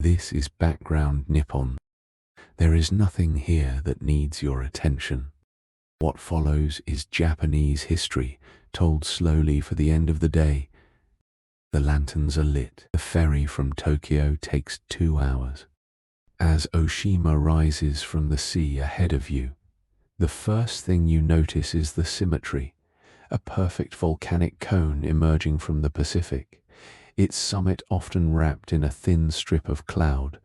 This is background Nippon. There is nothing here that needs your attention. What follows is Japanese history, told slowly for the end of the day. The lanterns are lit. The ferry from Tokyo takes 2 hours. As Oshima rises from the sea ahead of you, the first thing you notice is the symmetry, a perfect volcanic cone emerging from the Pacific, its summit often wrapped in a thin strip of cloud.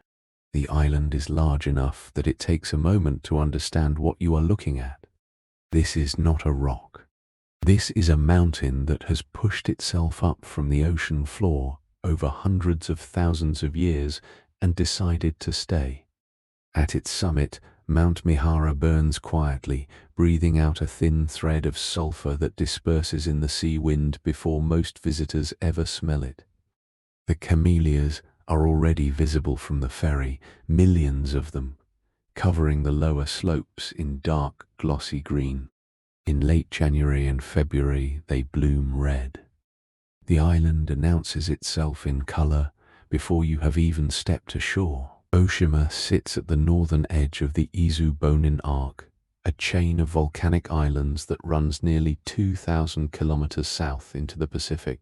The island is large enough that it takes a moment to understand what you are looking at. This is not a rock. This is a mountain that has pushed itself up from the ocean floor over hundreds of thousands of years and decided to stay. At its summit, Mount Mihara burns quietly, breathing out a thin thread of sulfur that disperses in the sea wind before most visitors ever smell it. The camellias are already visible from the ferry, millions of them, covering the lower slopes in dark, glossy green. In late January and February, they bloom red. The island announces itself in color before you have even stepped ashore. Oshima sits at the northern edge of the Izu Bonin Arc, a chain of volcanic islands that runs nearly 2,000 kilometers south into the Pacific.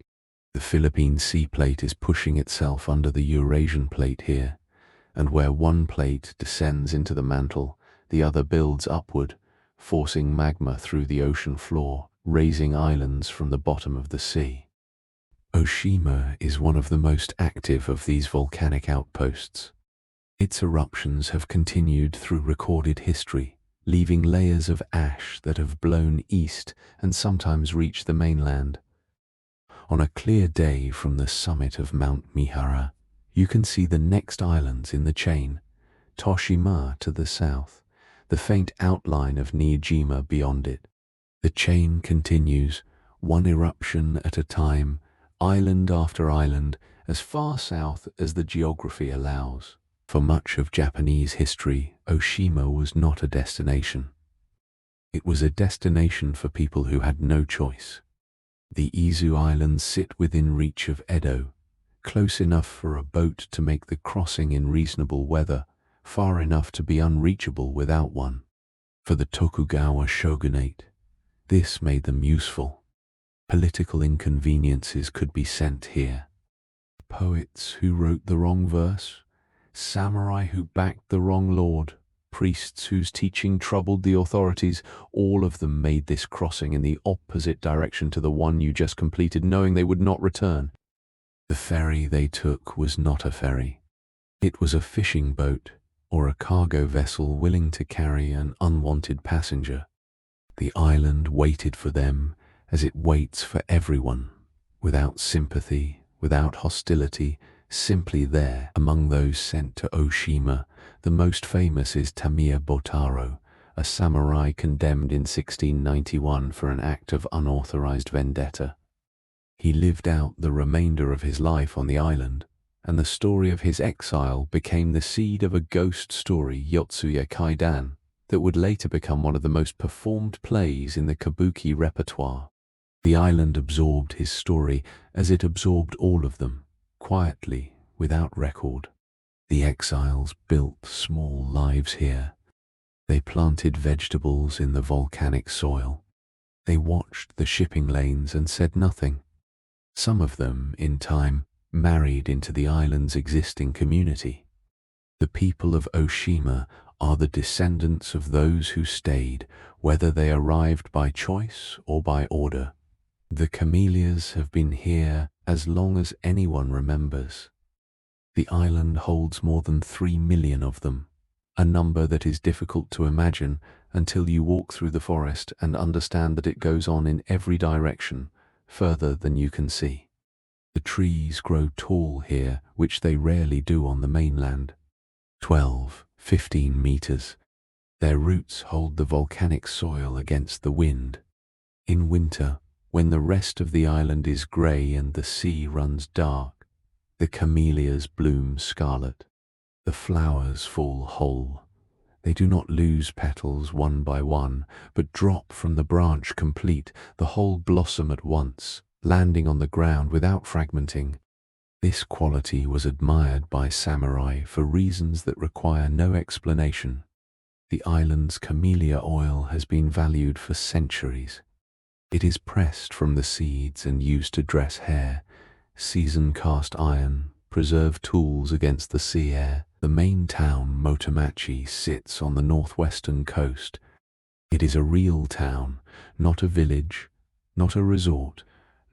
The Philippine Sea Plate is pushing itself under the Eurasian Plate here, and where one plate descends into the mantle, the other builds upward, forcing magma through the ocean floor, raising islands from the bottom of the sea. Oshima is one of the most active of these volcanic outposts. Its eruptions have continued through recorded history, leaving layers of ash that have blown east and sometimes reached the mainland. On a clear day from the summit of Mount Mihara, you can see the next islands in the chain, Toshima to the south, the faint outline of Niijima beyond it. The chain continues, one eruption at a time, island after island, as far south as the geography allows. For much of Japanese history, Oshima was not a destination. It was a destination for people who had no choice. The Izu Islands sit within reach of Edo, close enough for a boat to make the crossing in reasonable weather, far enough to be unreachable without one. For the Tokugawa shogunate, this made them useful. Political inconveniences could be sent here. Poets who wrote the wrong verse, samurai who backed the wrong lord, priests whose teaching troubled the authorities, all of them made this crossing in the opposite direction to the one you just completed, knowing they would not return. The ferry they took was not a ferry. It was a fishing boat or a cargo vessel willing to carry an unwanted passenger. The island waited for them as it waits for everyone, without sympathy, without hostility, simply there. Among those sent to Oshima, the most famous is Tamiya Botaro, a samurai condemned in 1691 for an act of unauthorized vendetta. He lived out the remainder of his life on the island, and the story of his exile became the seed of a ghost story, Yotsuya Kaidan, that would later become one of the most performed plays in the kabuki repertoire. The island absorbed his story as it absorbed all of them, quietly, without record. The exiles built small lives here. They planted vegetables in the volcanic soil. They watched the shipping lanes and said nothing. Some of them, in time, married into the island's existing community. The people of Oshima are the descendants of those who stayed, whether they arrived by choice or by order. The camellias have been here as long as anyone remembers. The island holds more than 3 million of them, a number that is difficult to imagine until you walk through the forest and understand that it goes on in every direction, further than you can see. The trees grow tall here, which they rarely do on the mainland. 12, 15 meters. Their roots hold the volcanic soil against the wind. In winter, when the rest of the island is grey and the sea runs dark, the camellias bloom scarlet. The flowers fall whole. They do not lose petals one by one, but drop from the branch complete, the whole blossom at once, landing on the ground without fragmenting. This quality was admired by samurai for reasons that require no explanation. The island's camellia oil has been valued for centuries. It is pressed from the seeds and used to dress hair, season cast iron, preserve tools against the sea air. The main town, Motomachi, sits on the northwestern coast. It is a real town, not a village, not a resort,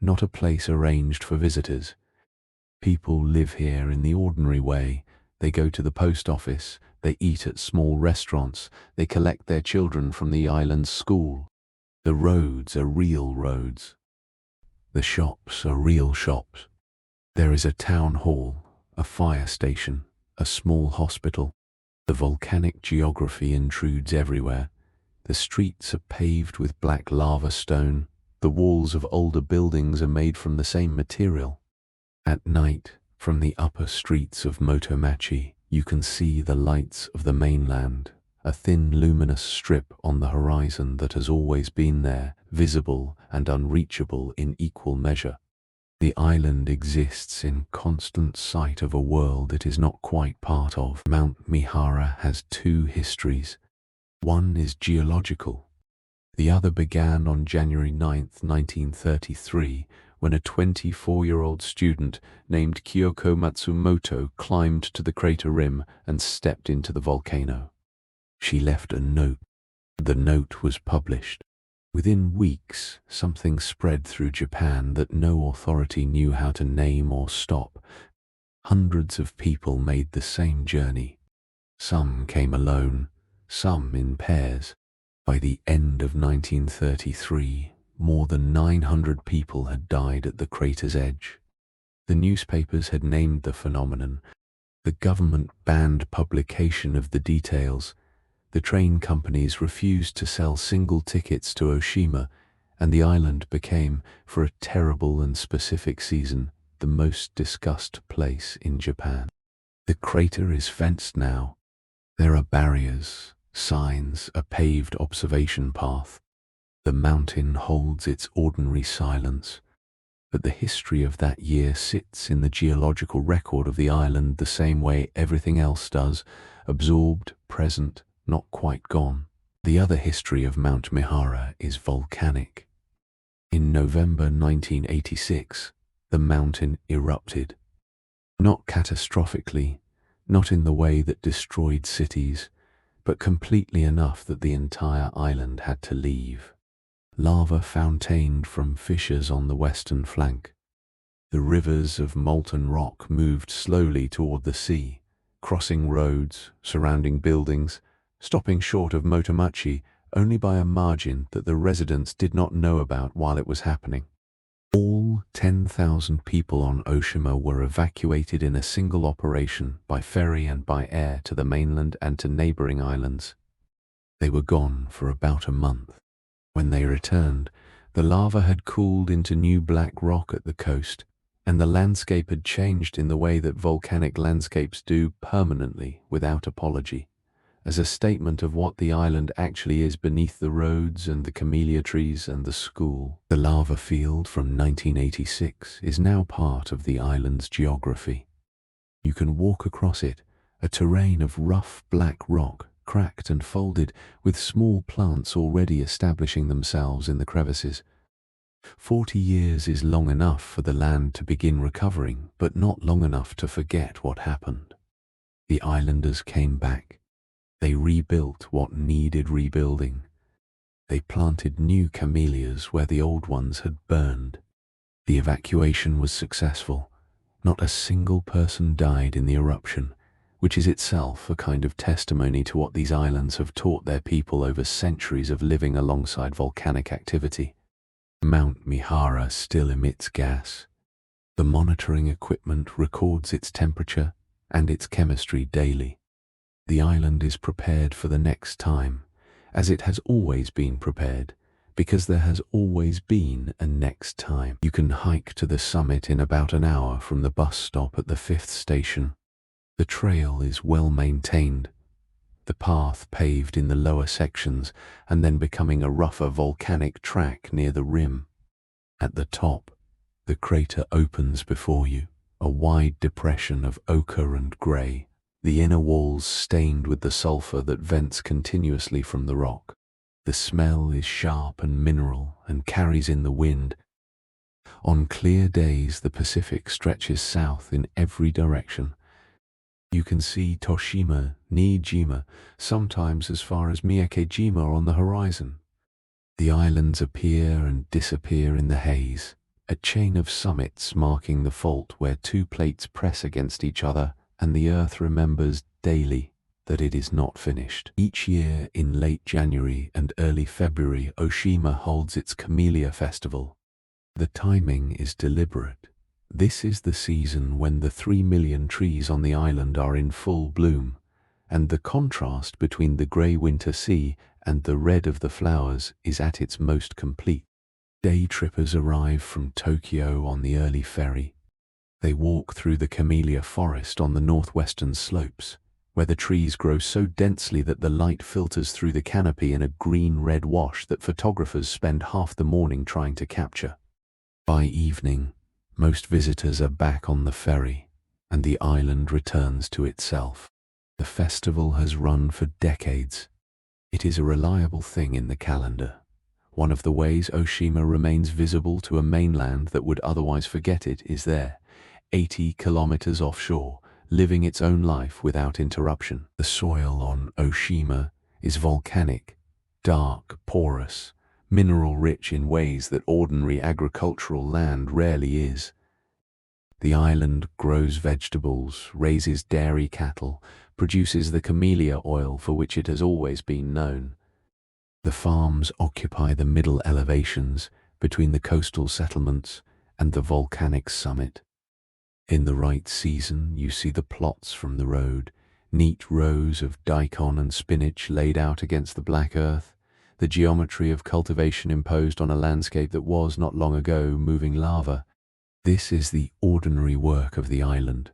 not a place arranged for visitors. People live here in the ordinary way. They go to the post office, they eat at small restaurants, they collect their children from the island's school. The roads are real roads. The shops are real shops. There is a town hall, a fire station, a small hospital. The volcanic geography intrudes everywhere. The streets are paved with black lava stone. The walls of older buildings are made from the same material. At night, from the upper streets of Motomachi, you can see the lights of the mainland, a thin luminous strip on the horizon that has always been there, visible and unreachable in equal measure. The island exists in constant sight of a world it is not quite part of. Mount Mihara has two histories. One is geological. The other began on January 9, 1933, when a 24-year-old student named Kyoko Matsumoto climbed to the crater rim and stepped into the volcano. She left a note. The note was published. Within weeks, something spread through Japan that no authority knew how to name or stop. Hundreds of people made the same journey. Some came alone, some in pairs. By the end of 1933, more than 900 people had died at the crater's edge. The newspapers had named the phenomenon. The government banned publication of the details. The train companies refused to sell single tickets to Oshima, and the island became, for a terrible and specific season, the most discussed place in Japan. The crater is fenced now. There are barriers, signs, a paved observation path. The mountain holds its ordinary silence, but the history of that year sits in the geological record of the island the same way everything else does, absorbed, present, not quite gone. The other history of Mount Mihara is volcanic. In November 1986, the mountain erupted. Not catastrophically, not in the way that destroyed cities, but completely enough that the entire island had to leave. Lava fountained from fissures on the western flank. The rivers of molten rock moved slowly toward the sea, crossing roads, surrounding buildings, stopping short of Motomachi only by a margin that the residents did not know about while it was happening. All 10,000 people on Oshima were evacuated in a single operation by ferry and by air to the mainland and to neighboring islands. They were gone for about a month. When they returned, the lava had cooled into new black rock at the coast, and the landscape had changed in the way that volcanic landscapes do, permanently, without apology, as a statement of what the island actually is beneath the roads and the camellia trees and the school. The lava field from 1986 is now part of the island's geography. You can walk across it, a terrain of rough black rock, cracked and folded, with small plants already establishing themselves in the crevices. 40 years is long enough for the land to begin recovering, but not long enough to forget what happened. The islanders came back. They rebuilt what needed rebuilding. They planted new camellias where the old ones had burned. The evacuation was successful. Not a single person died in the eruption, which is itself a kind of testimony to what these islands have taught their people over centuries of living alongside volcanic activity. Mount Mihara still emits gas. The monitoring equipment records its temperature and its chemistry daily. The island is prepared for the next time, as it has always been prepared, because there has always been a next time. You can hike to the summit in about an hour from the bus stop at the 5th station. The trail is well maintained, the path paved in the lower sections and then becoming a rougher volcanic track near the rim. At the top, the crater opens before you. a wide depression of ochre and grey, the inner walls stained with the sulfur that vents continuously from the rock. The smell is sharp and mineral and carries in the wind. On clear days, the Pacific stretches south in every direction. You can see Toshima, Niijima, sometimes as far as Miyakejima on the horizon. The islands appear and disappear in the haze, a chain of summits marking the fault where two plates press against each other and the earth remembers daily that it is not finished. Each year in late January and early February, Oshima holds its Camellia Festival. The timing is deliberate. This is the season when the 3 million trees on the island are in full bloom, and the contrast between the grey winter sea and the red of the flowers is at its most complete. Day trippers arrive from Tokyo on the early ferry. They walk through the camellia forest on the northwestern slopes, where the trees grow so densely that the light filters through the canopy in a green-red wash that photographers spend half the morning trying to capture. By evening, most visitors are back on the ferry, and the island returns to itself. The festival has run for decades. It is a reliable thing in the calendar. One of the ways Oshima remains visible to a mainland that would otherwise forget it is there, 80 kilometers offshore, living its own life without interruption. The soil on Oshima is volcanic, dark, porous, mineral-rich in ways that ordinary agricultural land rarely is. The island grows vegetables, raises dairy cattle, produces the camellia oil for which it has always been known. The farms occupy the middle elevations between the coastal settlements and the volcanic summit. In the right season, you see the plots from the road, neat rows of daikon and spinach laid out against the black earth, the geometry of cultivation imposed on a landscape that was, not long ago, moving lava. This is the ordinary work of the island,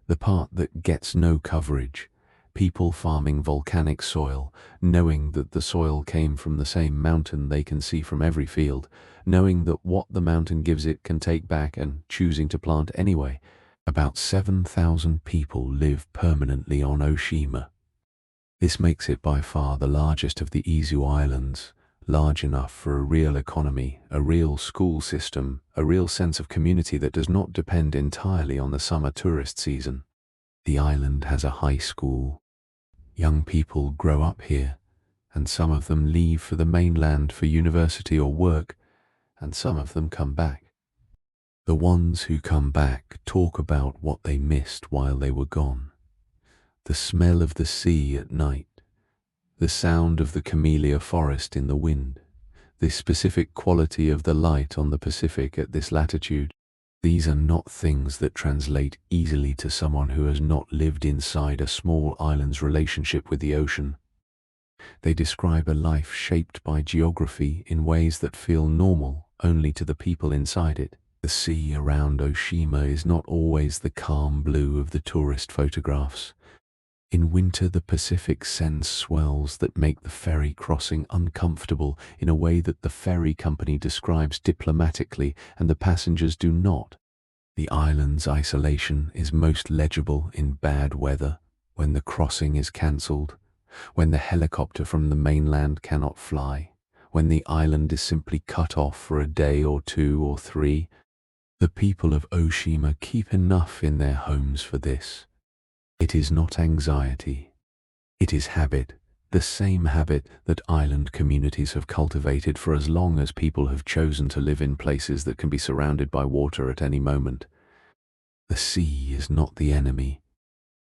the part that gets no coverage. People farming volcanic soil, knowing that the soil came from the same mountain they can see from every field, knowing that what the mountain gives it can take back and choosing to plant anyway. About 7,000 people live permanently on Oshima. This makes it by far the largest of the Izu Islands, large enough for a real economy, a real school system, a real sense of community that does not depend entirely on the summer tourist season. The island has a high school. Young people grow up here, and some of them leave for the mainland for university or work, and some of them come back. The ones who come back talk about what they missed while they were gone. The smell of the sea at night, the sound of the camellia forest in the wind, the specific quality of the light on the Pacific at this latitude. These are not things that translate easily to someone who has not lived inside a small island's relationship with the ocean. They describe a life shaped by geography in ways that feel normal only to the people inside it. The sea around Oshima is not always the calm blue of the tourist photographs. In winter, the Pacific sends swells that make the ferry crossing uncomfortable in a way that the ferry company describes diplomatically and the passengers do not. The island's isolation is most legible in bad weather, when the crossing is cancelled, when the helicopter from the mainland cannot fly, when the island is simply cut off for a day or 2 or 3. The people of Oshima keep enough in their homes for this. It is not anxiety. It is habit, the same habit that island communities have cultivated for as long as people have chosen to live in places that can be surrounded by water at any moment. The sea is not the enemy.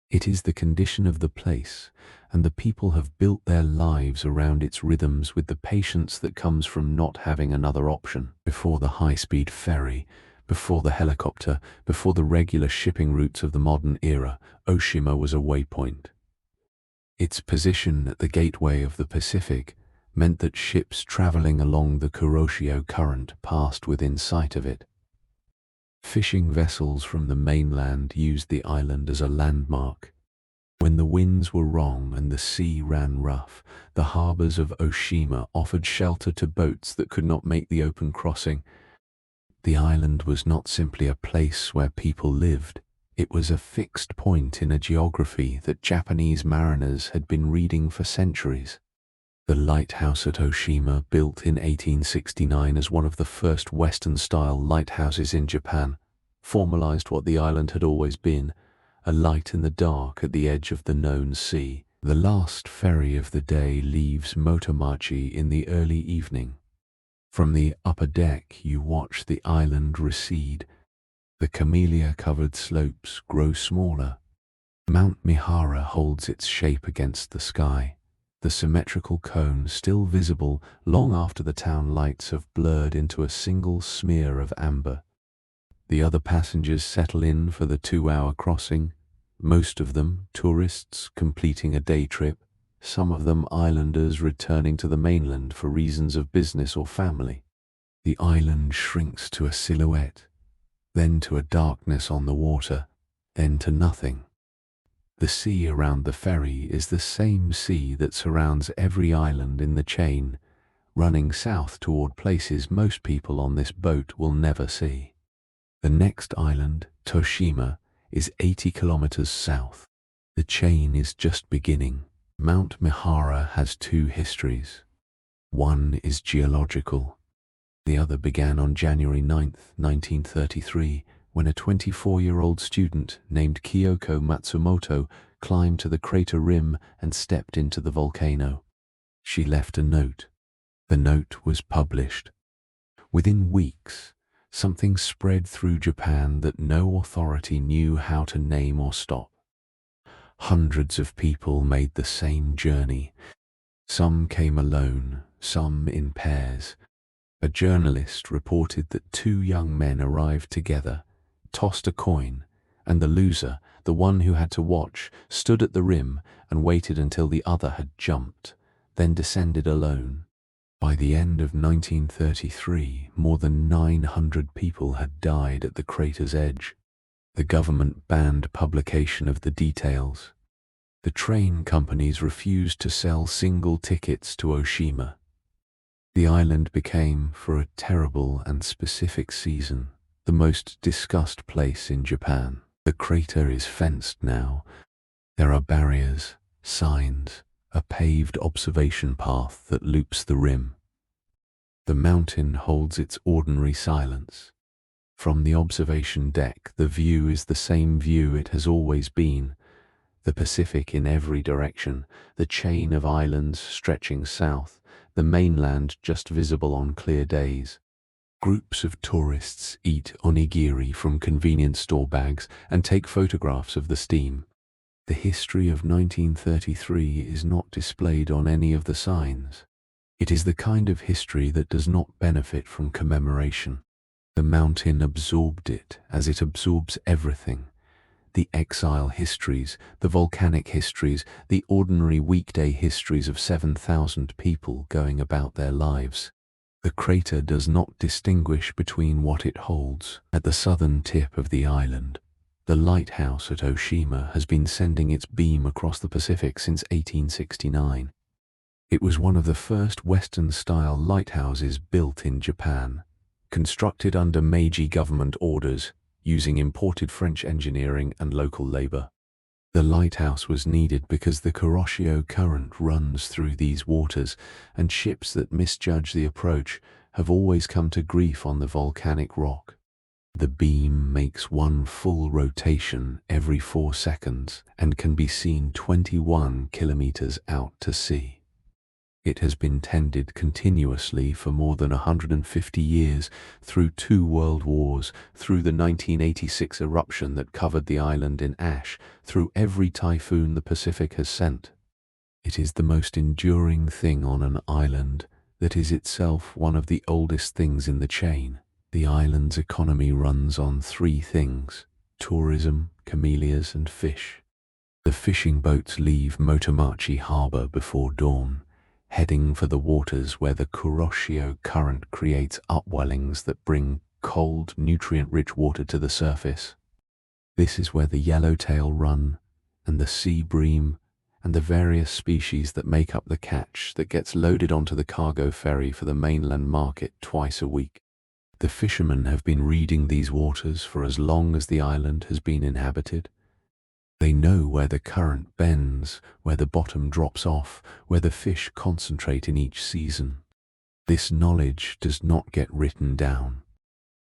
It is the condition of the place, and the people have built their lives around its rhythms with the patience that comes from not having another option. Before the high-speed ferry, before the helicopter, before the regular shipping routes of the modern era, Oshima was a waypoint. Its position at the gateway of the Pacific meant that ships traveling along the Kuroshio Current passed within sight of it. Fishing vessels from the mainland used the island as a landmark. When the winds were wrong and the sea ran rough, the harbors of Oshima offered shelter to boats that could not make the open crossing. The island was not simply a place where people lived. It was a fixed point in a geography that Japanese mariners had been reading for centuries. The lighthouse at Oshima, built in 1869 as one of the first Western-style lighthouses in Japan, formalized what the island had always been, a light in the dark at the edge of the known sea. The last ferry of the day leaves Motomachi in the early evening. From the upper deck you watch the island recede. The camellia-covered slopes grow smaller. Mount Mihara holds its shape against the sky, the symmetrical cone still visible long after the town lights have blurred into a single smear of amber. The other passengers settle in for the 2-hour crossing, most of them tourists completing a day trip, some of them islanders returning to the mainland for reasons of business or family. The island shrinks to a silhouette, then to a darkness on the water, then to nothing. The sea around the ferry is the same sea that surrounds every island in the chain, running south toward places most people on this boat will never see. The next island, Toshima, is 80 kilometers south. The chain is just beginning. Mount Mihara has 2 histories. One is geological. The other began on January 9, 1933, when a 24-year-old student named Kyoko Matsumoto climbed to the crater rim and stepped into the volcano. She left a note. The note was published. Within weeks, something spread through Japan that no authority knew how to name or stop. Hundreds of people made the same journey. Some came alone, some in pairs. A journalist reported that 2 young men arrived together, tossed a coin, and the loser, the one who had to watch, stood at the rim and waited until the other had jumped, then descended alone. By the end of 1933, more than 900 people had died at the crater's edge. The government banned publication of the details. The train companies refused to sell single tickets to Oshima. The island became, for a terrible and specific season, the most discussed place in Japan. The crater is fenced now. There are barriers, signs, a paved observation path that loops the rim. The mountain holds its ordinary silence. From the observation deck, the view is the same view it has always been. The Pacific in every direction, the chain of islands stretching south, the mainland just visible on clear days. Groups of tourists eat onigiri from convenience store bags and take photographs of the steam. The history of 1933 is not displayed on any of the signs. It is the kind of history that does not benefit from commemoration. The mountain absorbed it as it absorbs everything. The exile histories, the volcanic histories, the ordinary weekday histories of 7,000 people going about their lives. The crater does not distinguish between what it holds. At the southern tip of the island, the lighthouse at Oshima has been sending its beam across the Pacific since 1869. It was one of the first Western-style lighthouses built in Japan, constructed under Meiji government orders, using imported French engineering and local labor. The lighthouse was needed because the Kuroshio current runs through these waters, and ships that misjudge the approach have always come to grief on the volcanic rock. The beam makes one full rotation every 4 seconds and can be seen 21 kilometers out to sea. It has been tended continuously for more than 150 years, through 2 world wars, through the 1986 eruption that covered the island in ash, through every typhoon the Pacific has sent. It is the most enduring thing on an island that is itself one of the oldest things in the chain. The island's economy runs on 3 things: tourism, camellias, and fish. The fishing boats leave Motomachi harbor before dawn, heading for the waters where the Kuroshio current creates upwellings that bring cold, nutrient-rich water to the surface. This is where the yellowtail run, and the sea bream, and the various species that make up the catch that gets loaded onto the cargo ferry for the mainland market twice a week. The fishermen have been reading these waters for as long as the island has been inhabited. They know where the current bends, where the bottom drops off, where the fish concentrate in each season. This knowledge does not get written down.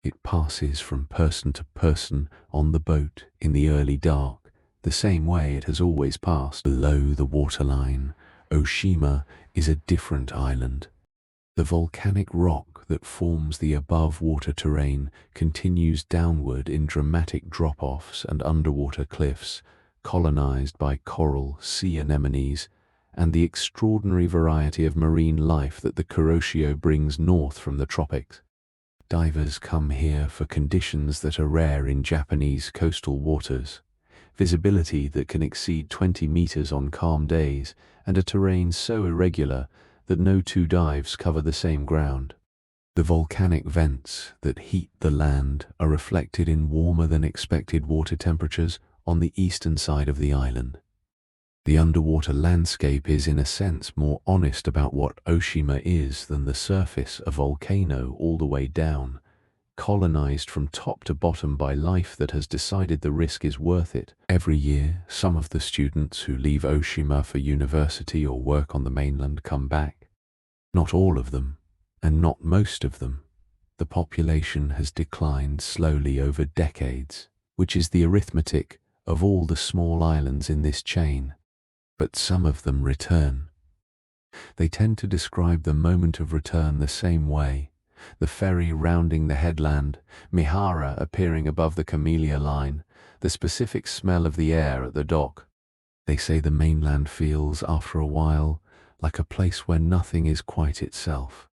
It passes from person to person on the boat in the early dark, the same way it has always passed. Below the waterline, Oshima is a different island. The volcanic rock that forms the above-water terrain continues downward in dramatic drop-offs and underwater cliffs, colonized by coral, sea anemones, and the extraordinary variety of marine life that the Kuroshio brings north from the tropics. Divers come here for conditions that are rare in Japanese coastal waters, visibility that can exceed 20 meters on calm days, and a terrain so irregular that no two dives cover the same ground. The volcanic vents that heat the land are reflected in warmer than expected water temperatures on the eastern side of the island. The underwater landscape is in a sense more honest about what Oshima is than the surface, a volcano all the way down, colonized from top to bottom by life that has decided the risk is worth it. Every year, some of the students who leave Oshima for university or work on the mainland come back. Not all of them, and not most of them. The population has declined slowly over decades, which is the arithmetic of all the small islands in this chain. But some of them return. They tend to describe the moment of return the same way: the ferry rounding the headland, Mihara appearing above the camellia line, the specific smell of the air at the dock. They say the mainland feels, after a while, like a place where nothing is quite itself.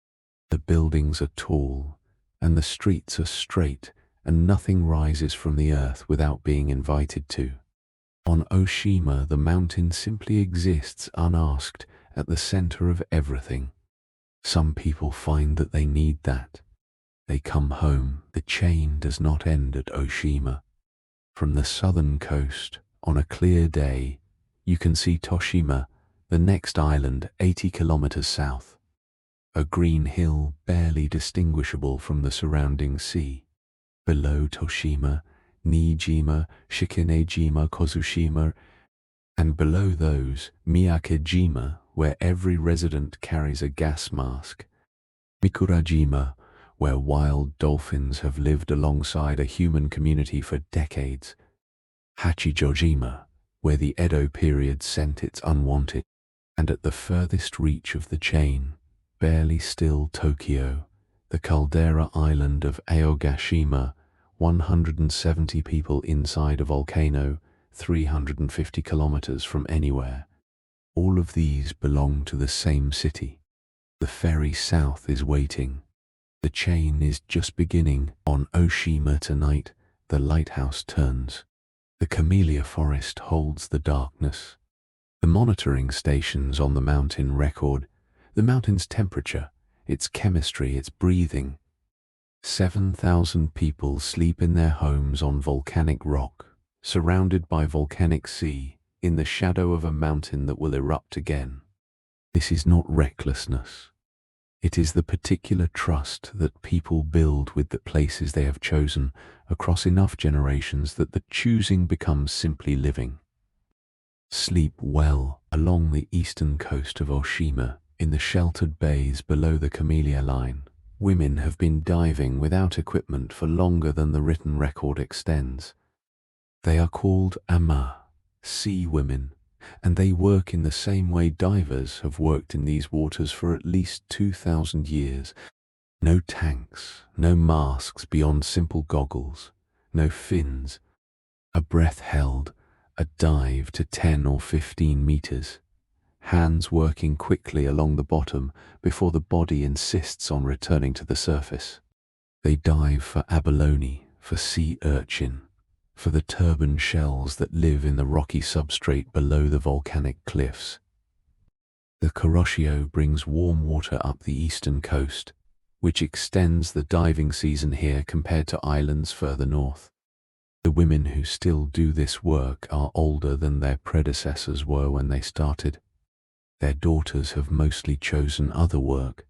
The buildings are tall, and the streets are straight, and nothing rises from the earth without being invited to. On Oshima, the mountain simply exists unasked at the center of everything. Some people find that they need that. They come home. The chain does not end at Oshima. From the southern coast, on a clear day, you can see Toshima, the next island 80 kilometers south. A green hill barely distinguishable from the surrounding sea. Below Toshima, Niijima, Shikanejima, Kozushima, and below those, Miyakejima, where every resident carries a gas mask. Mikurajima, where wild dolphins have lived alongside a human community for decades. Hachijojima, where the Edo period sent its unwanted. And at the furthest reach of the chain, barely still Tokyo, the caldera island of Aogashima, 170 people inside a volcano, 350 kilometers from anywhere. All of these belong to the same city. The ferry south is waiting. The chain is just beginning. On Oshima tonight, the lighthouse turns. The camellia forest holds the darkness. The monitoring stations on the mountain record the mountain's temperature, its chemistry, its breathing. 7,000 people sleep in their homes on volcanic rock, surrounded by volcanic sea, in the shadow of a mountain that will erupt again. This is not recklessness. It is the particular trust that people build with the places they have chosen across enough generations that the choosing becomes simply living. Sleep well along the eastern coast of Oshima, in the sheltered bays below the camellia line. Women have been diving without equipment for longer than the written record extends. They are called ama, sea women, and they work in the same way divers have worked in these waters for at least 2,000 years. No tanks, no masks beyond simple goggles, no fins. A breath held, a dive to 10 or 15 meters. Hands working quickly along the bottom before the body insists on returning to the surface. They dive for abalone, for sea urchin, for the turban shells that live in the rocky substrate below the volcanic cliffs. The Kuroshio brings warm water up the eastern coast, which extends the diving season here compared to islands further north. The women who still do this work are older than their predecessors were when they started. Their daughters have mostly chosen other work.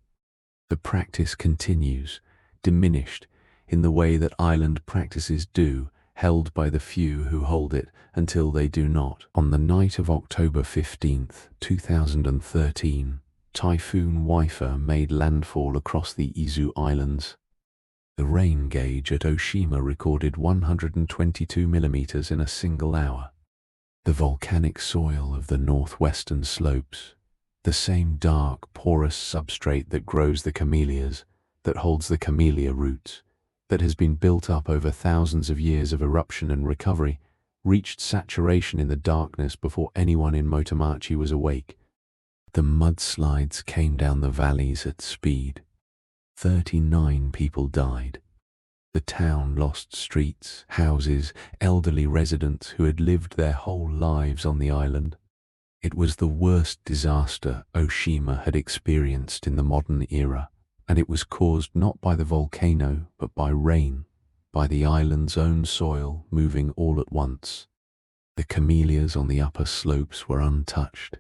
The practice continues, diminished, in the way that island practices do, held by the few who hold it until they do not. On the night of October 15th, 2013, Typhoon Waifa made landfall across the Izu Islands. The rain gauge at Oshima recorded 122 millimeters in a single hour. The volcanic soil of the northwestern slopes, the same dark, porous substrate that grows the camellias, that holds the camellia roots, that has been built up over thousands of years of eruption and recovery, reached saturation in the darkness before anyone in Motomachi was awake. The mudslides came down the valleys at speed. 39 people died. The town lost streets, houses, elderly residents who had lived their whole lives on the island. It was the worst disaster Oshima had experienced in the modern era, and it was caused not by the volcano but by rain, by the island's own soil moving all at once. The camellias on the upper slopes were untouched.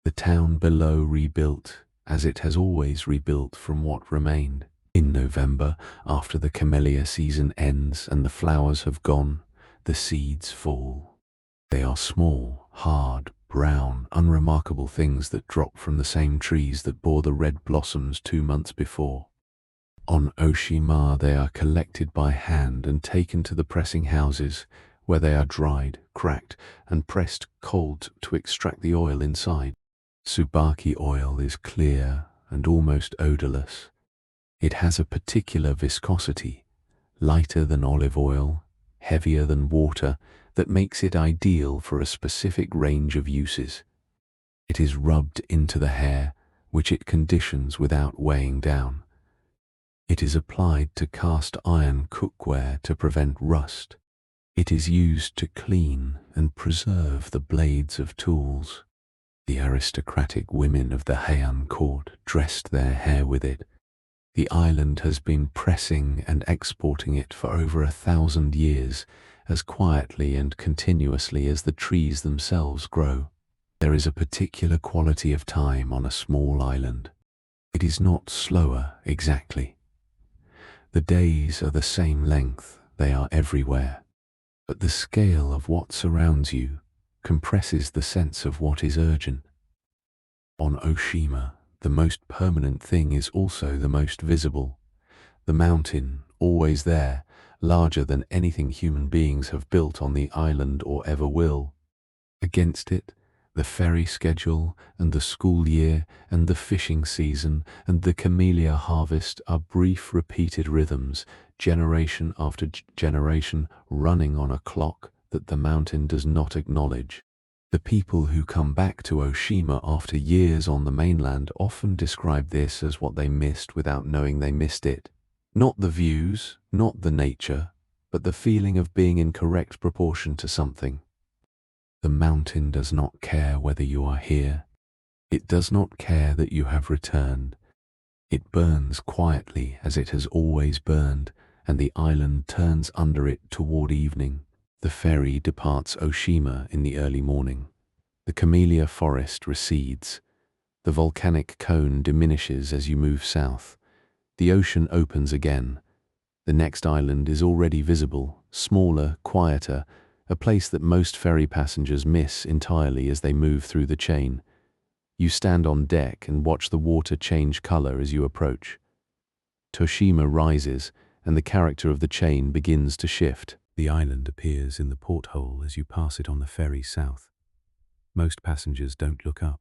The town below rebuilt, as it has always rebuilt from what remained. In November, after the camellia season ends and the flowers have gone, the seeds fall. They are small, hard, brown, unremarkable things that drop from the same trees that bore the red blossoms 2 months before. On Oshima they are collected by hand and taken to the pressing houses, where they are dried, cracked, and pressed cold to extract the oil inside. Tsubaki oil is clear and almost odorless. It has a particular viscosity, lighter than olive oil, heavier than water, that makes it ideal for a specific range of uses. It is rubbed into the hair, which it conditions without weighing down. It is applied to cast iron cookware to prevent rust. It is used to clean and preserve the blades of tools. The aristocratic women of the Heian court dressed their hair with it. The island has been pressing and exporting it for over 1,000 years, as quietly and continuously as the trees themselves grow. There is a particular quality of time on a small island. It is not slower exactly. The days are the same length, they are everywhere. But the scale of what surrounds you compresses the sense of what is urgent. On Oshima, the most permanent thing is also the most visible. The mountain, always there, larger than anything human beings have built on the island or ever will. Against it, the ferry schedule and the school year and the fishing season and the camellia harvest are brief repeated rhythms, generation after generation, running on a clock that the mountain does not acknowledge. The people who come back to Oshima after years on the mainland often describe this as what they missed without knowing they missed it. Not the views, not the nature, but the feeling of being in correct proportion to something. The mountain does not care whether you are here. It does not care that you have returned. It burns quietly as it has always burned, and the island turns under it toward evening. The ferry departs Oshima in the early morning. The camellia forest recedes. The volcanic cone diminishes as you move south. The ocean opens again. The next island is already visible, smaller, quieter, a place that most ferry passengers miss entirely as they move through the chain. You stand on deck and watch the water change color as you approach. Toshima rises, and the character of the chain begins to shift. The island appears in the porthole as you pass it on the ferry south. Most passengers don't look up.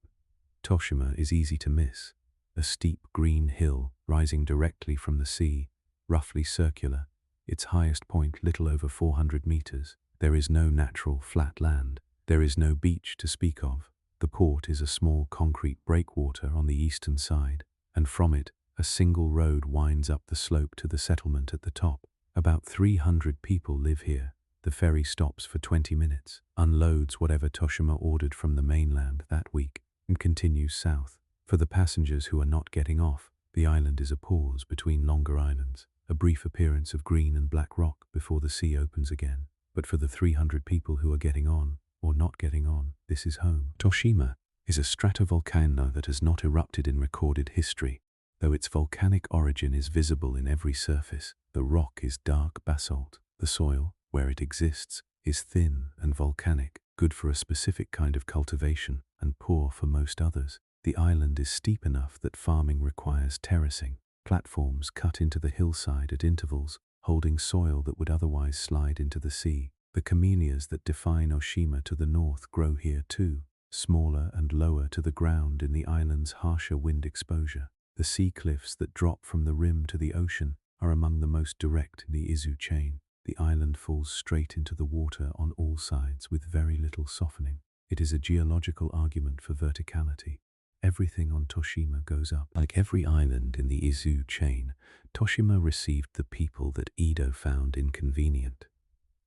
Toshima is easy to miss, a steep green hill rising directly from the sea, roughly circular, its highest point little over 400 meters. There is no natural flat land. There is no beach to speak of. The port is a small concrete breakwater on the eastern side, and from it a single road winds up the slope to the settlement at the top. About 300 people live here. The ferry stops for 20 minutes, unloads whatever Toshima ordered from the mainland that week, and continues south. For the passengers who are not getting off, the island is a pause between longer islands, a brief appearance of green and black rock before the sea opens again. But for the 300 people who are getting on, or not getting on, this is home. Toshima is a stratovolcano that has not erupted in recorded history. Though its volcanic origin is visible in every surface, the rock is dark basalt. The soil, where it exists, is thin and volcanic, good for a specific kind of cultivation and poor for most others. The island is steep enough that farming requires terracing, platforms cut into the hillside at intervals, holding soil that would otherwise slide into the sea. The camellias that define Oshima to the north grow here too, smaller and lower to the ground in the island's harsher wind exposure. The sea cliffs that drop from the rim to the ocean are among the most direct in the Izu chain. The island falls straight into the water on all sides with very little softening. It is a geological argument for verticality. Everything on Toshima goes up. Like every island in the Izu chain, Toshima received the people that Edo found inconvenient.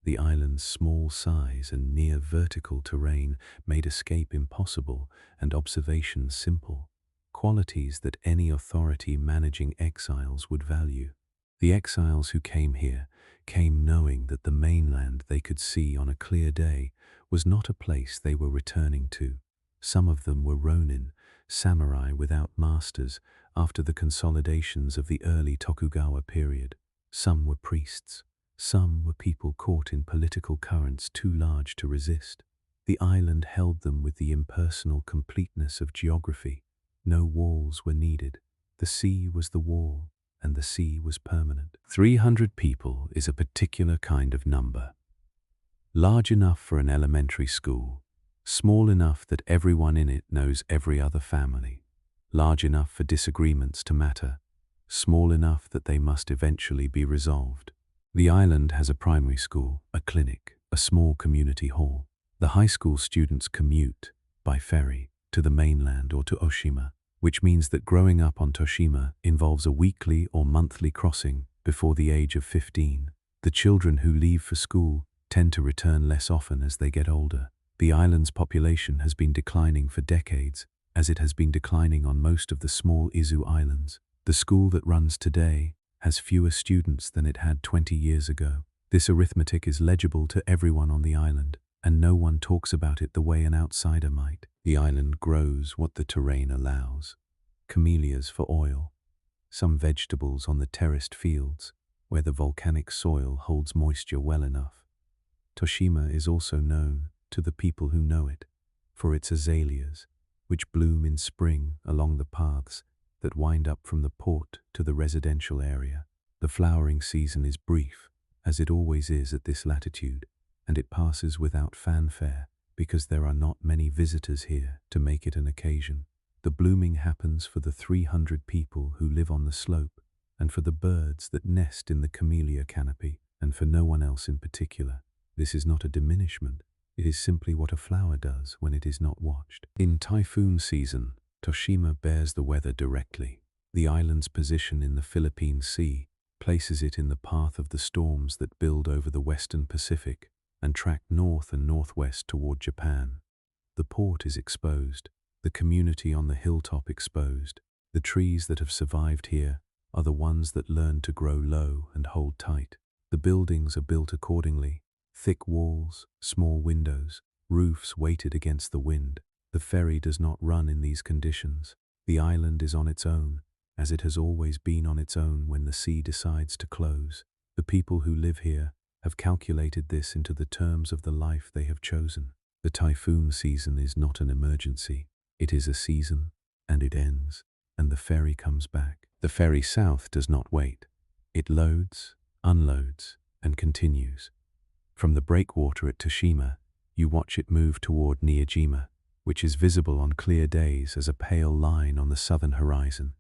The island's small size and near vertical terrain made escape impossible and observation simple, qualities that any authority managing exiles would value. The exiles who came here came knowing that the mainland they could see on a clear day was not a place they were returning to. Some of them were ronin, samurai without masters after the consolidations of the early Tokugawa period. Some were priests. Some were people caught in political currents too large to resist. The island held them with the impersonal completeness of geography. No walls were needed. The sea was the wall, and the sea was permanent. 300 people is a particular kind of number. Large enough for an elementary school, small enough that everyone in it knows every other family, large enough for disagreements to matter, small enough that they must eventually be resolved. The island has a primary school, a clinic, a small community hall. The high school students commute, by ferry, to the mainland or to Oshima, which means that growing up on Toshima involves a weekly or monthly crossing before the age of 15. The children who leave for school tend to return less often as they get older. The island's population has been declining for decades, as it has been declining on most of the small Izu Islands. The school that runs today has fewer students than it had 20 years ago. This arithmetic is legible to everyone on the island, and no one talks about it the way an outsider might. The island grows what the terrain allows. Camellias for oil, some vegetables on the terraced fields, where the volcanic soil holds moisture well enough. Toshima is also known, to the people who know it, for its azaleas, which bloom in spring along the paths that wind up from the port to the residential area. The flowering season is brief, as it always is at this latitude, and it passes without fanfare because there are not many visitors here to make it an occasion. The blooming happens for the 300 people who live on the slope, and for the birds that nest in the camellia canopy, and for no one else in particular. This is not a diminishment, it is simply what a flower does when it is not watched. In typhoon season, Toshima bears the weather directly. The island's position in the Philippine Sea places it in the path of the storms that build over the western Pacific and track north and northwest toward Japan. The port is exposed, the community on the hilltop exposed. The trees that have survived here are the ones that learn to grow low and hold tight. The buildings are built accordingly, thick walls, small windows, roofs weighted against the wind. The ferry does not run in these conditions. The island is on its own, as it has always been on its own when the sea decides to close. The people who live here have calculated this into the terms of the life they have chosen. The typhoon season is not an emergency. It is a season, and it ends, and the ferry comes back. The ferry south does not wait. It loads, unloads, and continues. From the breakwater at Toshima, you watch it move toward Niijima, which is visible on clear days as a pale line on the southern horizon.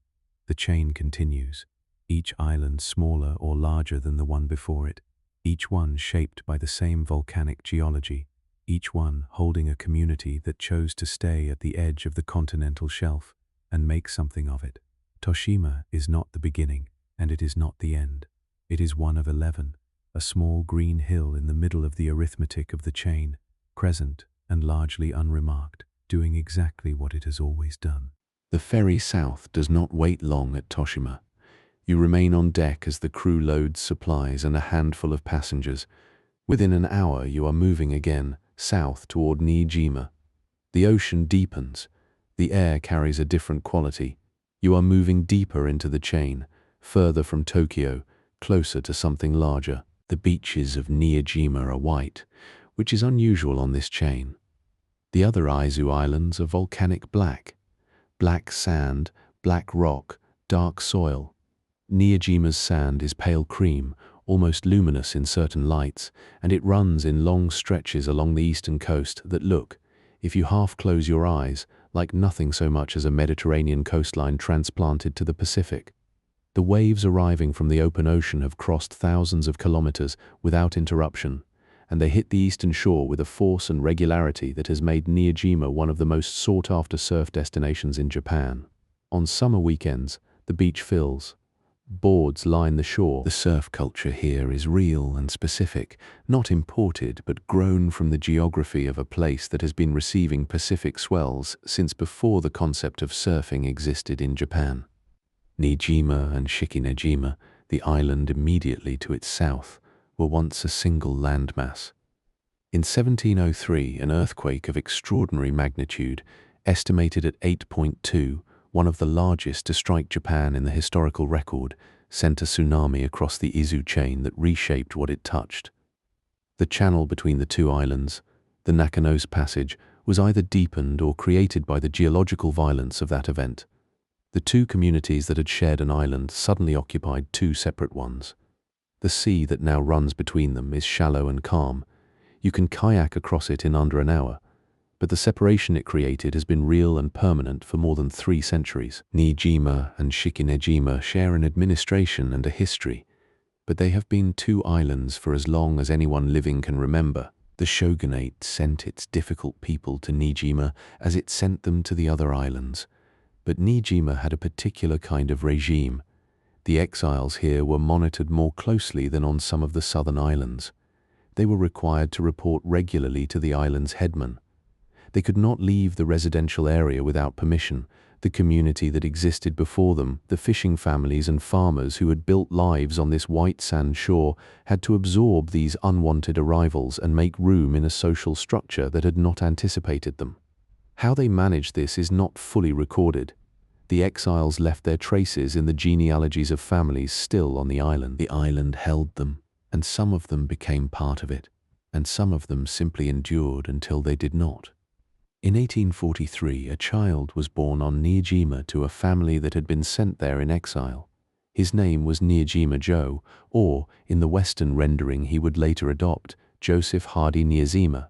The chain continues, each island smaller or larger than the one before it, each one shaped by the same volcanic geology, each one holding a community that chose to stay at the edge of the continental shelf and make something of it. Toshima is not the beginning, and it is not the end. It is one of 11, a small green hill in the middle of the arithmetic of the chain, present and largely unremarked, doing exactly what it has always done. The ferry south does not wait long at Toshima. You remain on deck as the crew loads supplies and a handful of passengers. Within an hour you are moving again, south toward Niijima. The ocean deepens. The air carries a different quality. You are moving deeper into the chain, further from Tokyo, closer to something larger. The beaches of Niijima are white, which is unusual on this chain. The other Izu Islands are volcanic black. Black sand, black rock, dark soil. Niijima's sand is pale cream, almost luminous in certain lights, and it runs in long stretches along the eastern coast that look, if you half close your eyes, like nothing so much as a Mediterranean coastline transplanted to the Pacific. The waves arriving from the open ocean have crossed thousands of kilometers without interruption, and they hit the eastern shore with a force and regularity that has made Niijima one of the most sought-after surf destinations in Japan. On summer weekends, the beach fills. Boards line the shore. The surf culture here is real and specific, not imported but grown from the geography of a place that has been receiving Pacific swells since before the concept of surfing existed in Japan. Niijima and Shikinejima, the island immediately to its south, were once a single landmass. In 1703, an earthquake of extraordinary magnitude, estimated at 8.2, one of the largest to strike Japan in the historical record, sent a tsunami across the Izu chain that reshaped what it touched. The channel between the two islands, the Nakanos Passage, was either deepened or created by the geological violence of that event. The two communities that had shared an island suddenly occupied two separate ones. The sea that now runs between them is shallow and calm. You can kayak across it in under an hour, but the separation it created has been real and permanent for more than 3 centuries. Niijima and Shikinejima share an administration and a history, but they have been two islands for as long as anyone living can remember. The shogunate sent its difficult people to Niijima as it sent them to the other islands, but Niijima had a particular kind of regime. The exiles here were monitored more closely than on some of the southern islands. They were required to report regularly to the island's headman. They could not leave the residential area without permission. The community that existed before them, the fishing families and farmers who had built lives on this white sand shore, had to absorb these unwanted arrivals and make room in a social structure that had not anticipated them. How they managed this is not fully recorded. The exiles left their traces in the genealogies of families still on the island. The island held them, and some of them became part of it, and some of them simply endured until they did not. In 1843, a child was born on Niijima to a family that had been sent there in exile. His name was Niijima Joe, or, in the Western rendering he would later adopt, Joseph Hardy Niijima.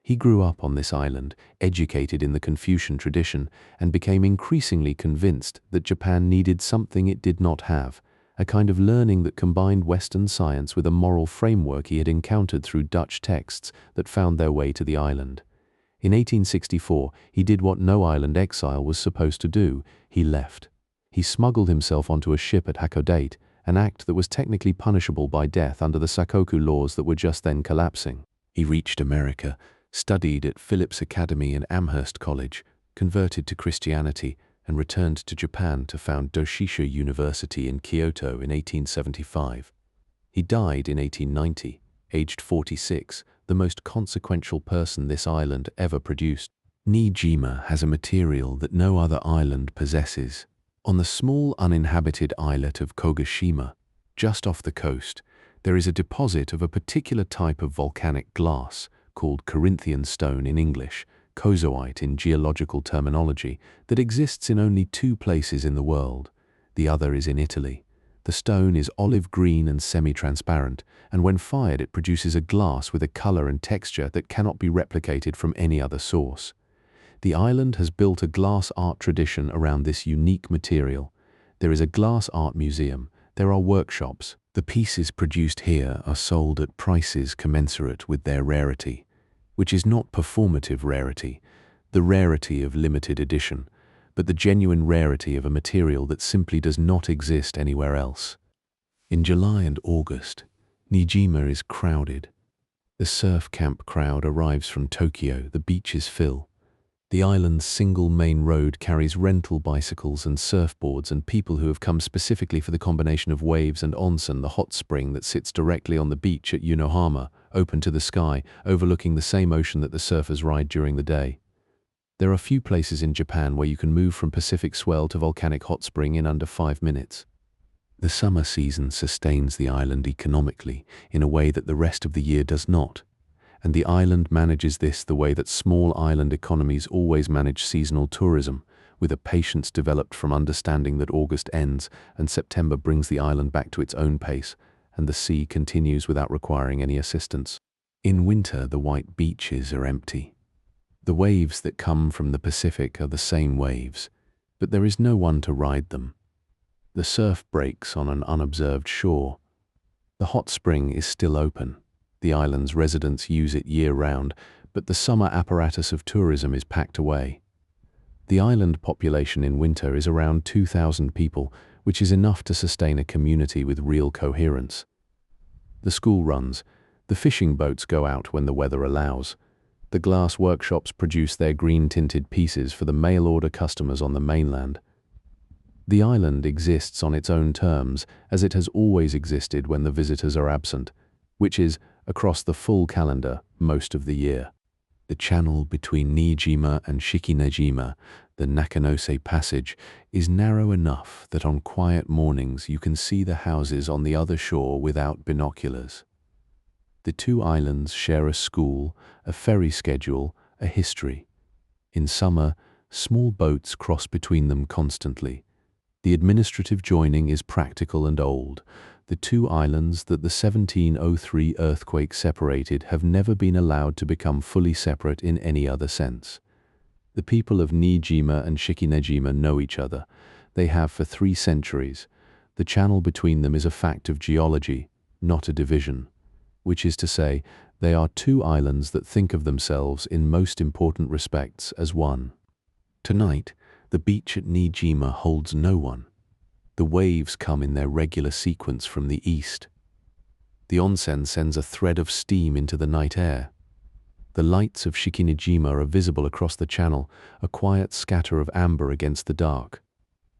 He grew up on this island, educated in the Confucian tradition, and became increasingly convinced that Japan needed something it did not have, a kind of learning that combined Western science with a moral framework he had encountered through Dutch texts that found their way to the island. In 1864, he did what no island exile was supposed to do. He left. He smuggled himself onto a ship at Hakodate, an act that was technically punishable by death under the Sakoku laws that were just then collapsing. He reached America, studied at Phillips Academy and Amherst College, converted to Christianity, and returned to Japan to found Doshisha University in Kyoto in 1875. He died in 1890, aged 46, the most consequential person this island ever produced. Niijima has a material that no other island possesses. On the small uninhabited islet of Kogashima, just off the coast, there is a deposit of a particular type of volcanic glass, called Corinthian stone in English, kozoite in geological terminology, that exists in only 2 places in the world. The other is in Italy. The stone is olive green and semi-transparent, and when fired it produces a glass with a color and texture that cannot be replicated from any other source. The island has built a glass art tradition around this unique material. There is a glass art museum. There are workshops. The pieces produced here are sold at prices commensurate with their rarity, which is not performative rarity, the rarity of limited edition, but the genuine rarity of a material that simply does not exist anywhere else. In July and August, Niijima is crowded. The surf camp crowd arrives from Tokyo, the beaches fill. The island's single main road carries rental bicycles and surfboards and people who have come specifically for the combination of waves and onsen, the hot spring that sits directly on the beach at Unohama, open to the sky, overlooking the same ocean that the surfers ride during the day. There are few places in Japan where you can move from Pacific swell to volcanic hot spring in under 5 minutes. The summer season sustains the island economically in a way that the rest of the year does not, and the island manages this the way that small island economies always manage seasonal tourism, with a patience developed from understanding that August ends and September brings the island back to its own pace, and the sea continues without requiring any assistance. In winter, the white beaches are empty. The waves that come from the Pacific are the same waves, but there is no one to ride them. The surf breaks on an unobserved shore. The hot spring is still open. The island's residents use it year-round, but the summer apparatus of tourism is packed away. The island population in winter is around 2,000 people, which is enough to sustain a community with real coherence. The school runs. The fishing boats go out when the weather allows. The glass workshops produce their green-tinted pieces for the mail-order customers on the mainland. The island exists on its own terms, as it has always existed when the visitors are absent, which is, across the full calendar, most of the year. The channel between Niijima and Shikinejima, the Nakanose Passage, is narrow enough that on quiet mornings you can see the houses on the other shore without binoculars. The two islands share a school, a ferry schedule, a history. In summer, small boats cross between them constantly. The administrative joining is practical and old. The two islands that the 1703 earthquake separated have never been allowed to become fully separate in any other sense. The people of Niijima and Shikinejima know each other. They have for 3 centuries. The channel between them is a fact of geology, not a division. Which is to say, they are two islands that think of themselves in most important respects as one. Tonight, the beach at Niijima holds no one. The waves come in their regular sequence from the east. The onsen sends a thread of steam into the night air. The lights of Shikinejima are visible across the channel, a quiet scatter of amber against the dark.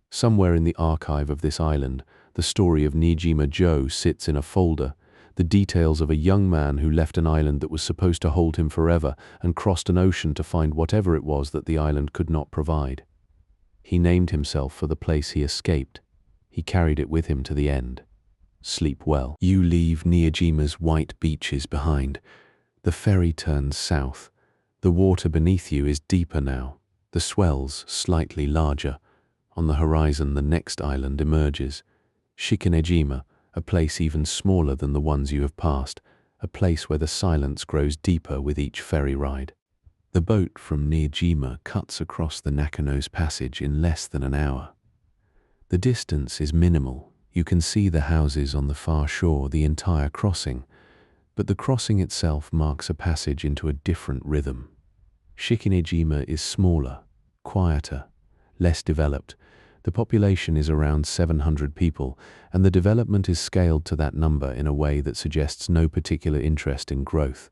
Somewhere in the archive of this island, the story of Niijima Joe sits in a folder, the details of a young man who left an island that was supposed to hold him forever and crossed an ocean to find whatever it was that the island could not provide. He named himself for the place he escaped. He carried it with him to the end. Sleep well. You leave Niijima's white beaches behind. The ferry turns south. The water beneath you is deeper now, the swells slightly larger. On the horizon, the next island emerges. Shikinejima, a place even smaller than the ones you have passed, a place where the silence grows deeper with each ferry ride. The boat from Niijima cuts across the Nakanose Passage in less than an hour. The distance is minimal. You can see the houses on the far shore the entire crossing, but the crossing itself marks a passage into a different rhythm. Shikinejima is smaller, quieter, less developed. The population is around 700 people, and the development is scaled to that number in a way that suggests no particular interest in growth.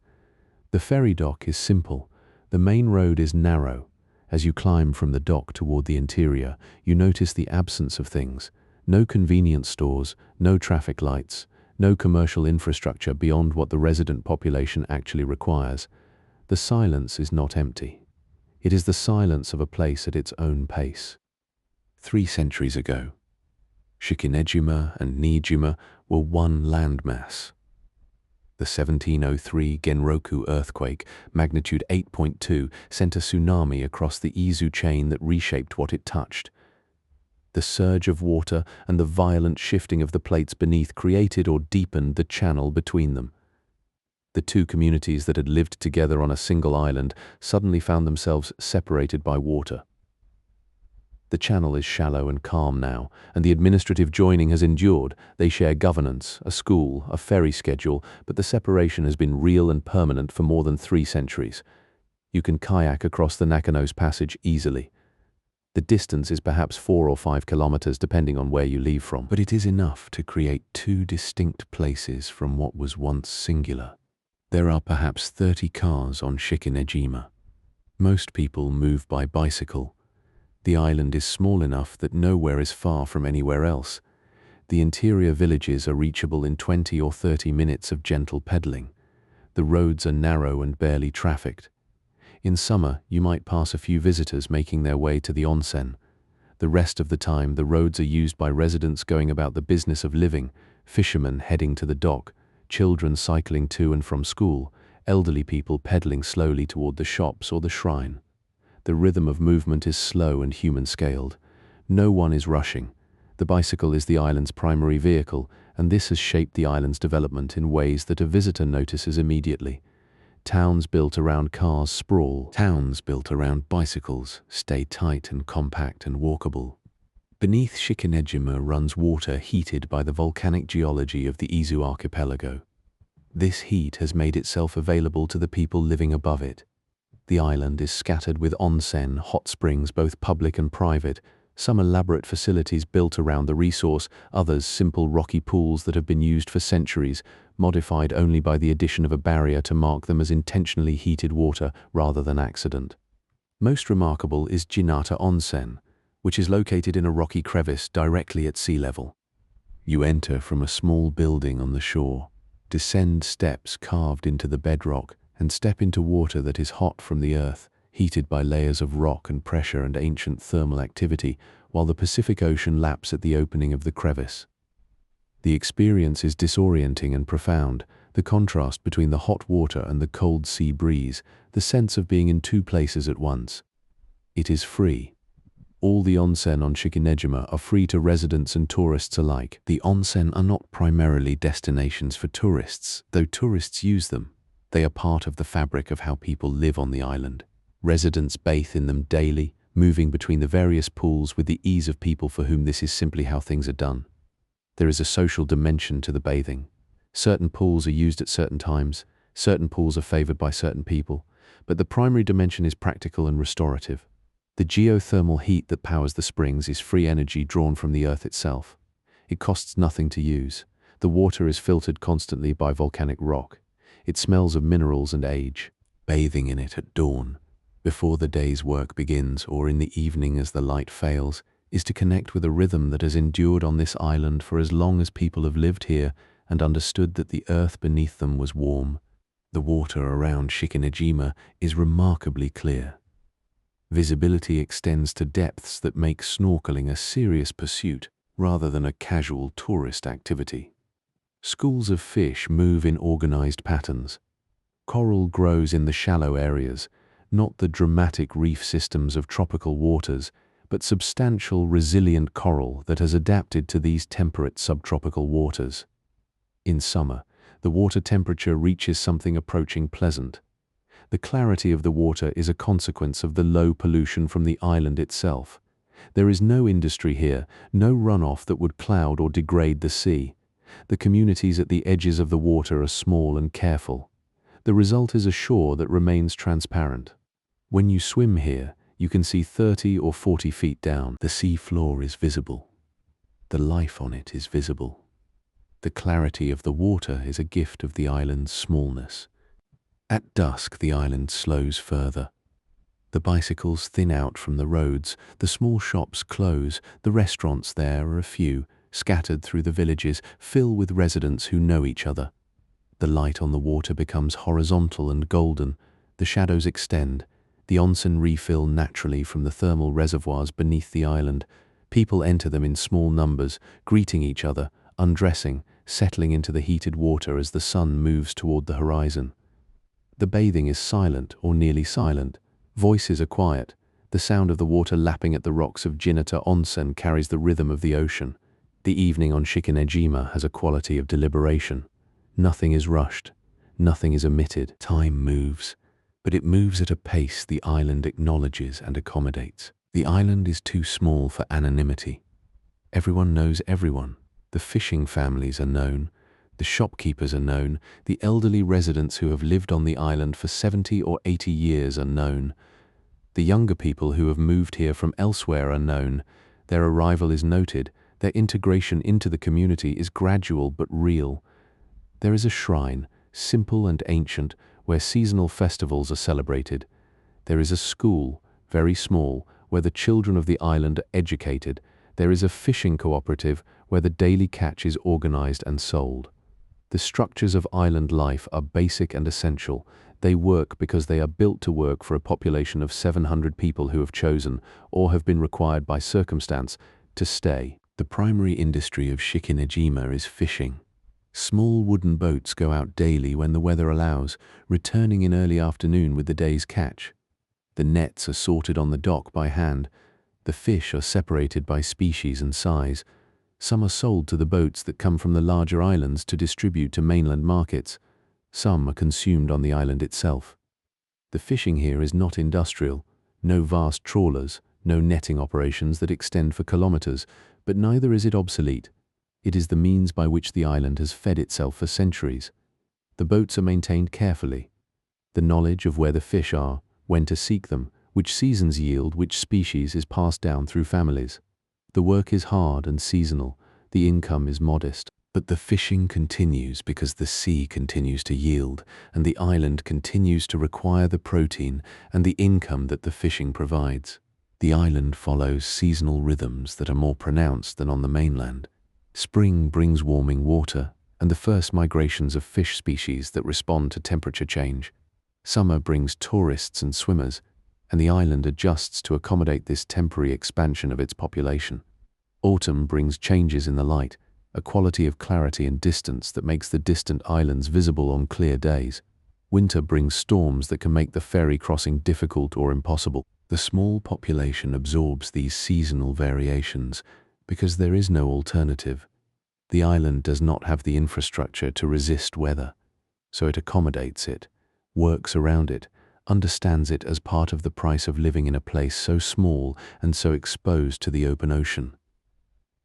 The ferry dock is simple. The main road is narrow. As you climb from the dock toward the interior, you notice the absence of things. No convenience stores, no traffic lights, no commercial infrastructure beyond what the resident population actually requires. The silence is not empty. It is the silence of a place at its own pace. 3 centuries ago, Shikinejima and Niijima were one landmass. The 1703 Genroku earthquake, magnitude 8.2, sent a tsunami across the Izu chain that reshaped what it touched. The surge of water and the violent shifting of the plates beneath created or deepened the channel between them. The two communities that had lived together on a single island suddenly found themselves separated by water. The channel is shallow and calm now, and the administrative joining has endured. They share governance, a school, a ferry schedule, but the separation has been real and permanent for more than 3 centuries. You can kayak across the Nakanose Passage easily. The distance is perhaps 4 or 5 kilometers depending on where you leave from, but it is enough to create 2 distinct places from what was once singular. There are perhaps 30 cars on Shikinejima. Most people move by bicycle. The island is small enough that nowhere is far from anywhere else. The interior villages are reachable in 20 or 30 minutes of gentle pedaling. The roads are narrow and barely trafficked. In summer, you might pass a few visitors making their way to the onsen. The rest of the time, the roads are used by residents going about the business of living, fishermen heading to the dock, children cycling to and from school, elderly people pedaling slowly toward the shops or the shrine. The rhythm of movement is slow and human-scaled. No one is rushing. The bicycle is the island's primary vehicle, and this has shaped the island's development in ways that a visitor notices immediately. Towns built around cars sprawl. Towns built around bicycles stay tight and compact and walkable. Beneath Shikanejima runs water heated by the volcanic geology of the Izu archipelago. This heat has made itself available to the people living above it. The island is scattered with onsen, hot springs, both public and private, some elaborate facilities built around the resource, others simple rocky pools that have been used for centuries, modified only by the addition of a barrier to mark them as intentionally heated water rather than accident. Most remarkable is Jinata Onsen, which is located in a rocky crevice directly at sea level. You enter from a small building on the shore, descend steps carved into the bedrock, and step into water that is hot from the earth, heated by layers of rock and pressure and ancient thermal activity, while the Pacific Ocean laps at the opening of the crevice. The experience is disorienting and profound, the contrast between the hot water and the cold sea breeze, the sense of being in two places at once. It is free. All the onsen on Shikanejima are free to residents and tourists alike. The onsen are not primarily destinations for tourists, though tourists use them. They are part of the fabric of how people live on the island. Residents bathe in them daily, moving between the various pools with the ease of people for whom this is simply how things are done. There is a social dimension to the bathing. Certain pools are used at certain times, certain pools are favored by certain people, but the primary dimension is practical and restorative. The geothermal heat that powers the springs is free energy drawn from the earth itself. It costs nothing to use. The water is filtered constantly by volcanic rock. It smells of minerals and age. Bathing in it at dawn, before the day's work begins or in the evening as the light fails, is to connect with a rhythm that has endured on this island for as long as people have lived here and understood that the earth beneath them was warm. The water around Shikanejima is remarkably clear. Visibility extends to depths that make snorkeling a serious pursuit rather than a casual tourist activity. Schools of fish move in organized patterns. Coral grows in the shallow areas, not the dramatic reef systems of tropical waters, but substantial, resilient coral that has adapted to these temperate subtropical waters. In summer, the water temperature reaches something approaching pleasant. The clarity of the water is a consequence of the low pollution from the island itself. There is no industry here, no runoff that would cloud or degrade the sea. The communities at the edges of the water are small and careful. The result is a shore that remains transparent. When you swim here, you can see 30 or 40 feet down. The sea floor is visible. The life on it is visible. The clarity of the water is a gift of the island's smallness. At dusk, the island slows further. The bicycles thin out from the roads, the small shops close, the restaurants there are a few, scattered through the villages, fill with residents who know each other. The light on the water becomes horizontal and golden, the shadows extend, the onsen refill naturally from the thermal reservoirs beneath the island. People enter them in small numbers, greeting each other, undressing, settling into the heated water as the sun moves toward the horizon. The bathing is silent or nearly silent. Voices are quiet. The sound of the water lapping at the rocks of Jinata Onsen carries the rhythm of the ocean. The evening on Shikanejima has a quality of deliberation. Nothing is rushed. Nothing is omitted. Time moves, but it moves at a pace the island acknowledges and accommodates. The island is too small for anonymity. Everyone knows everyone. The fishing families are known. The shopkeepers are known. The elderly residents who have lived on the island for 70 or 80 years are known. The younger people who have moved here from elsewhere are known. Their arrival is noted. Their integration into the community is gradual but real. There is a shrine, simple and ancient, where seasonal festivals are celebrated. There is a school, very small, where the children of the island are educated. There is a fishing cooperative where the daily catch is organized and sold. The structures of island life are basic and essential. They work because they are built to work for a population of 700 people who have chosen, or have been required by circumstance, to stay. The primary industry of Shikinejima is fishing. Small wooden boats go out daily when the weather allows, returning in early afternoon with the day's catch. The nets are sorted on the dock by hand. The fish are separated by species and size. Some are sold to the boats that come from the larger islands to distribute to mainland markets. Some are consumed on the island itself. The fishing here is not industrial, no vast trawlers, no netting operations that extend for kilometres, but neither is it obsolete. It is the means by which the island has fed itself for centuries. The boats are maintained carefully. The knowledge of where the fish are, when to seek them, which seasons yield which species is passed down through families. The work is hard and seasonal, the income is modest, but the fishing continues because the sea continues to yield, and the island continues to require the protein and the income that the fishing provides. The island follows seasonal rhythms that are more pronounced than on the mainland. Spring brings warming water and the first migrations of fish species that respond to temperature change. Summer brings tourists and swimmers, and the island adjusts to accommodate this temporary expansion of its population. Autumn brings changes in the light, a quality of clarity and distance that makes the distant islands visible on clear days. Winter brings storms that can make the ferry crossing difficult or impossible. The small population absorbs these seasonal variations because there is no alternative. The island does not have the infrastructure to resist weather, so it accommodates it, works around it, understands it as part of the price of living in a place so small and so exposed to the open ocean.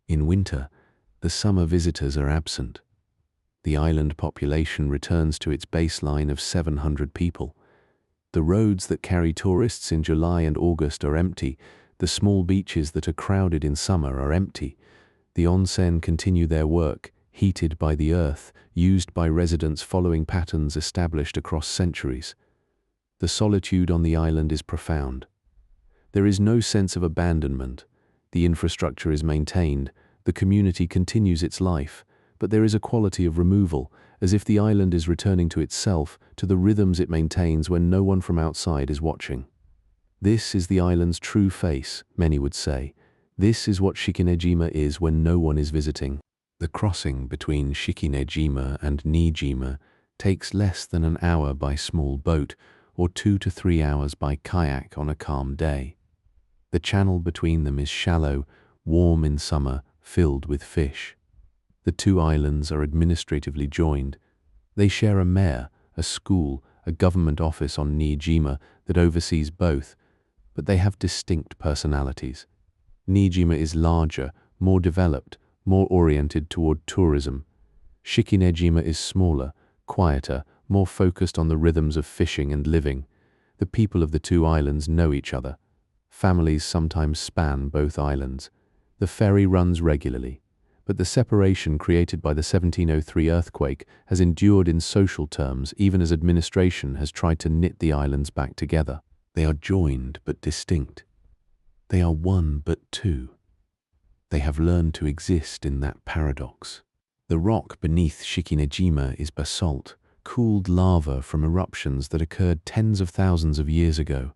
In winter, the summer visitors are absent. The island population returns to its baseline of 700 people. The roads that carry tourists in July and August are empty. The small beaches that are crowded in summer are empty. The onsen continue their work, heated by the earth, used by residents following patterns established across centuries. The solitude on the island is profound. There is no sense of abandonment. The infrastructure is maintained, the community continues its life, but there is a quality of removal, as if the island is returning to itself, to the rhythms it maintains when no one from outside is watching. This is the island's true face, many would say. This is what Shikinejima is when no one is visiting. The crossing between Shikinejima and Niijima takes less than an hour by small boat, or 2 to 3 hours by kayak on a calm day. The channel between them is shallow, warm in summer, filled with fish. The two islands are administratively joined. They share a mayor, a school, a government office on Niijima that oversees both, but they have distinct personalities. Niijima is larger, more developed, more oriented toward tourism. Shikinejima is smaller, quieter, more focused on the rhythms of fishing and living. The people of the two islands know each other. Families sometimes span both islands. The ferry runs regularly, but the separation created by the 1703 earthquake has endured in social terms even as administration has tried to knit the islands back together. They are joined but distinct. They are one but two. They have learned to exist in that paradox. The rock beneath Shikinejima is basalt, cooled lava from eruptions that occurred tens of thousands of years ago.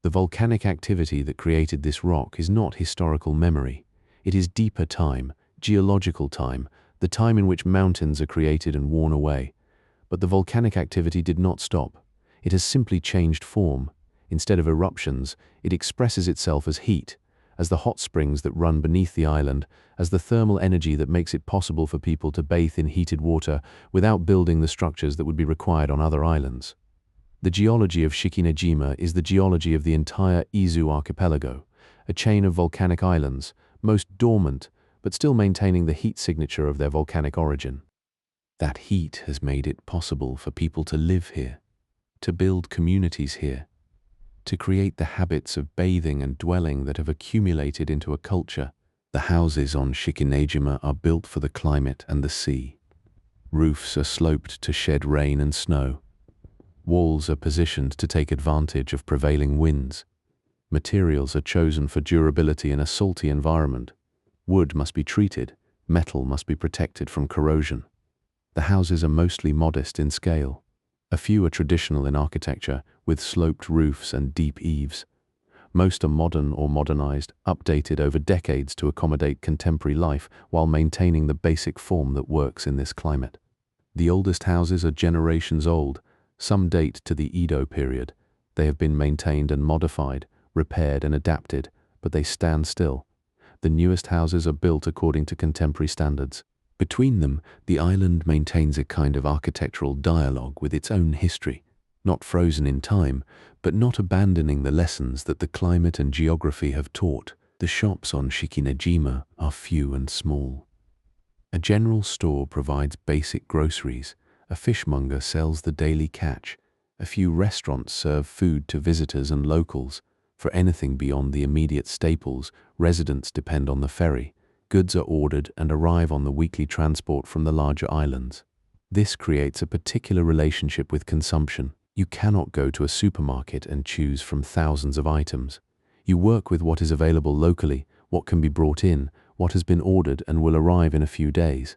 The volcanic activity that created this rock is not historical memory. It is deeper time, geological time, the time in which mountains are created and worn away. But the volcanic activity did not stop. It has simply changed form. Instead of eruptions, it expresses itself as heat, as the hot springs that run beneath the island, as the thermal energy that makes it possible for people to bathe in heated water without building the structures that would be required on other islands. The geology of Shikinejima is the geology of the entire Izu archipelago, a chain of volcanic islands, most dormant, but still maintaining the heat signature of their volcanic origin. That heat has made it possible for people to live here, to build communities here, to create the habits of bathing and dwelling that have accumulated into a culture. The houses on Shikinejima are built for the climate and the sea. Roofs are sloped to shed rain and snow. Walls are positioned to take advantage of prevailing winds. Materials are chosen for durability in a salty environment. Wood must be treated, metal must be protected from corrosion. The houses are mostly modest in scale. A few are traditional in architecture, with sloped roofs and deep eaves. Most are modern or modernized, updated over decades to accommodate contemporary life while maintaining the basic form that works in this climate. The oldest houses are generations old. Some date to the Edo period. They have been maintained and modified, repaired and adapted, but they stand still. The newest houses are built according to contemporary standards. Between them, the island maintains a kind of architectural dialogue with its own history, not frozen in time, but not abandoning the lessons that the climate and geography have taught. The shops on Shikinejima are few and small. A general store provides basic groceries, a fishmonger sells the daily catch, a few restaurants serve food to visitors and locals. For anything beyond the immediate staples, residents depend on the ferry. Goods are ordered and arrive on the weekly transport from the larger islands. This creates a particular relationship with consumption. You cannot go to a supermarket and choose from thousands of items. You work with what is available locally, what can be brought in, what has been ordered and will arrive in a few days.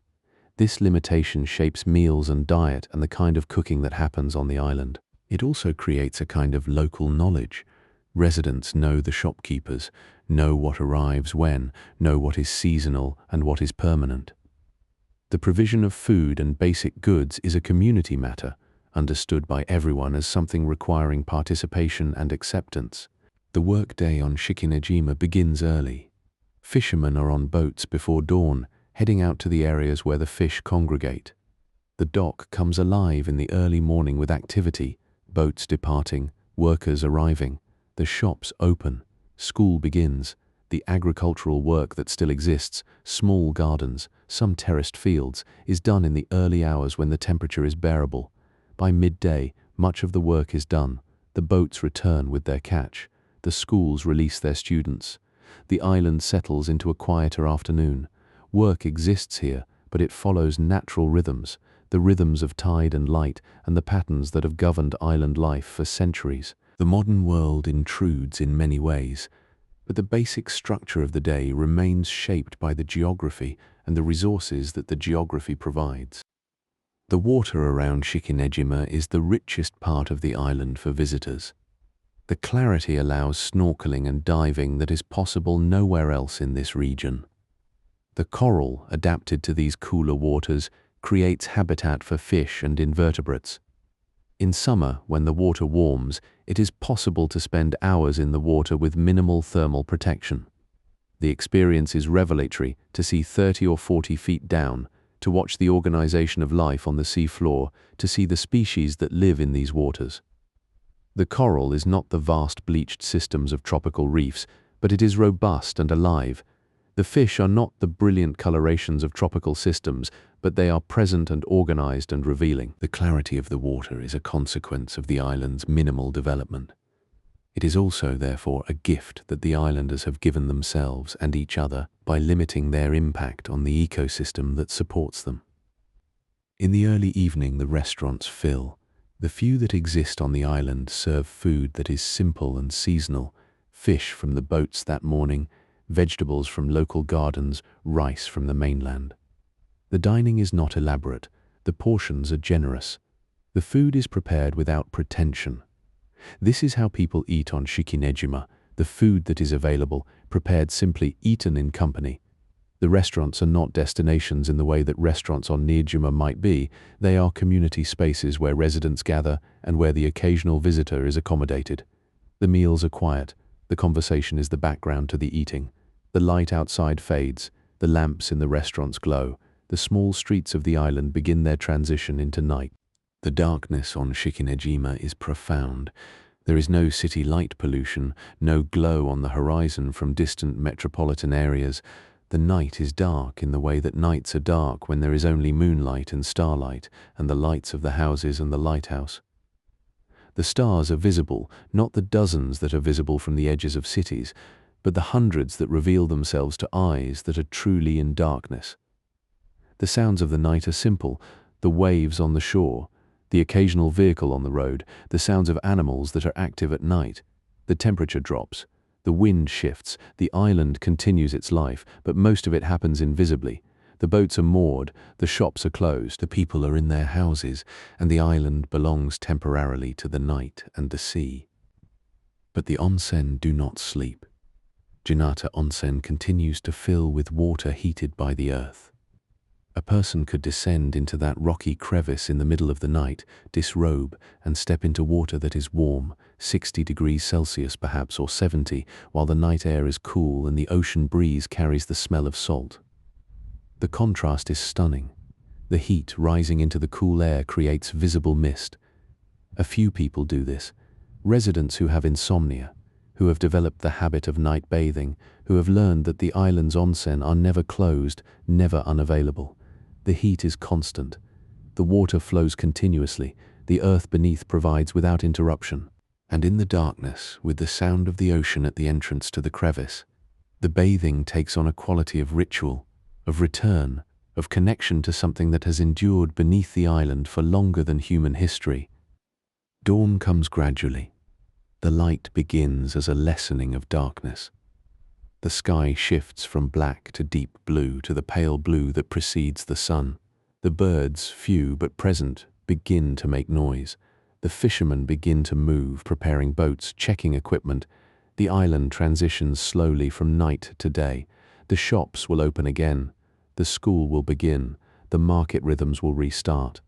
This limitation shapes meals and diet and the kind of cooking that happens on the island. It also creates a kind of local knowledge. Residents know the shopkeepers, know what arrives when, know what is seasonal and what is permanent. The provision of food and basic goods is a community matter, understood by everyone as something requiring participation and acceptance. The workday on Shikinejima begins early. Fishermen are on boats before dawn, heading out to the areas where the fish congregate. The dock comes alive in the early morning with activity, boats departing, workers arriving, the shops open, school begins, the agricultural work that still exists, small gardens, some terraced fields, is done in the early hours when the temperature is bearable. By midday, much of the work is done. The boats return with their catch. The schools release their students. The island settles into a quieter afternoon. Work exists here, but it follows natural rhythms, the rhythms of tide and light, and the patterns that have governed island life for centuries. The modern world intrudes in many ways, but the basic structure of the day remains shaped by the geography and the resources that the geography provides. The water around Shikinejima is the richest part of the island for visitors. The clarity allows snorkeling and diving that is possible nowhere else in this region. The coral, adapted to these cooler waters, creates habitat for fish and invertebrates. In summer, when the water warms, it is possible to spend hours in the water with minimal thermal protection. The experience is revelatory to see 30 or 40 feet down, to watch the organization of life on the sea floor, to see the species that live in these waters. The coral is not the vast bleached systems of tropical reefs, but it is robust and alive. The fish are not the brilliant colorations of tropical systems, but they are present and organized and revealing. The clarity of the water is a consequence of the island's minimal development. It is also, therefore, a gift that the islanders have given themselves and each other by limiting their impact on the ecosystem that supports them. In the early evening, the restaurants fill. The few that exist on the island serve food that is simple and seasonal, fish from the boats that morning, vegetables from local gardens, rice from the mainland. The dining is not elaborate, the portions are generous. The food is prepared without pretension. This is how people eat on Shikinejima, the food that is available, prepared simply, eaten in company. The restaurants are not destinations in the way that restaurants on Niijima might be. They are community spaces where residents gather and where the occasional visitor is accommodated. The meals are quiet. The conversation is the background to the eating. The light outside fades. The lamps in the restaurants glow. The small streets of the island begin their transition into night. The darkness on Shikinejima is profound. There is no city light pollution, no glow on the horizon from distant metropolitan areas. The night is dark in the way that nights are dark when there is only moonlight and starlight and the lights of the houses and the lighthouse. The stars are visible, not the dozens that are visible from the edges of cities, but the hundreds that reveal themselves to eyes that are truly in darkness. The sounds of the night are simple, the waves on the shore, the occasional vehicle on the road, the sounds of animals that are active at night. The temperature drops, the wind shifts, the island continues its life, but most of it happens invisibly. The boats are moored, the shops are closed, the people are in their houses, and the island belongs temporarily to the night and the sea. But the onsen do not sleep. Ginata Onsen continues to fill with water heated by the earth. A person could descend into that rocky crevice in the middle of the night, disrobe, and step into water that is warm, 60 degrees Celsius perhaps, or 70, while the night air is cool and the ocean breeze carries the smell of salt. The contrast is stunning. The heat rising into the cool air creates visible mist. A few people do this. Residents who have insomnia, who have developed the habit of night bathing, who have learned that the island's onsen are never closed, never unavailable. The heat is constant. The water flows continuously. The earth beneath provides without interruption. And in the darkness, with the sound of the ocean at the entrance to the crevice, the bathing takes on a quality of ritual, of return, of connection to something that has endured beneath the island for longer than human history. Dawn comes gradually. The light begins as a lessening of darkness. The sky shifts from black to deep blue to the pale blue that precedes the sun. The birds, few but present, begin to make noise. The fishermen begin to move, preparing boats, checking equipment. The island transitions slowly from night to day. The shops will open again. The school will begin. The market rhythms will restart.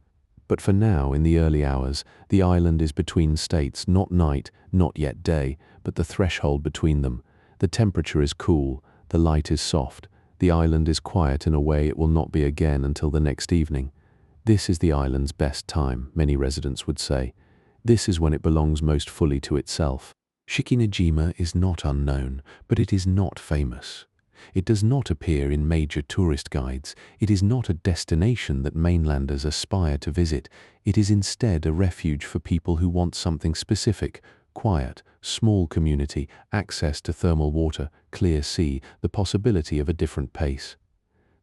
But for now, in the early hours, the island is between states, not night, not yet day, but the threshold between them. The temperature is cool, the light is soft, the island is quiet in a way it will not be again until the next evening. This is the island's best time, many residents would say. This is when it belongs most fully to itself. Shikinejima is not unknown, but it is not famous. It does not appear in major tourist guides. It is not a destination that mainlanders aspire to visit. It is instead a refuge for people who want something specific: quiet, small community, access to thermal water, clear sea, the possibility of a different pace.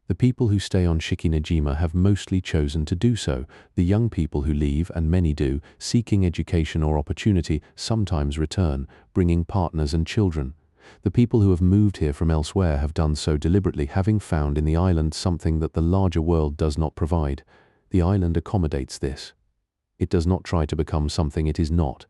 The people who stay on Shikinejima have mostly chosen to do so. The young people who leave, and many do, seeking education or opportunity, sometimes return, bringing partners and children. The people who have moved here from elsewhere have done so deliberately, having found in the island something that the larger world does not provide. The island accommodates this. It does not try to become something it is not.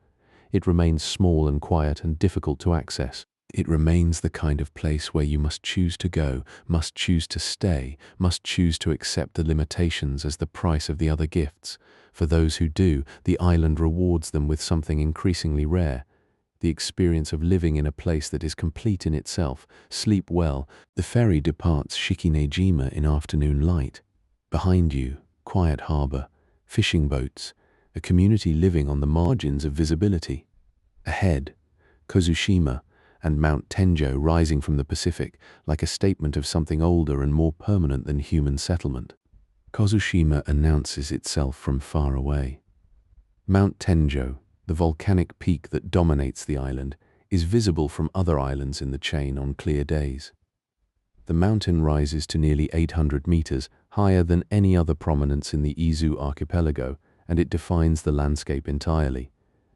It remains small and quiet and difficult to access. It remains the kind of place where you must choose to go, must choose to stay, must choose to accept the limitations as the price of the other gifts. For those who do, the island rewards them with something increasingly rare: the experience of living in a place that is complete in itself. Sleep well. The ferry departs Shikinejima in afternoon light. Behind you, quiet harbor, fishing boats, a community living on the margins of visibility. Ahead, Kozushima and Mount Tenjo rising from the Pacific, like a statement of something older and more permanent than human settlement. Kozushima announces itself from far away. Mount Tenjo, the volcanic peak that dominates the island, is visible from other islands in the chain on clear days. The mountain rises to nearly 800 meters, higher than any other prominence in the Izu archipelago, and it defines the landscape entirely.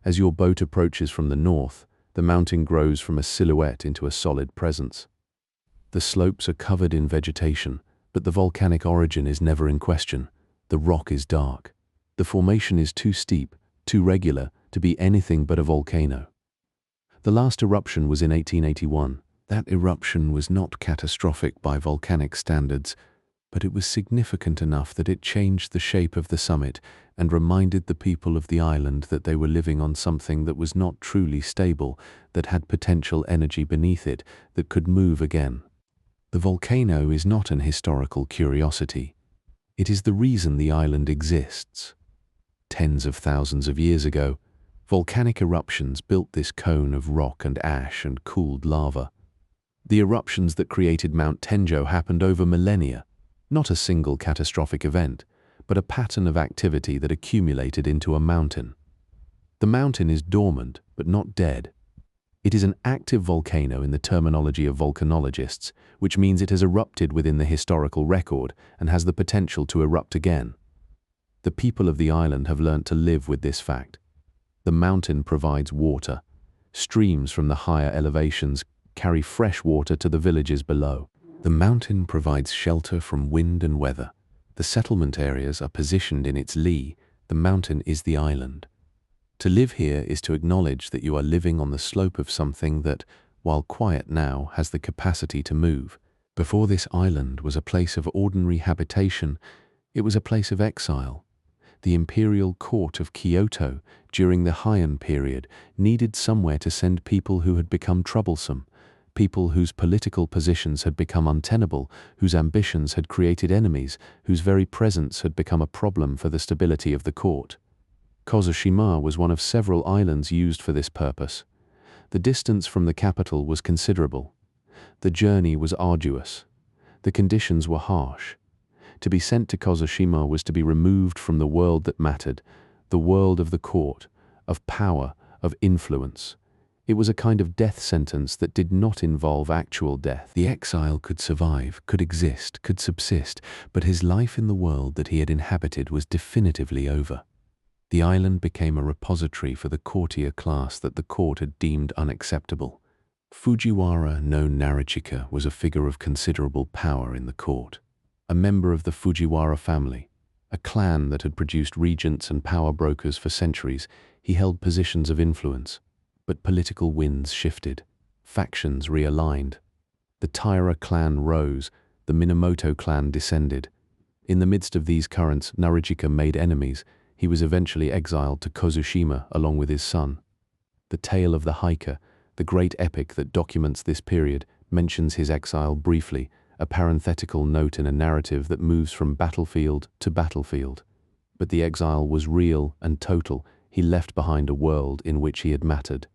As your boat approaches from the north, the mountain grows from a silhouette into a solid presence. The slopes are covered in vegetation, but the volcanic origin is never in question. The rock is dark. The formation is too steep, too regular, to be anything but a volcano. The last eruption was in 1881. That eruption was not catastrophic by volcanic standards, but it was significant enough that it changed the shape of the summit and reminded the people of the island that they were living on something that was not truly stable, that had potential energy beneath it, that could move again. The volcano is not an historical curiosity. It is the reason the island exists. Tens of thousands of years ago, volcanic eruptions built this cone of rock and ash and cooled lava. The eruptions that created Mount Tenjo happened over millennia, not a single catastrophic event, but a pattern of activity that accumulated into a mountain. The mountain is dormant, but not dead. It is an active volcano in the terminology of volcanologists, which means it has erupted within the historical record and has the potential to erupt again. The people of the island have learnt to live with this fact. The mountain provides water. Streams from the higher elevations carry fresh water to the villages below. The mountain provides shelter from wind and weather. The settlement areas are positioned in its lee. The mountain is the island. To live here is to acknowledge that you are living on the slope of something that, while quiet now, has the capacity to move. Before this island was a place of ordinary habitation, it was a place of exile. The imperial court of Kyoto, during the Heian period, needed somewhere to send people who had become troublesome, people whose political positions had become untenable, whose ambitions had created enemies, whose very presence had become a problem for the stability of the court. Kozushima was one of several islands used for this purpose. The distance from the capital was considerable. The journey was arduous. The conditions were harsh. To be sent to Kozushima was to be removed from the world that mattered, the world of the court, of power, of influence. It was a kind of death sentence that did not involve actual death. The exile could survive, could exist, could subsist, but his life in the world that he had inhabited was definitively over. The island became a repository for the courtier class that the court had deemed unacceptable. Fujiwara no Narachika was a figure of considerable power in the court. A member of the Fujiwara family, a clan that had produced regents and power brokers for centuries, he held positions of influence. But political winds shifted. Factions realigned. The Taira clan rose, the Minamoto clan descended. In the midst of these currents, Narachika made enemies. He was eventually exiled to Kozushima along with his son. The tale of the hiker, the great epic that documents this period, mentions his exile briefly, a parenthetical note in a narrative that moves from battlefield to battlefield. But the exile was real and total. He left behind a world in which he had mattered.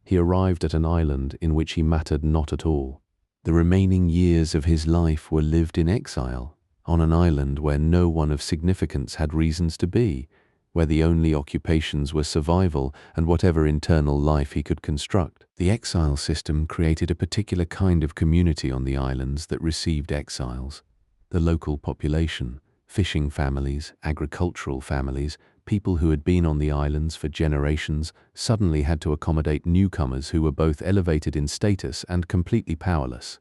He arrived at an island in which he mattered not at all. The remaining years of his life were lived in exile, on an island where no one of significance had reasons to be, where the only occupations were survival and whatever internal life he could construct. The exile system created a particular kind of community on the islands that received exiles. The local population, fishing families, agricultural families, people who had been on the islands for generations, suddenly had to accommodate newcomers who were both elevated in status and completely powerless.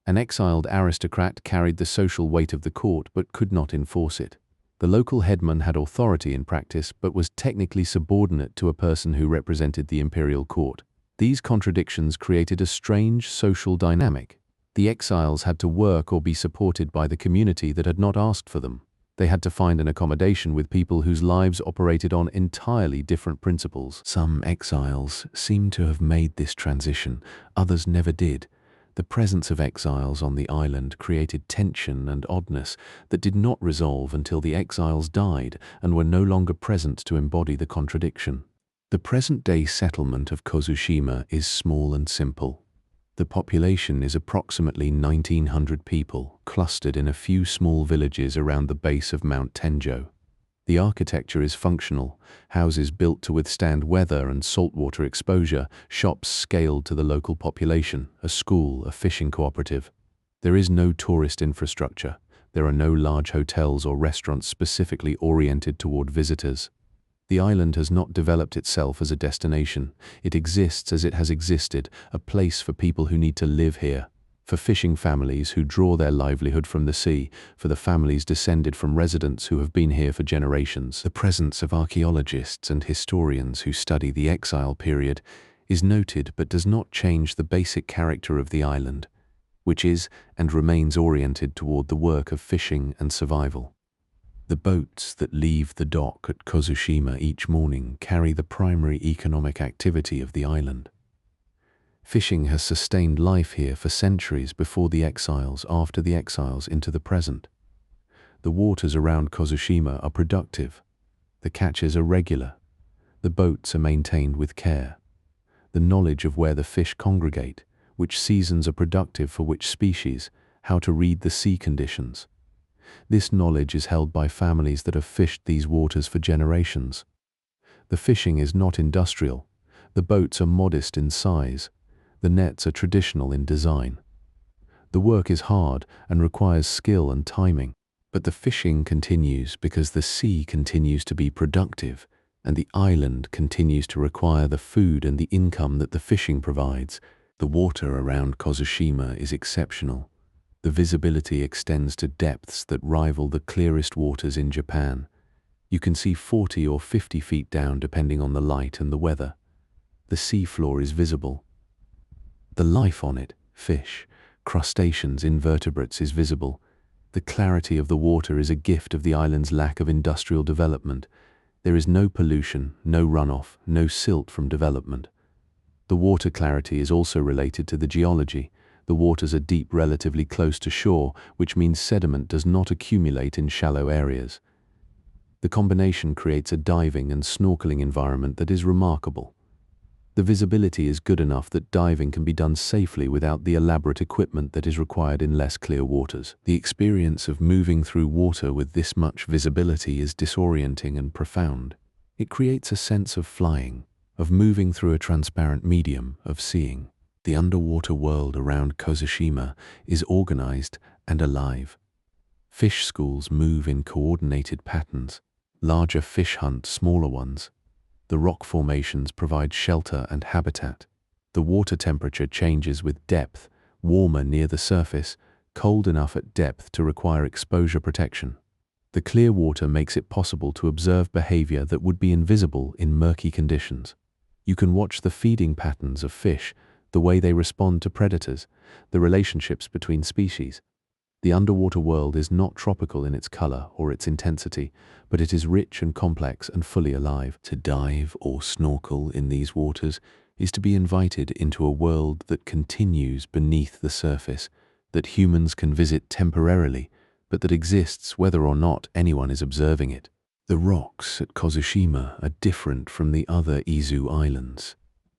An exiled aristocrat carried the social weight of the court but could not enforce it. The local headman had authority in practice but was technically subordinate to a person who represented the imperial court. These contradictions created a strange social dynamic. The exiles had to work or be supported by the community that had not asked for them. They had to find an accommodation with people whose lives operated on entirely different principles. Some exiles seem to have made this transition, others never did. The presence of exiles on the island created tension and oddness that did not resolve until the exiles died and were no longer present to embody the contradiction. The present-day settlement of Kozushima is small and simple. The population is approximately 1,900 people, clustered in a few small villages around the base of Mount Tenjo. The architecture is functional, houses built to withstand weather and saltwater exposure, shops scaled to the local population, a school, a fishing cooperative. There is no tourist infrastructure. There are no large hotels or restaurants specifically oriented toward visitors. The island has not developed itself as a destination. It exists as it has existed, a place for people who need to live here, for fishing families who draw their livelihood from the sea, for the families descended from residents who have been here for generations. The presence of archaeologists and historians who study the exile period is noted but does not change the basic character of the island, which is and remains oriented toward the work of fishing and survival. The boats that leave the dock at Kozushima each morning carry the primary economic activity of the island. Fishing has sustained life here for centuries before the exiles, after the exiles, into the present. The waters around Kozushima are productive. The catches are regular. The boats are maintained with care. The knowledge of where the fish congregate, which seasons are productive for which species, how to read the sea conditions. This knowledge is held by families that have fished these waters for generations. The fishing is not industrial. The boats are modest in size. The nets are traditional in design. The work is hard and requires skill and timing. But the fishing continues because the sea continues to be productive, and the island continues to require the food and the income that the fishing provides. The water around Kozushima is exceptional. The visibility extends to depths that rival the clearest waters in Japan. You can see 40 or 50 feet down depending on the light and the weather. The sea floor is visible. The life on it, fish, crustaceans, invertebrates, is visible. The clarity of the water is a gift of the island's lack of industrial development. There is no pollution, no runoff, no silt from development. The water clarity is also related to the geology. The waters are deep, relatively close to shore, which means sediment does not accumulate in shallow areas. The combination creates a diving and snorkeling environment that is remarkable. The visibility is good enough that diving can be done safely without the elaborate equipment that is required in less clear waters. The experience of moving through water with this much visibility is disorienting and profound. It creates a sense of flying, of moving through a transparent medium, of seeing. The underwater world around Kozushima is organized and alive. Fish schools move in coordinated patterns. Larger fish hunt smaller ones. The rock formations provide shelter and habitat. The water temperature changes with depth, warmer near the surface, cold enough at depth to require exposure protection. The clear water makes it possible to observe behavior that would be invisible in murky conditions. You can watch the feeding patterns of fish, the way they respond to predators, the relationships between species. The underwater world is not tropical in its color or its intensity, but it is rich and complex and fully alive. To dive or snorkel in these waters is to be invited into a world that continues beneath the surface, that humans can visit temporarily, but that exists whether or not anyone is observing it. The rocks at Kozushima are different from the other Izu Islands.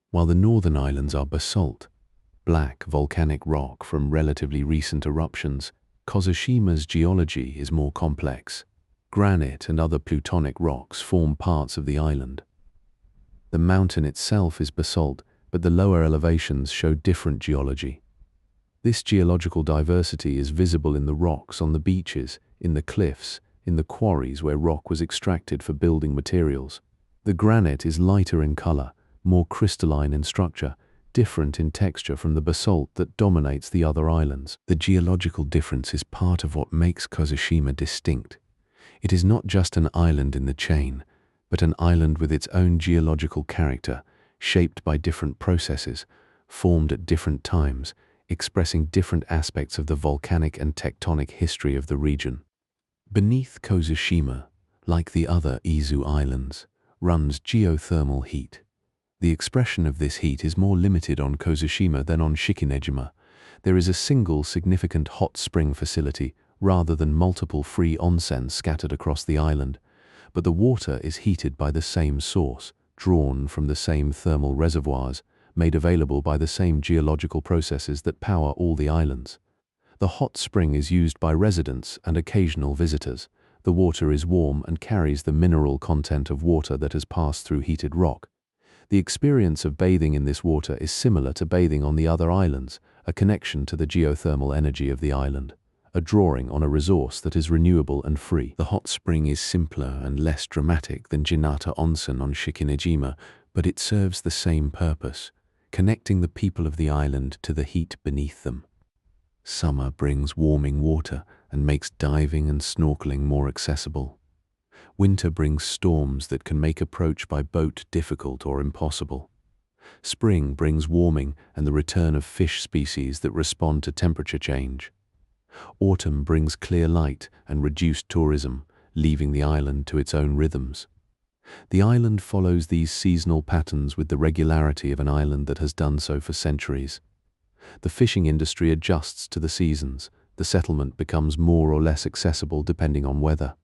While the northern islands are basalt, black volcanic rock from relatively recent eruptions, Kozushima's geology is more complex. Granite and other plutonic rocks form parts of the island. The mountain itself is basalt, but the lower elevations show different geology. This geological diversity is visible in the rocks on the beaches, in the cliffs, in the quarries where rock was extracted for building materials. The granite is lighter in color, more crystalline in structure, different in texture from the basalt that dominates the other islands. The geological difference is part of what makes Kozushima distinct. It is not just an island in the chain, but an island with its own geological character, shaped by different processes, formed at different times, expressing different aspects of the volcanic and tectonic history of the region. Beneath Kozushima, like the other Izu Islands, runs geothermal heat. The expression of this heat is more limited on Kozushima than on Shikinejima. There is a single significant hot spring facility rather than multiple free onsens scattered across the island, but the water is heated by the same source, drawn from the same thermal reservoirs, made available by the same geological processes that power all the islands. The hot spring is used by residents and occasional visitors. The water is warm and carries the mineral content of water that has passed through heated rock. The experience of bathing in this water is similar to bathing on the other islands, a connection to the geothermal energy of the island, a drawing on a resource that is renewable and free. The hot spring is simpler and less dramatic than Jinata Onsen on Shikinejima, but it serves the same purpose, connecting the people of the island to the heat beneath them. Summer brings warming water and makes diving and snorkeling more accessible. Winter brings storms that can make approach by boat difficult or impossible. Spring brings warming and the return of fish species that respond to temperature change. Autumn brings clear light and reduced tourism, leaving the island to its own rhythms. The island follows these seasonal patterns with the regularity of an island that has done so for centuries. The fishing industry adjusts to the seasons. The settlement becomes more or less accessible depending on weather.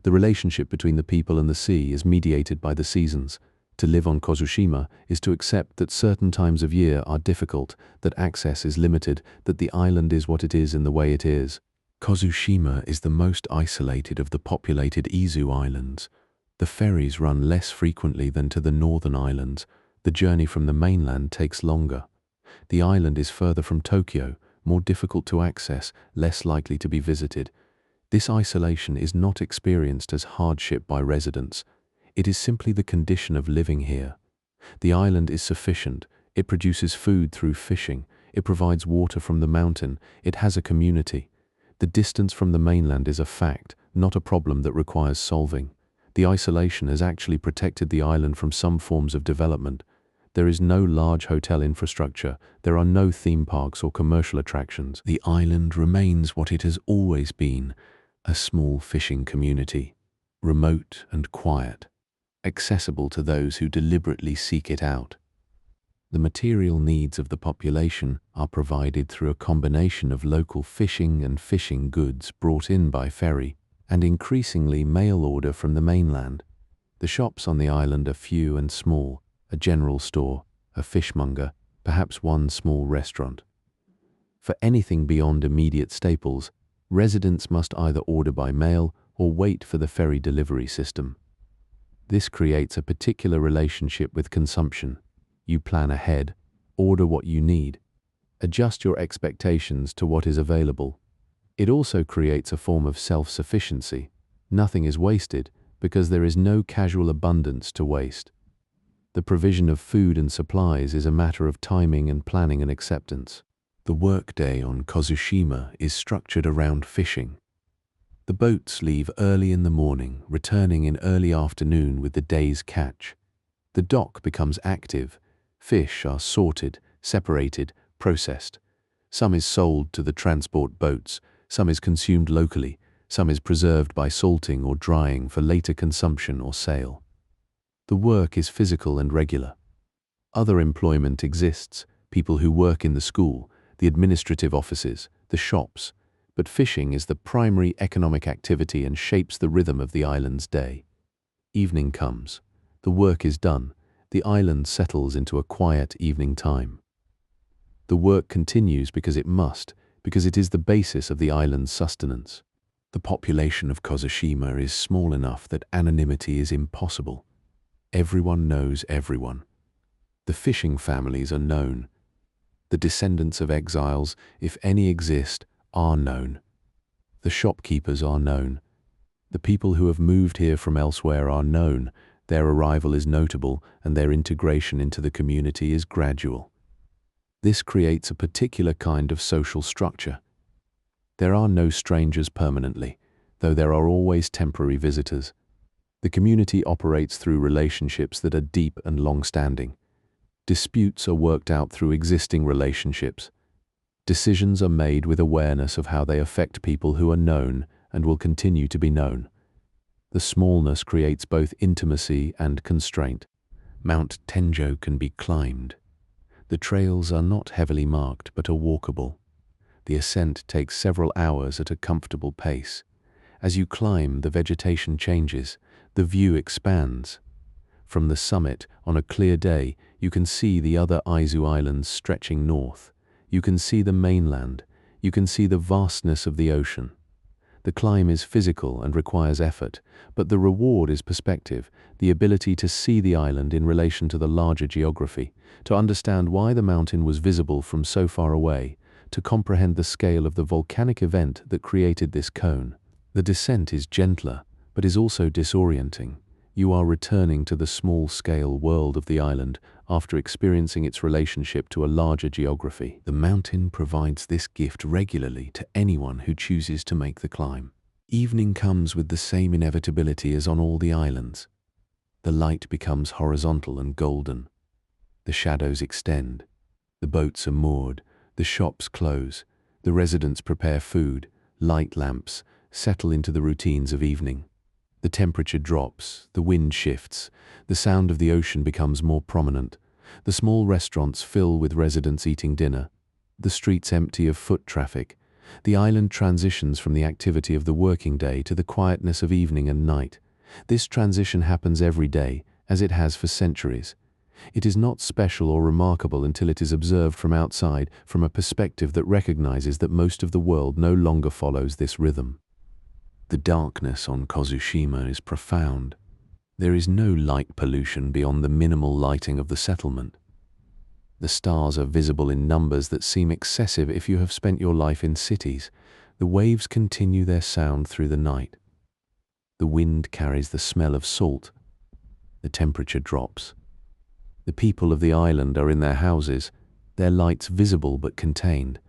The relationship between the people and the sea is mediated by the seasons. To live on Kozushima is to accept that certain times of year are difficult, that access is limited, that the island is what it is in the way it is. Kozushima is the most isolated of the populated Izu Islands. The ferries run less frequently than to the northern islands. The journey from the mainland takes longer. The island is further from Tokyo, more difficult to access, less likely to be visited. This isolation is not experienced as hardship by residents. It is simply the condition of living here. The island is sufficient. It produces food through fishing. It provides water from the mountain. It has a community. The distance from the mainland is a fact, not a problem that requires solving. The isolation has actually protected the island from some forms of development. There is no large hotel infrastructure. There are no theme parks or commercial attractions. The island remains what it has always been, a small fishing community, remote and quiet, accessible to those who deliberately seek it out. The material needs of the population are provided through a combination of local fishing and fishing goods brought in by ferry, and increasingly mail order from the mainland. The shops on the island are few and small, a general store, a fishmonger, perhaps one small restaurant. For anything beyond immediate staples, residents must either order by mail or wait for the ferry delivery system. This creates a particular relationship with consumption. You plan ahead, order what you need, adjust your expectations to what is available. It also creates a form of self-sufficiency. Nothing is wasted because there is no casual abundance to waste. The provision of food and supplies is a matter of timing and planning and acceptance. The workday on Kozushima is structured around fishing. The boats leave early in the morning, returning in early afternoon with the day's catch. The dock becomes active. Fish are sorted, separated, processed. Some is sold to the transport boats, some is consumed locally, some is preserved by salting or drying for later consumption or sale. The work is physical and regular. Other employment exists, people who work in the school, the administrative offices, the shops, but fishing is the primary economic activity and shapes the rhythm of the island's day. Evening comes. The work is done. The island settles into a quiet evening time. The work continues because it must, because it is the basis of the island's sustenance. The population of Kozushima is small enough that anonymity is impossible. Everyone knows everyone. The fishing families are known. The descendants of exiles, if any exist, are known. The shopkeepers are known. The people who have moved here from elsewhere are known. Their arrival is notable, and their integration into the community is gradual. This creates a particular kind of social structure. There are no strangers permanently, though there are always temporary visitors. The community operates through relationships that are deep and long-standing. Disputes are worked out through existing relationships. Decisions are made with awareness of how they affect people who are known and will continue to be known. The smallness creates both intimacy and constraint. Mount Tenjo can be climbed. The trails are not heavily marked but are walkable. The ascent takes several hours at a comfortable pace. As you climb, the vegetation changes, the view expands. From the summit, on a clear day, you can see the other Izu Islands stretching north. You can see the mainland. You can see the vastness of the ocean. The climb is physical and requires effort, but the reward is perspective, the ability to see the island in relation to the larger geography, to understand why the mountain was visible from so far away, to comprehend the scale of the volcanic event that created this cone. The descent is gentler, but is also disorienting. You are returning to the small-scale world of the island after experiencing its relationship to a larger geography. The mountain provides this gift regularly to anyone who chooses to make the climb. Evening comes with the same inevitability as on all the islands. The light becomes horizontal and golden. The shadows extend. The boats are moored. The shops close. The residents prepare food. Light lamps settle into the routines of evening. The temperature drops, the wind shifts, the sound of the ocean becomes more prominent. The small restaurants fill with residents eating dinner. The streets empty of foot traffic. The island transitions from the activity of the working day to the quietness of evening and night. This transition happens every day, as it has for centuries. It is not special or remarkable until it is observed from outside, from a perspective that recognizes that most of the world no longer follows this rhythm. The darkness on Kozushima is profound. There is no light pollution beyond the minimal lighting of the settlement. The stars are visible in numbers that seem excessive if you have spent your life in cities. The waves continue their sound through the night. The wind carries the smell of salt. The temperature drops. The people of the island are in their houses. their lights visible but contained.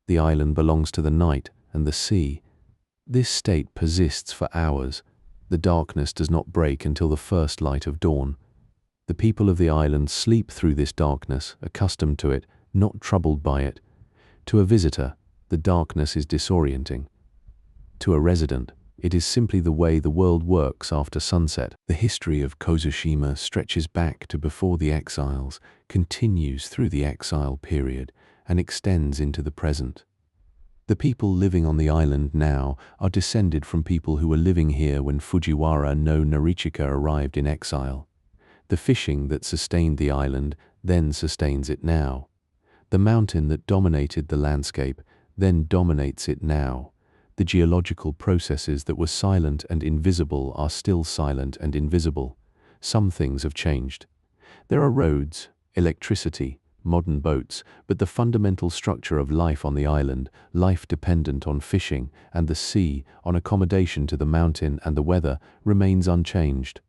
The island belongs to the night and the sea. This state persists for hours. The darkness does not break until the first light of dawn. The people of the island sleep through this darkness, accustomed to it, not troubled by it. To a visitor, the darkness is disorienting. To a resident, it is simply the way the world works after sunset. The history of Kozushima stretches back to before the exiles, continues through the exile period, and extends into the present. The people living on the island now are descended from people who were living here when Fujiwara no Norichika arrived in exile. The fishing that sustained the island then sustains it now. The mountain that dominated the landscape then dominates it now. The geological processes that were silent and invisible are still silent and invisible. Some things have changed. There are roads, electricity, modern boats, but the fundamental structure of life on the island, life dependent on fishing and the sea, on accommodation to the mountain and the weather, remains unchanged.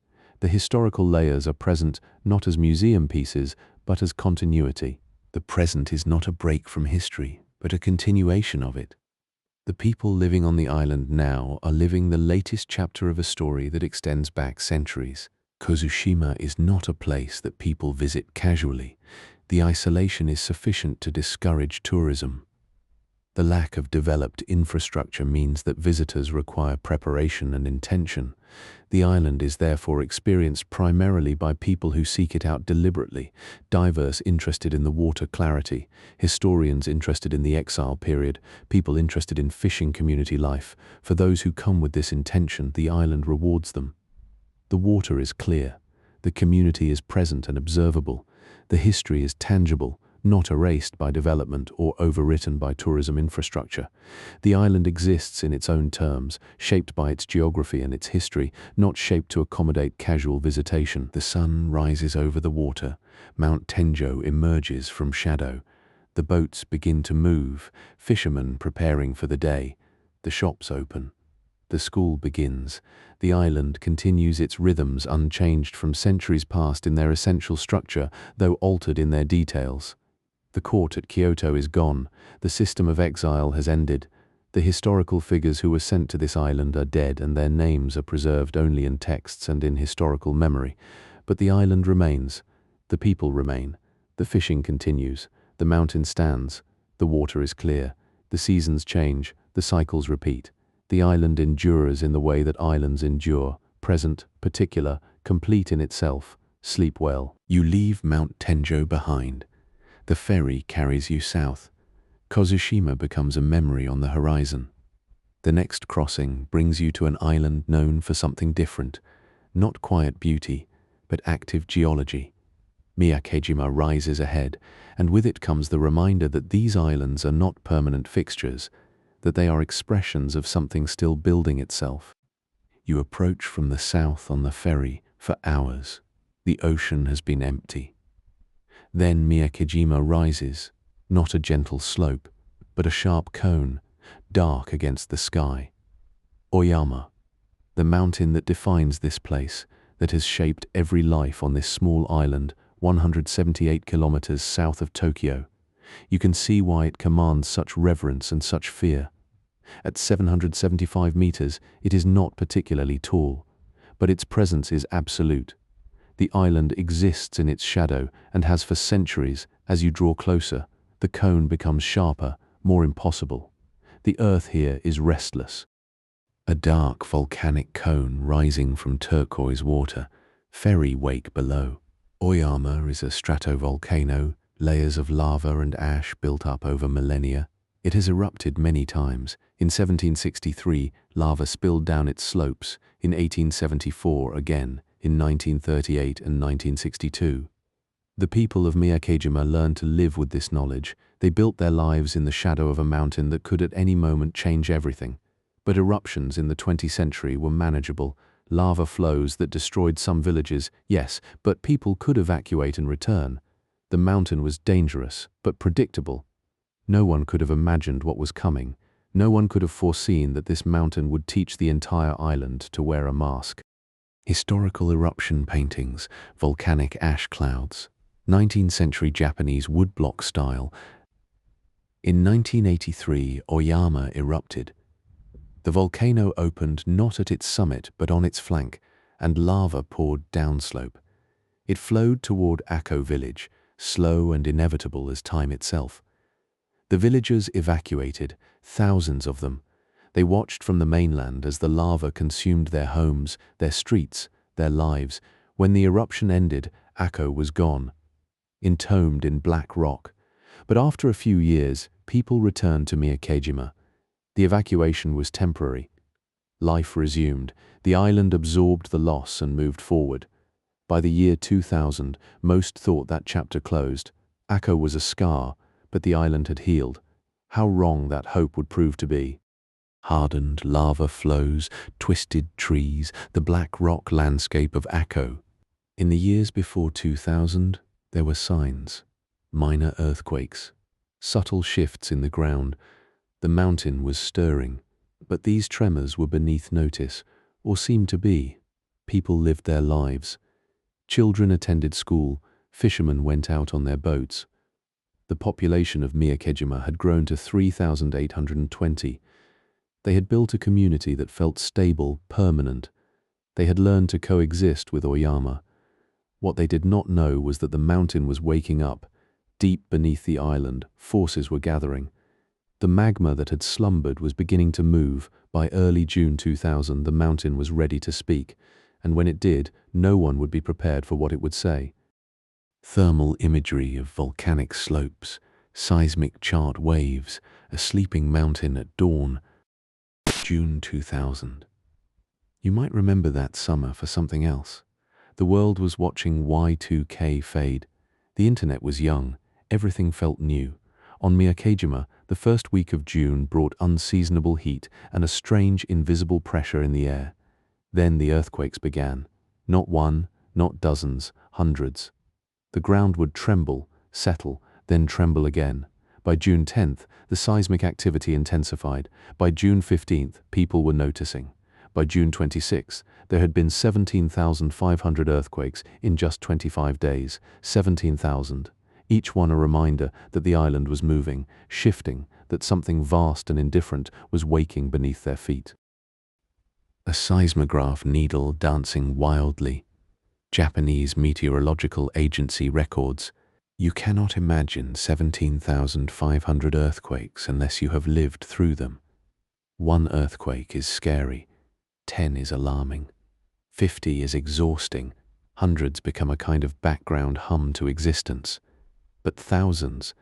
The historical layers are present not as museum pieces, but as continuity. The present is not a break from history, but a continuation of it. The people living on the island now are living the latest chapter of a story that extends back centuries. Kozushima is not a place that people visit casually. The isolation is sufficient to discourage tourism. The lack of developed infrastructure means that visitors require preparation and intention. The island is therefore experienced primarily by people who seek it out deliberately, divers interested in the water clarity, historians interested in the exile period, people interested in fishing community life. For those who come with this intention, the island rewards them. The water is clear. The community is present and observable. The history is tangible, not erased by development or overwritten by tourism infrastructure. The island exists in its own terms, shaped by its geography and its history, not shaped to accommodate casual visitation. The sun rises over the water. Mount Tenjo emerges from shadow. The boats begin to move, fishermen preparing for the day. The shops open. The school begins. The island continues its rhythms unchanged from centuries past in their essential structure, though altered in their details. The court at Kyoto is gone. The system of exile has ended. The historical figures who were sent to this island are dead, and their names are preserved only in texts and in historical memory. But the island remains. The people remain. The fishing continues. The mountain stands. The water is clear. The seasons change. The cycles repeat. The island endures in the way that islands endure, present, particular, complete in itself. Sleep well. You leave Mount Tenjo behind. The ferry carries you south. Kozushima becomes a memory on the horizon. The next crossing brings you to an island known for something different, not quiet beauty, but active geology. Miyakejima rises ahead, and with it comes the reminder that these islands are not permanent fixtures, that they are expressions of something still building itself. You approach from the south on the ferry for hours. The ocean has been empty. Then Miyakejima rises, not a gentle slope, but a sharp cone, dark against the sky. Oyama, the mountain that defines this place, that has shaped every life on this small island, 178 kilometers south of Tokyo. You can see why it commands such reverence and such fear. At 775 meters, it is not particularly tall, but its presence is absolute. The island exists in its shadow and has for centuries. As you draw closer, the cone becomes sharper, more impossible. The earth here is restless. A dark volcanic cone rising from turquoise water, ferry wake below. Oyama is a stratovolcano, layers of lava and ash built up over millennia. It has erupted many times. In 1763, lava spilled down its slopes. In 1874, again. In 1938 and 1962. The people of Miyakejima learned to live with this knowledge. They built their lives in the shadow of a mountain that could at any moment change everything. But eruptions in the 20th century were manageable. Lava flows that destroyed some villages, yes, but people could evacuate and return. The mountain was dangerous, but predictable. No one could have imagined what was coming. No one could have foreseen that this mountain would teach the entire island to wear a mask. Historical eruption paintings, volcanic ash clouds. 19th century Japanese woodblock style. In 1983, Oyama erupted. The volcano opened not at its summit but on its flank, and lava poured downslope. It flowed toward Akko village, slow and inevitable as time itself. The villagers evacuated, thousands of them. They watched from the mainland as the lava consumed their homes, their streets, their lives. When the eruption ended, Akko was gone, entombed in black rock. But after a few years, people returned to Miyakejima. The evacuation was temporary. Life resumed. The island absorbed the loss and moved forward. By the year 2000, most thought that chapter closed. Akko was a scar, but the island had healed. How wrong that hope would prove to be. Hardened lava flows, twisted trees, the black rock landscape of Akko. In the years before 2000, there were signs. Minor earthquakes, subtle shifts in the ground. The mountain was stirring, but these tremors were beneath notice, or seemed to be. People lived their lives. Children attended school, fishermen went out on their boats. The population of Miyakejima had grown to 3,820. They had built a community that felt stable, permanent. They had learned to coexist with Oyama. What they did not know was that the mountain was waking up. Deep beneath the island, forces were gathering. The magma that had slumbered was beginning to move. By early June 2000, the mountain was ready to speak, and when it did, no one would be prepared for what it would say. Thermal imagery of volcanic slopes, seismic chart waves, a sleeping mountain at dawn. June 2000. You might remember that summer for something else. The world was watching Y2K fade. The internet was young. Everything felt new. On Miyakejima, the first week of June brought unseasonable heat and a strange invisible pressure in the air. Then the earthquakes began. Not one, not dozens, hundreds. The ground would tremble, settle, then tremble again. By June 10th, the seismic activity intensified. By June 15th, people were noticing. By June 26th, there had been 17,500 earthquakes in just 25 days. 17,000. Each one a reminder that the island was moving, shifting, that something vast and indifferent was waking beneath their feet. A seismograph needle dancing wildly. Japanese Meteorological Agency records. You cannot imagine 17,500 earthquakes unless you have lived through them. 1 earthquake is scary. 10 is alarming. 50 is exhausting. Hundreds become a kind of background hum to existence. But thousands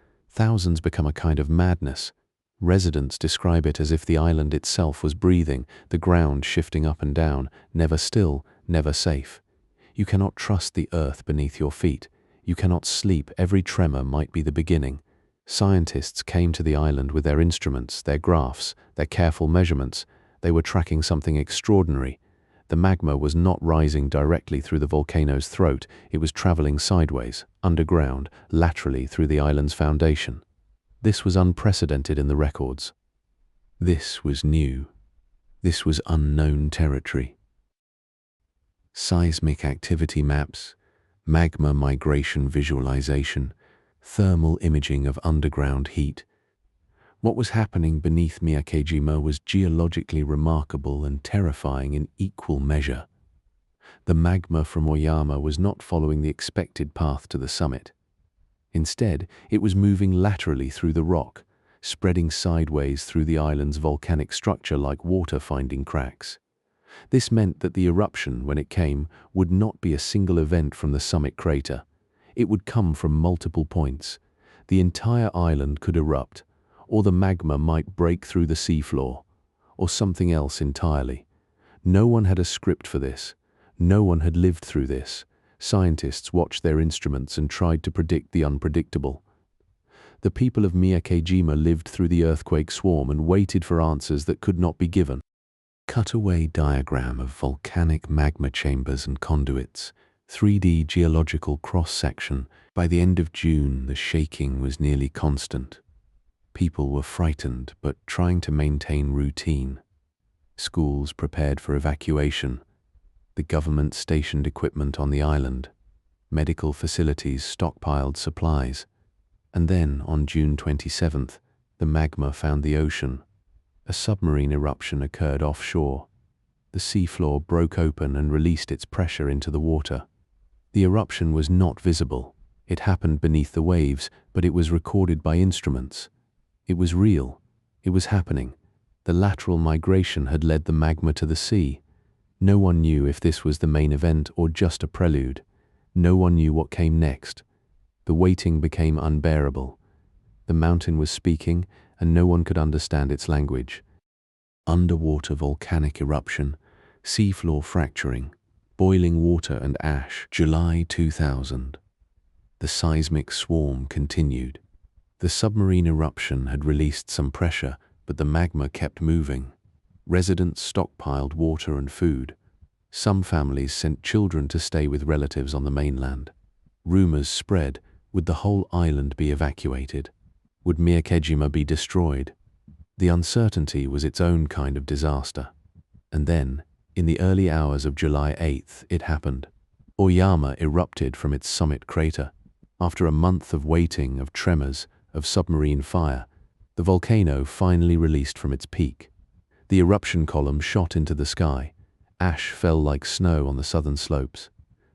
become a kind of madness. Residents describe it as if the island itself was breathing, the ground shifting up and down, never still, never safe. You cannot trust the earth beneath your feet. You cannot sleep. Every tremor might be the beginning. Scientists came to the island with their instruments, their graphs, their careful measurements. They were tracking something extraordinary. The magma was not rising directly through the volcano's throat. It was traveling sideways, underground, laterally through the island's foundation. This was unprecedented in the records. This was new. This was unknown territory. Seismic activity maps, magma migration visualization, thermal imaging of underground heat. What was happening beneath Miyakejima was geologically remarkable and terrifying in equal measure. The magma from Oyama was not following the expected path to the summit. Instead, it was moving laterally through the rock, spreading sideways through the island's volcanic structure like water finding cracks. This meant that the eruption, when it came, would not be a single event from the summit crater. It would come from multiple points. The entire island could erupt, or the magma might break through the seafloor, or something else entirely. No one had a script for this. No one had lived through this. Scientists watched their instruments and tried to predict the unpredictable. The people of Miyakejima lived through the earthquake swarm and waited for answers that could not be given. Cutaway diagram of volcanic magma chambers and conduits, 3D geological cross-section. By the end of June, the shaking was nearly constant. People were frightened, but trying to maintain routine. Schools prepared for evacuation. The government stationed equipment on the island. medical facilities stockpiled supplies. And then, on June 27th, the magma found the ocean. A submarine eruption occurred offshore. The seafloor broke open and released its pressure into the water. The eruption was not visible. It happened beneath the waves, but it was recorded by instruments. It was real. It was happening. The lateral migration had led the magma to the sea. No one knew if this was the main event or just a prelude. No one knew what came next. The waiting became unbearable. The mountain was speaking, and no one could understand its language. Underwater volcanic eruption, seafloor fracturing, boiling water and ash. July 2000. The seismic swarm continued. The submarine eruption had released some pressure, but the magma kept moving. Residents stockpiled water and food. Some families sent children to stay with relatives on the mainland. Rumors spread. Would the whole island be evacuated? Would Miyakejima be destroyed? The uncertainty was its own kind of disaster. And then, in the early hours of July 8th, it happened. Oyama erupted from its summit crater. After a month of waiting, of tremors, of submarine fire, the volcano finally released from its peak. The eruption column shot into the sky. Ash fell like snow on the southern slopes.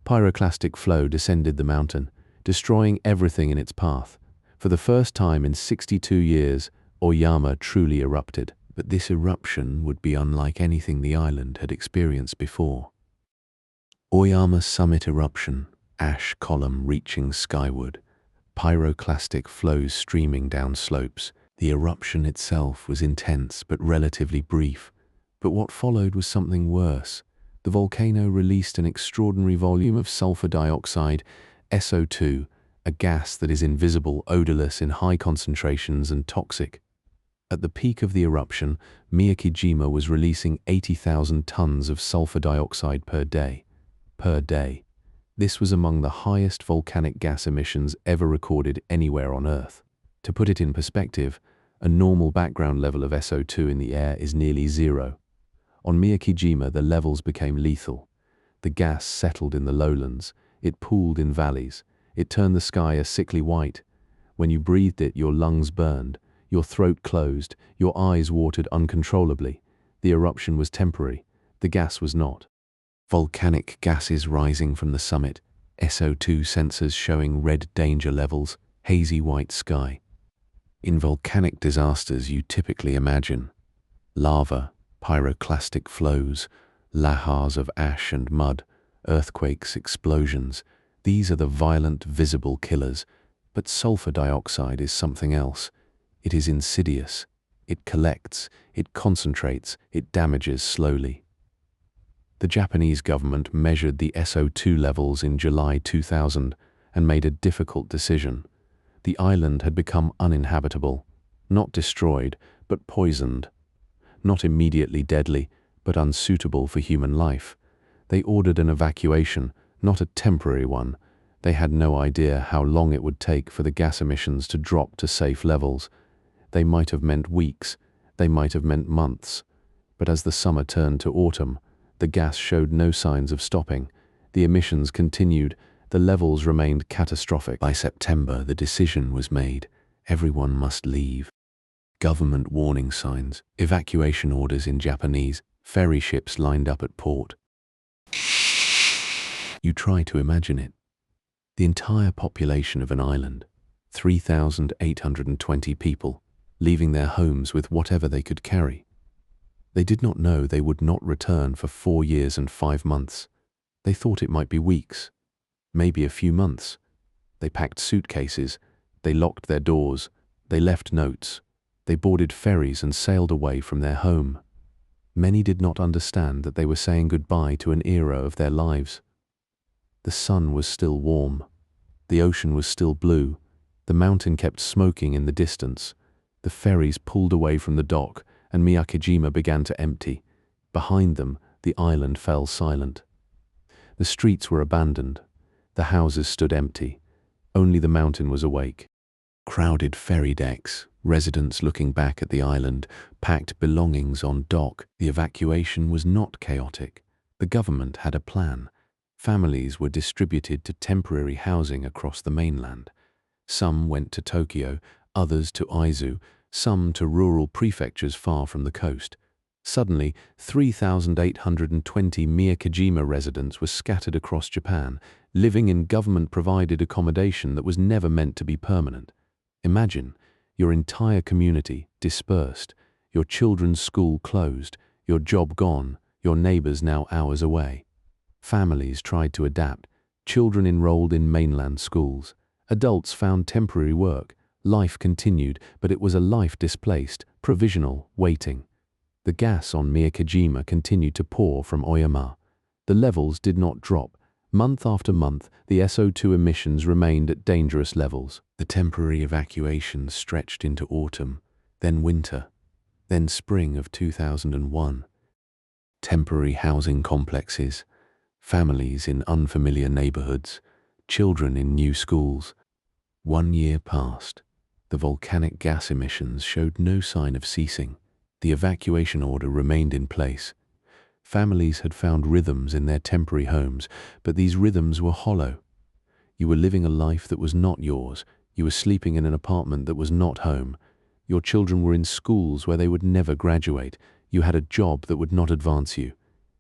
Pyroclastic flow descended the mountain, destroying everything in its path. For the first time in 62 years, Oyama truly erupted. But this eruption would be unlike anything the island had experienced before. Oyama summit eruption, ash column reaching skyward, pyroclastic flows streaming down slopes. The eruption itself was intense but relatively brief. But what followed was something worse. The volcano released an extraordinary volume of sulfur dioxide, SO2, a gas that is invisible, odorless in high concentrations and toxic. At the peak of the eruption, Miyakejima was releasing 80,000 tons of sulfur dioxide per day. This was among the highest volcanic gas emissions ever recorded anywhere on Earth. To put it in perspective, a normal background level of SO2 in the air is nearly zero. On Miyakejima, the levels became lethal. The gas settled in the lowlands. It pooled in valleys. It turned the sky a sickly white. When you breathed it, your lungs burned. Your throat closed, your eyes watered uncontrollably. The eruption was temporary, the gas was not. Volcanic gases rising from the summit, SO2 sensors showing red danger levels, hazy white sky. In volcanic disasters you typically imagine lava, pyroclastic flows, lahars of ash and mud, earthquakes, explosions. These are the violent, visible killers. But sulfur dioxide is something else. It is insidious. It collects, it concentrates, it damages slowly. The Japanese government measured the SO2 levels in July 2000 and made a difficult decision. The island had become uninhabitable, not destroyed, but poisoned. Not immediately deadly, but unsuitable for human life. They ordered an evacuation, not a temporary one. They had no idea how long it would take for the gas emissions to drop to safe levels. They might have meant weeks, they might have meant months. But as the summer turned to autumn, the gas showed no signs of stopping. The emissions continued, the levels remained catastrophic. By September, the decision was made. Everyone must leave. Government warning signs, evacuation orders in Japanese, ferry ships lined up at port. You try to imagine it. The entire population of an island, 3,820 people, leaving their homes with whatever they could carry. They did not know they would not return for 4 years and 5 months. They thought it might be weeks, maybe a few months. They packed suitcases, they locked their doors, they left notes, they boarded ferries and sailed away from their home. Many did not understand that they were saying goodbye to an era of their lives. The sun was still warm. The ocean was still blue. The mountain kept smoking in the distance. The ferries pulled away from the dock, and Miyakejima began to empty. Behind them, the island fell silent. The streets were abandoned. The houses stood empty. Only the mountain was awake. Crowded ferry decks, residents looking back at the island, packed belongings on dock. The evacuation was not chaotic. The government had a plan. Families were distributed to temporary housing across the mainland. Some went to Tokyo, others to Izu, some to rural prefectures far from the coast. Suddenly, 3,820 Miyakojima residents were scattered across Japan, living in government-provided accommodation that was never meant to be permanent. Imagine your entire community dispersed, your children's school closed, your job gone, your neighbors now hours away. Families tried to adapt, children enrolled in mainland schools. Adults found temporary work. Life continued, but it was a life displaced, provisional, waiting. The gas on Miyakojima continued to pour from Oyama. The levels did not drop. Month after month, the SO2 emissions remained at dangerous levels. The temporary evacuation stretched into autumn, then winter, then spring of 2001. Temporary housing complexes, families in unfamiliar neighborhoods, children in new schools. 1 year passed. The volcanic gas emissions showed no sign of ceasing. The evacuation order remained in place. Families had found rhythms in their temporary homes, but these rhythms were hollow. You were living a life that was not yours. You were sleeping in an apartment that was not home. Your children were in schools where they would never graduate. You had a job that would not advance you.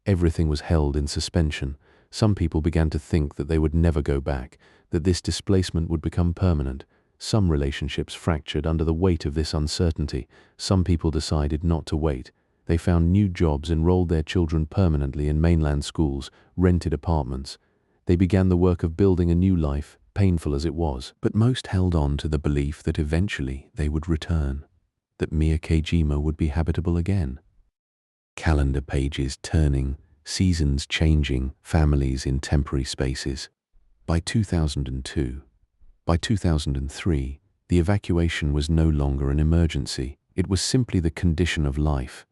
Everything was held in suspension. Some people began to think that they would never go back, that this displacement would become permanent. Some relationships fractured under the weight of this uncertainty. Some people decided not to wait. They found new jobs, enrolled their children permanently in mainland schools, rented apartments. They began the work of building a new life, painful as it was. But most held on to the belief that eventually they would return, that Miyakojima would be habitable again. Calendar pages turning, seasons changing, families in temporary spaces. By 2002, by 2003, the evacuation was no longer an emergency. It was simply the condition of life.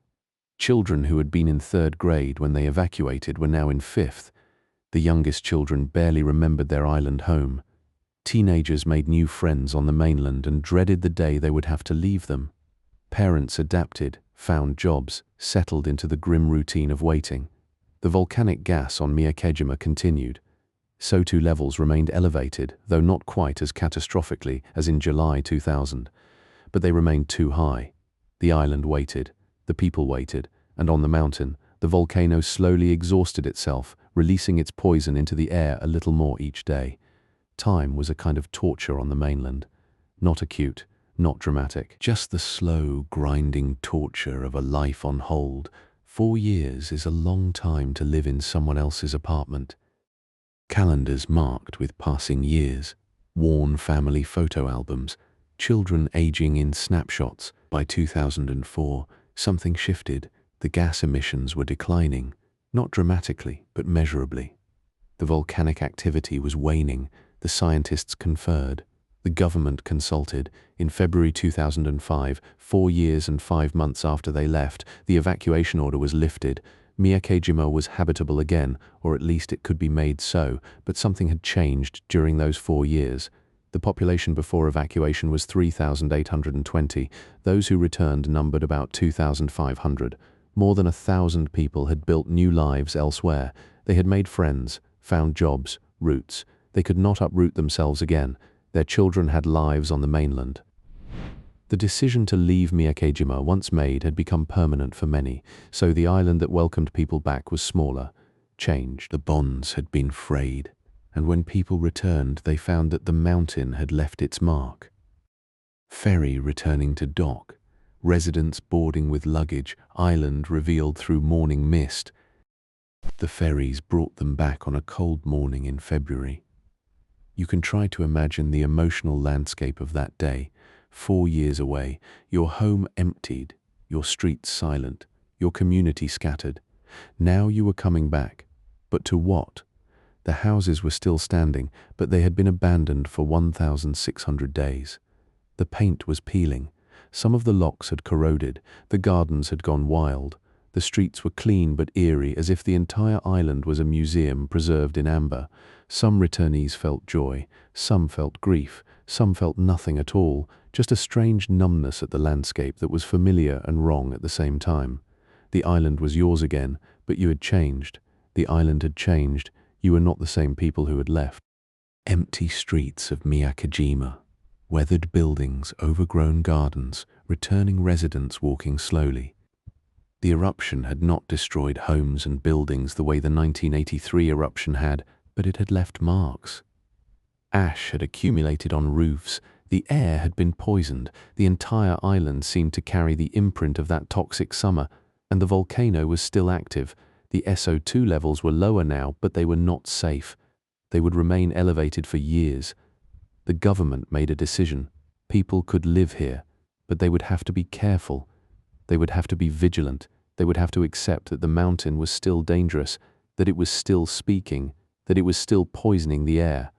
Children who had been in 3rd grade when they evacuated were now in 5th. The youngest children barely remembered their island home. Teenagers made new friends on the mainland and dreaded the day they would have to leave them. Parents adapted, found jobs, settled into the grim routine of waiting. The volcanic gas on Miyakojima continued. SO2 levels remained elevated, though not quite as catastrophically as in July 2000. But they remained too high. The island waited, the people waited, and on the mountain, the volcano slowly exhausted itself, releasing its poison into the air a little more each day. Time was a kind of torture on the mainland. Not acute, not dramatic, just the slow, grinding torture of a life on hold. 4 years is a long time to live in someone else's apartment. Calendars marked with passing years, worn family photo albums, children aging in snapshots. By 2004, something shifted. The gas emissions were declining, not dramatically, but measurably. The volcanic activity was waning. The scientists conferred. The government consulted. In February 2005, 4 years and 5 months after they left, the evacuation order was lifted. Miyakojima was habitable again, or at least it could be made so, but something had changed during those 4 years. The population before evacuation was 3,820. Those who returned numbered about 2,500. More than 1,000 people had built new lives elsewhere. They had made friends, found jobs, roots. They could not uproot themselves again. Their children had lives on the mainland. The decision to leave Miyakojima, once made, had become permanent for many, so the island that welcomed people back was smaller, changed. The bonds had been frayed, and when people returned, they found that the mountain had left its mark. Ferry returning to dock, residents boarding with luggage, island revealed through morning mist. The ferries brought them back on a cold morning in February. You can try to imagine the emotional landscape of that day. 4 years away, your home emptied, your streets silent, your community scattered. Now you were coming back. But to what? The houses were still standing, but they had been abandoned for 1,600 days. The paint was peeling. Some of the locks had corroded. The gardens had gone wild. The streets were clean but eerie, as if the entire island was a museum preserved in amber. Some returnees felt joy, some felt grief, some felt nothing at all, just a strange numbness at the landscape that was familiar and wrong at the same time. The island was yours again, but you had changed. The island had changed. You were not the same people who had left. Empty streets of Miyakojima, weathered buildings, overgrown gardens, returning residents walking slowly. The eruption had not destroyed homes and buildings the way the 1983 eruption had, but it had left marks. Ash had accumulated on roofs, the air had been poisoned, the entire island seemed to carry the imprint of that toxic summer, and the volcano was still active. The SO2 levels were lower now, but they were not safe. They would remain elevated for years. The government made a decision. People could live here, but they would have to be careful. They would have to be vigilant. They would have to accept that the mountain was still dangerous, that it was still speaking, that it was still poisoning the air.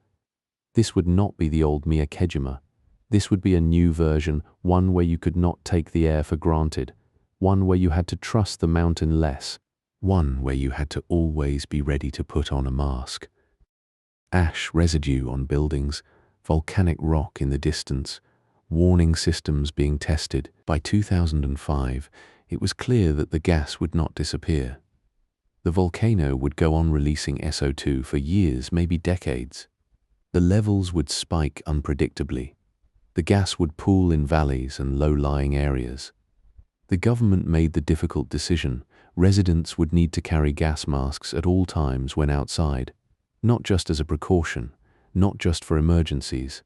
This would not be the old Miyakojima. This would be a new version, one where you could not take the air for granted, one where you had to trust the mountain less, one where you had to always be ready to put on a mask. Ash residue on buildings, volcanic rock in the distance, warning systems being tested. By 2005, it was clear that the gas would not disappear. The volcano would go on releasing SO2 for years, maybe decades. The levels would spike unpredictably. The gas would pool in valleys and low-lying areas. The government made the difficult decision. Residents would need to carry gas masks at all times when outside, not just as a precaution, not just for emergencies,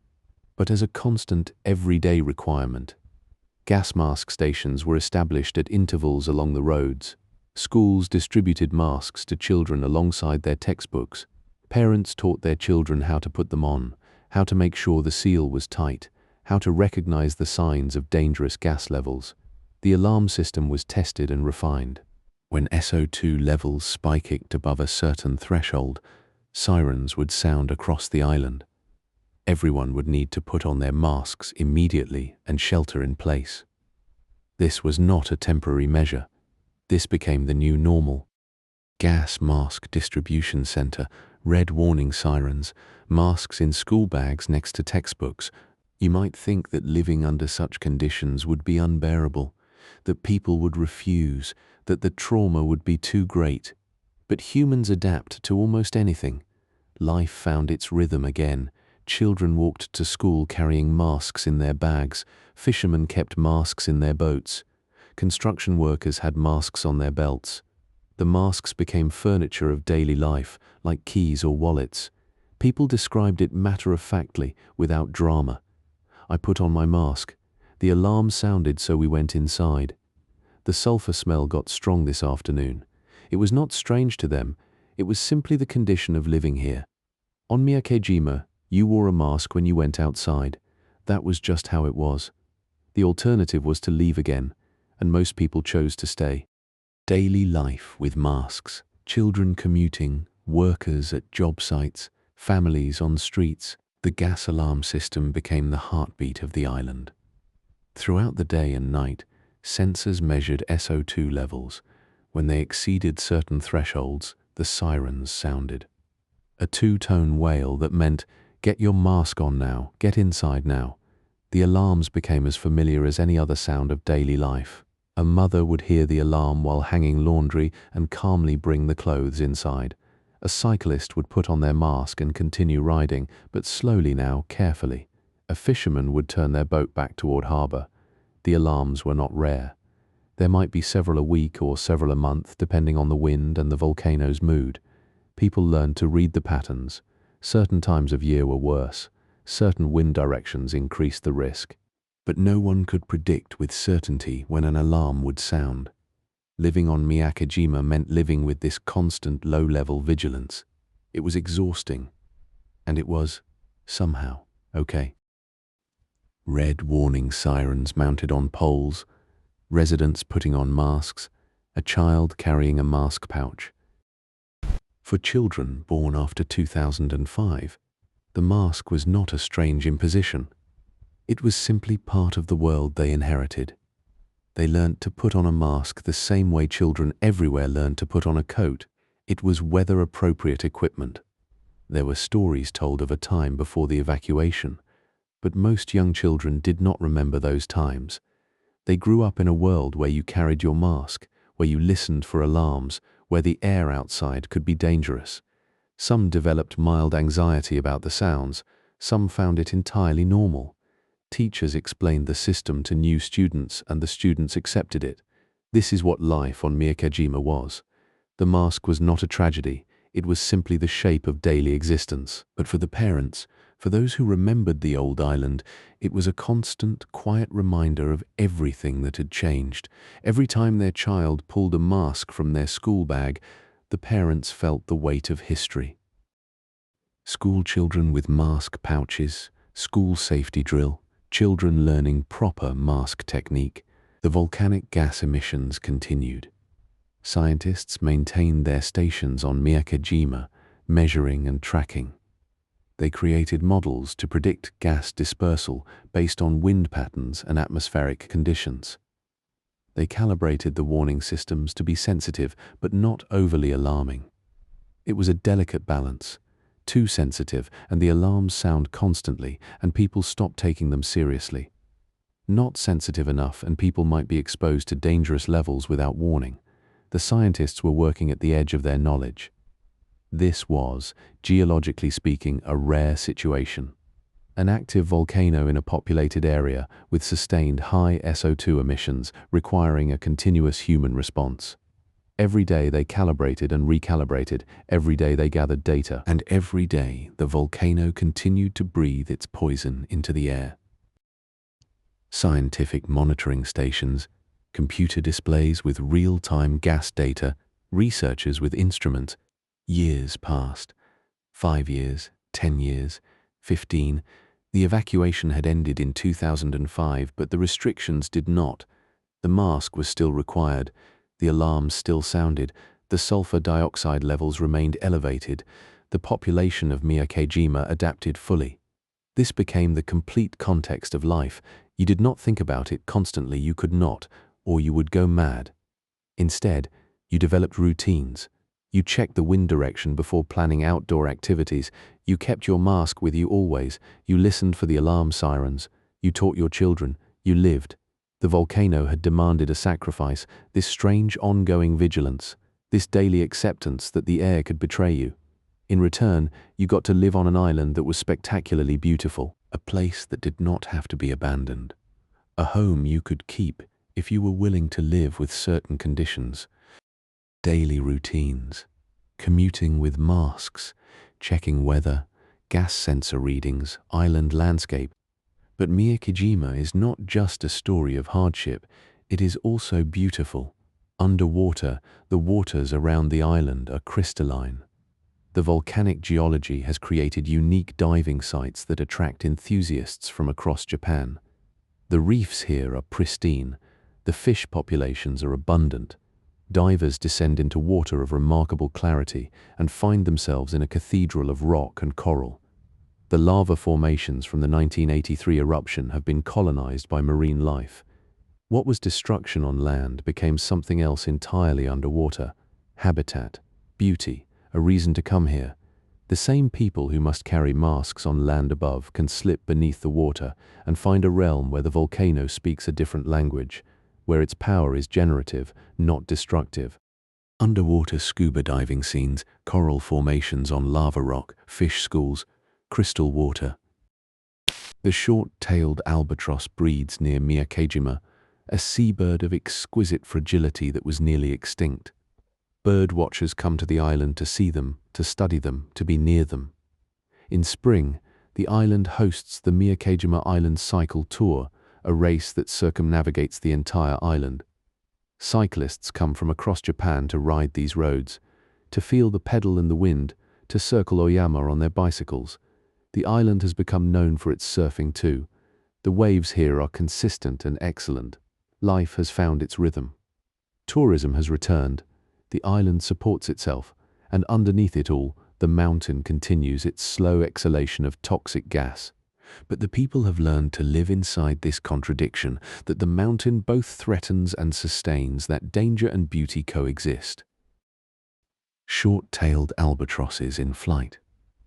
but as a constant, everyday requirement. Gas mask stations were established at intervals along the roads. Schools distributed masks to children alongside their textbooks. Parents taught their children how to put them on, how to make sure the seal was tight, how to recognize the signs of dangerous gas levels. The alarm system was tested and refined. When SO2 levels spiked above a certain threshold, sirens would sound across the island. Everyone would need to put on their masks immediately and shelter in place. This was not a temporary measure. This became the new normal. Gas mask distribution center, red warning sirens, masks in school bags next to textbooks. You might think that living under such conditions would be unbearable, that people would refuse, that the trauma would be too great. But humans adapt to almost anything. Life found its rhythm again. Children walked to school carrying masks in their bags. Fishermen kept masks in their boats. Construction workers had masks on their belts. The masks became furniture of daily life, like keys or wallets. People described it matter-of-factly, without drama. I put on my mask. The alarm sounded, so we went inside. The sulfur smell got strong this afternoon. It was not strange to them. It was simply the condition of living here. On Miyakojima, you wore a mask when you went outside. That was just how it was. The alternative was to leave again, and most people chose to stay. Daily life with masks, children commuting, workers at job sites, families on streets. The gas alarm system became the heartbeat of the island. Throughout the day and night, sensors measured SO2 levels. When they exceeded certain thresholds, the sirens sounded. A two-tone wail that meant, "Get your mask on now, get inside now." The alarms became as familiar as any other sound of daily life. A mother would hear the alarm while hanging laundry and calmly bring the clothes inside. A cyclist would put on their mask and continue riding, but slowly now, carefully. A fisherman would turn their boat back toward harbor. The alarms were not rare. There might be several a week or several a month, depending on the wind and the volcano's mood. People learned to read the patterns. Certain times of year were worse. Certain wind directions increased the risk. But no one could predict with certainty when an alarm would sound. Living on Miyakojima meant living with this constant low-level vigilance. It was exhausting. And it was, somehow, okay. Red warning sirens mounted on poles, residents putting on masks, a child carrying a mask pouch. For children born after 2005, the mask was not a strange imposition. It was simply part of the world they inherited. They learnt to put on a mask the same way children everywhere learn to put on a coat. It was weather-appropriate equipment. There were stories told of a time before the evacuation, but most young children did not remember those times. They grew up in a world where you carried your mask, where you listened for alarms, where the air outside could be dangerous. Some developed mild anxiety about the sounds, some found it entirely normal. Teachers explained the system to new students and the students accepted it. This is what life on Miyakejima was. The mask was not a tragedy, it was simply the shape of daily existence. But for the parents, for those who remembered the old island, it was a constant, quiet reminder of everything that had changed. Every time their child pulled a mask from their school bag, the parents felt the weight of history. School children with mask pouches, school safety drill, children learning proper mask technique. The volcanic gas emissions continued. Scientists maintained their stations on Miyakejima, measuring and tracking. They created models to predict gas dispersal based on wind patterns and atmospheric conditions. They calibrated the warning systems to be sensitive but not overly alarming. It was a delicate balance. Too sensitive and the alarms sound constantly and people stop taking them seriously. Not sensitive enough and people might be exposed to dangerous levels without warning. The scientists were working at the edge of their knowledge. This was, geologically speaking, a rare situation. An active volcano in a populated area with sustained high SO2 emissions requiring a continuous human response. Every day they calibrated and recalibrated, every day they gathered data, and every day the volcano continued to breathe its poison into the air. Scientific monitoring stations, computer displays with real-time gas data, researchers with instruments. Years passed. 5 years, 10 years, 15. The evacuation had ended in 2005, but the restrictions did not. The mask was still required. The alarms still sounded. The sulfur dioxide levels remained elevated. The population of Miyakejima adapted fully. This became the complete context of life. You did not think about it constantly, you could not, or you would go mad. Instead, you developed routines. You checked the wind direction before planning outdoor activities. You kept your mask with you always. You listened for the alarm sirens. You taught your children. You lived. The volcano had demanded a sacrifice, this strange ongoing vigilance, this daily acceptance that the air could betray you. In return, you got to live on an island that was spectacularly beautiful, a place that did not have to be abandoned, a home you could keep if you were willing to live with certain conditions. Daily routines, commuting with masks, checking weather, gas sensor readings, island landscape. But Miyakejima is not just a story of hardship, it is also beautiful. Underwater, the waters around the island are crystalline. The volcanic geology has created unique diving sites that attract enthusiasts from across Japan. The reefs here are pristine, the fish populations are abundant. Divers descend into water of remarkable clarity and find themselves in a cathedral of rock and coral. The lava formations from the 1983 eruption have been colonized by marine life. What was destruction on land became something else entirely underwater. Habitat, beauty, a reason to come here. The same people who must carry masks on land above can slip beneath the water and find a realm where the volcano speaks a different language, where its power is generative, not destructive. Underwater scuba diving scenes, coral formations on lava rock, fish schools, crystal water. The short-tailed albatross breeds near Miyakejima, a seabird of exquisite fragility that was nearly extinct. Bird watchers come to the island to see them, to study them, to be near them. In spring, the island hosts the Miyakejima Island Cycle Tour, a race that circumnavigates the entire island. Cyclists come from across Japan to ride these roads, to feel the pedal in the wind, to circle Oyama on their bicycles. The island has become known for its surfing too. The waves here are consistent and excellent. Life has found its rhythm. Tourism has returned. The island supports itself, and underneath it all, the mountain continues its slow exhalation of toxic gas. But the people have learned to live inside this contradiction, that the mountain both threatens and sustains, that danger and beauty coexist. Short-tailed albatrosses in flight.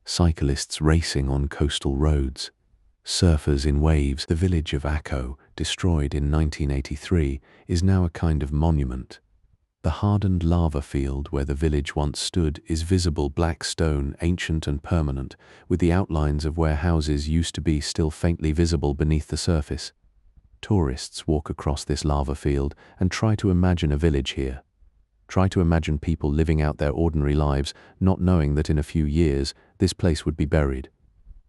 Cyclists racing on coastal roads, surfers in waves. The village of Akko, destroyed in 1983, is now a kind of monument. The hardened lava field where the village once stood is visible black stone, ancient and permanent, with the outlines of where houses used to be still faintly visible beneath the surface. Tourists walk across this lava field and try to imagine a village here. Try to imagine people living out their ordinary lives, not knowing that in a few years this place would be buried.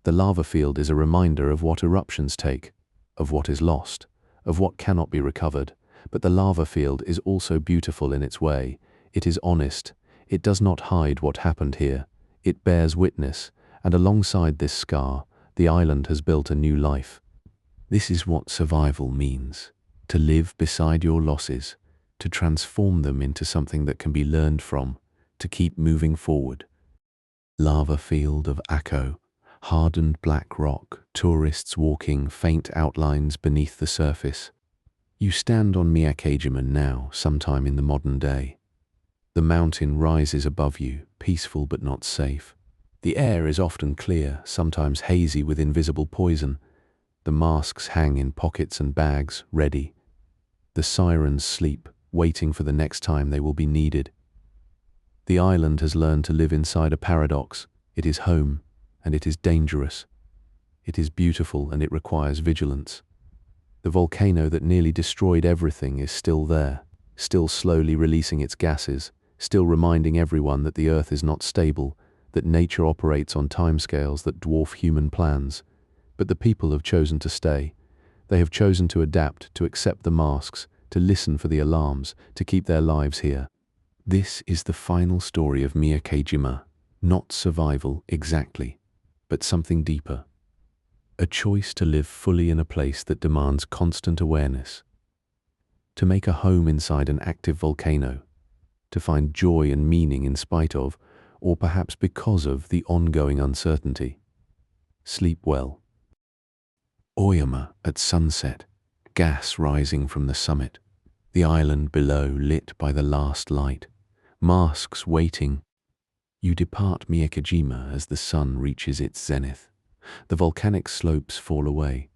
The lava field is a reminder of what eruptions take, of what is lost, of what cannot be recovered. But the lava field is also beautiful in its way. It is honest. It does not hide what happened here. It bears witness, and alongside this scar, the island has built a new life. This is what survival means: to live beside your losses, to transform them into something that can be learned from, to keep moving forward. Lava field of Akko, hardened black rock, tourists walking, faint outlines beneath the surface. You stand on Miyakejima now, sometime in the modern day. The mountain rises above you, peaceful but not safe. The air is often clear, sometimes hazy with invisible poison. The masks hang in pockets and bags, ready. The sirens sleep, waiting for the next time they will be needed. The island has learned to live inside a paradox. It is home, and it is dangerous. It is beautiful, and it requires vigilance. The volcano that nearly destroyed everything is still there, still slowly releasing its gases, still reminding everyone that the Earth is not stable, that nature operates on timescales that dwarf human plans. But the people have chosen to stay. They have chosen to adapt, to accept the masks, to listen for the alarms, to keep their lives here. This is the final story of Miyakejima, not survival exactly, but something deeper. A choice to live fully in a place that demands constant awareness. To make a home inside an active volcano. To find joy and meaning in spite of, or perhaps because of, the ongoing uncertainty. Sleep well. Oyama at sunset, gas rising from the summit. The island below lit by the last light. Masks waiting. You depart Miyakejima as the sun reaches its zenith. The volcanic slopes fall away.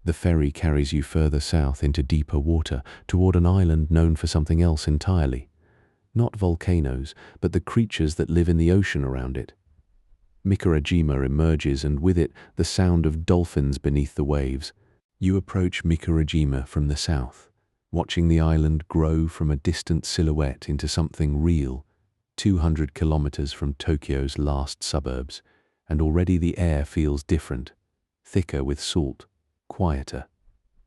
The ferry carries you further south into deeper water, toward an island known for something else entirely. Not volcanoes, but the creatures that live in the ocean around it. Mikurajima emerges, and with it the sound of dolphins beneath the waves. You approach Mikurajima from the south, watching the island grow from a distant silhouette into something real, 200 kilometers from Tokyo's last suburbs. And already the air feels different, thicker with salt, quieter.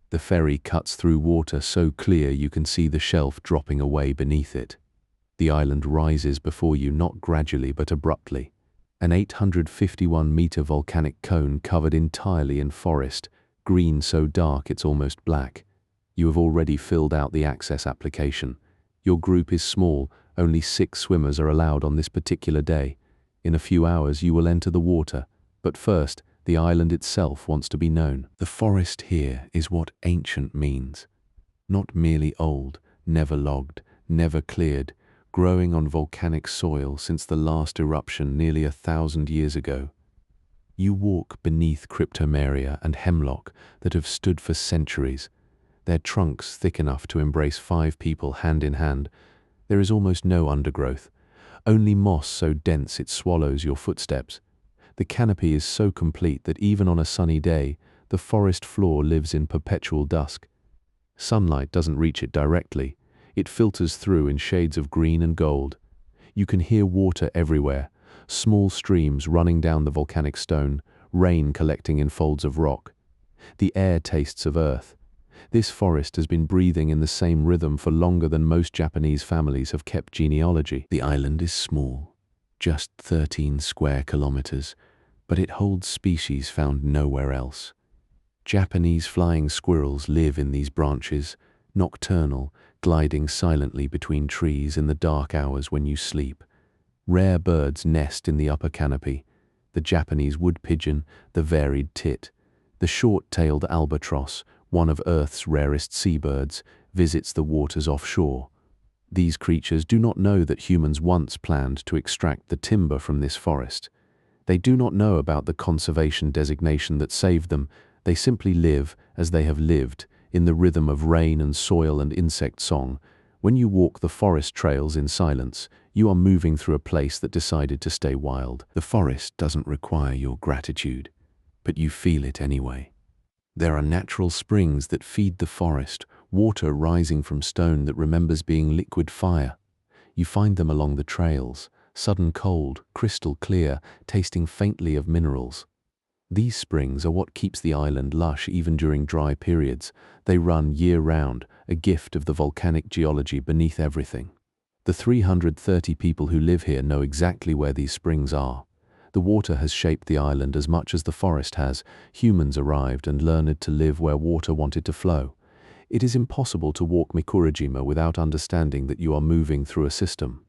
The ferry cuts through water so clear you can see the shelf dropping away beneath it. The island rises before you, not gradually but abruptly. An 851-meter volcanic cone covered entirely in forest, green so dark it's almost black. You have already filled out the access application. Your group is small, only 6 swimmers are allowed on this particular day. In a few hours you will enter the water, but first the island itself wants to be known. The forest here is what ancient means. Not merely old, never logged, never cleared, growing on volcanic soil since the last eruption nearly 1,000 years ago. You walk beneath cryptomeria and hemlock that have stood for centuries, their trunks thick enough to embrace 5 people hand in hand. There is almost no undergrowth. Only moss so dense it swallows your footsteps. The canopy is so complete that even on a sunny day, the forest floor lives in perpetual dusk. Sunlight doesn't reach it directly. It filters through in shades of green and gold. You can hear water everywhere, small streams running down the volcanic stone, rain collecting in folds of rock. The air tastes of earth. This forest has been breathing in the same rhythm for longer than most Japanese families have kept genealogy. The island is small, just 13 square kilometers, but it holds species found nowhere else. Japanese flying squirrels live in these branches, nocturnal, gliding silently between trees in the dark hours when you sleep. Rare birds nest in the upper canopy: the Japanese wood pigeon, the varied tit. The short-tailed albatross, one of Earth's rarest seabirds, visits the waters offshore. These creatures do not know that humans once planned to extract the timber from this forest. They do not know about the conservation designation that saved them. They simply live as they have lived, in the rhythm of rain and soil and insect song, When you walk the forest trails in silence, you are moving through a place that decided to stay wild. The forest doesn't require your gratitude, but you feel it anyway. There are natural springs that feed the forest, water rising from stone that remembers being liquid fire. You find them along the trails, sudden cold, crystal clear, tasting faintly of minerals. These springs are what keeps the island lush even during dry periods. They run year-round, a gift of the volcanic geology beneath everything. The 330 people who live here know exactly where these springs are. The water has shaped the island as much as the forest has. Humans arrived and learned to live where water wanted to flow. It is impossible to walk Mikurajima without understanding that you are moving through a system.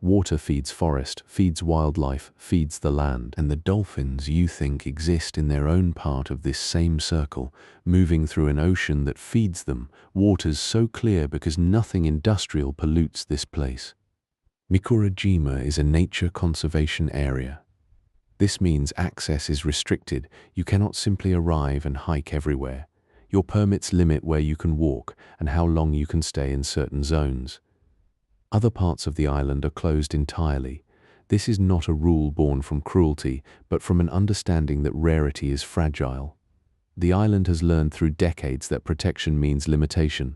Water feeds forest, feeds wildlife, feeds the land, and the dolphins you think exist in their own part of this same circle, moving through an ocean that feeds them, waters so clear because nothing industrial pollutes this place. Mikurajima is a nature conservation area. This means access is restricted. You cannot simply arrive and hike everywhere. Your permits limit where you can walk and how long you can stay in certain zones. Other parts of the island are closed entirely. This is not a rule born from cruelty, but from an understanding that rarity is fragile. The island has learned through decades that protection means limitation.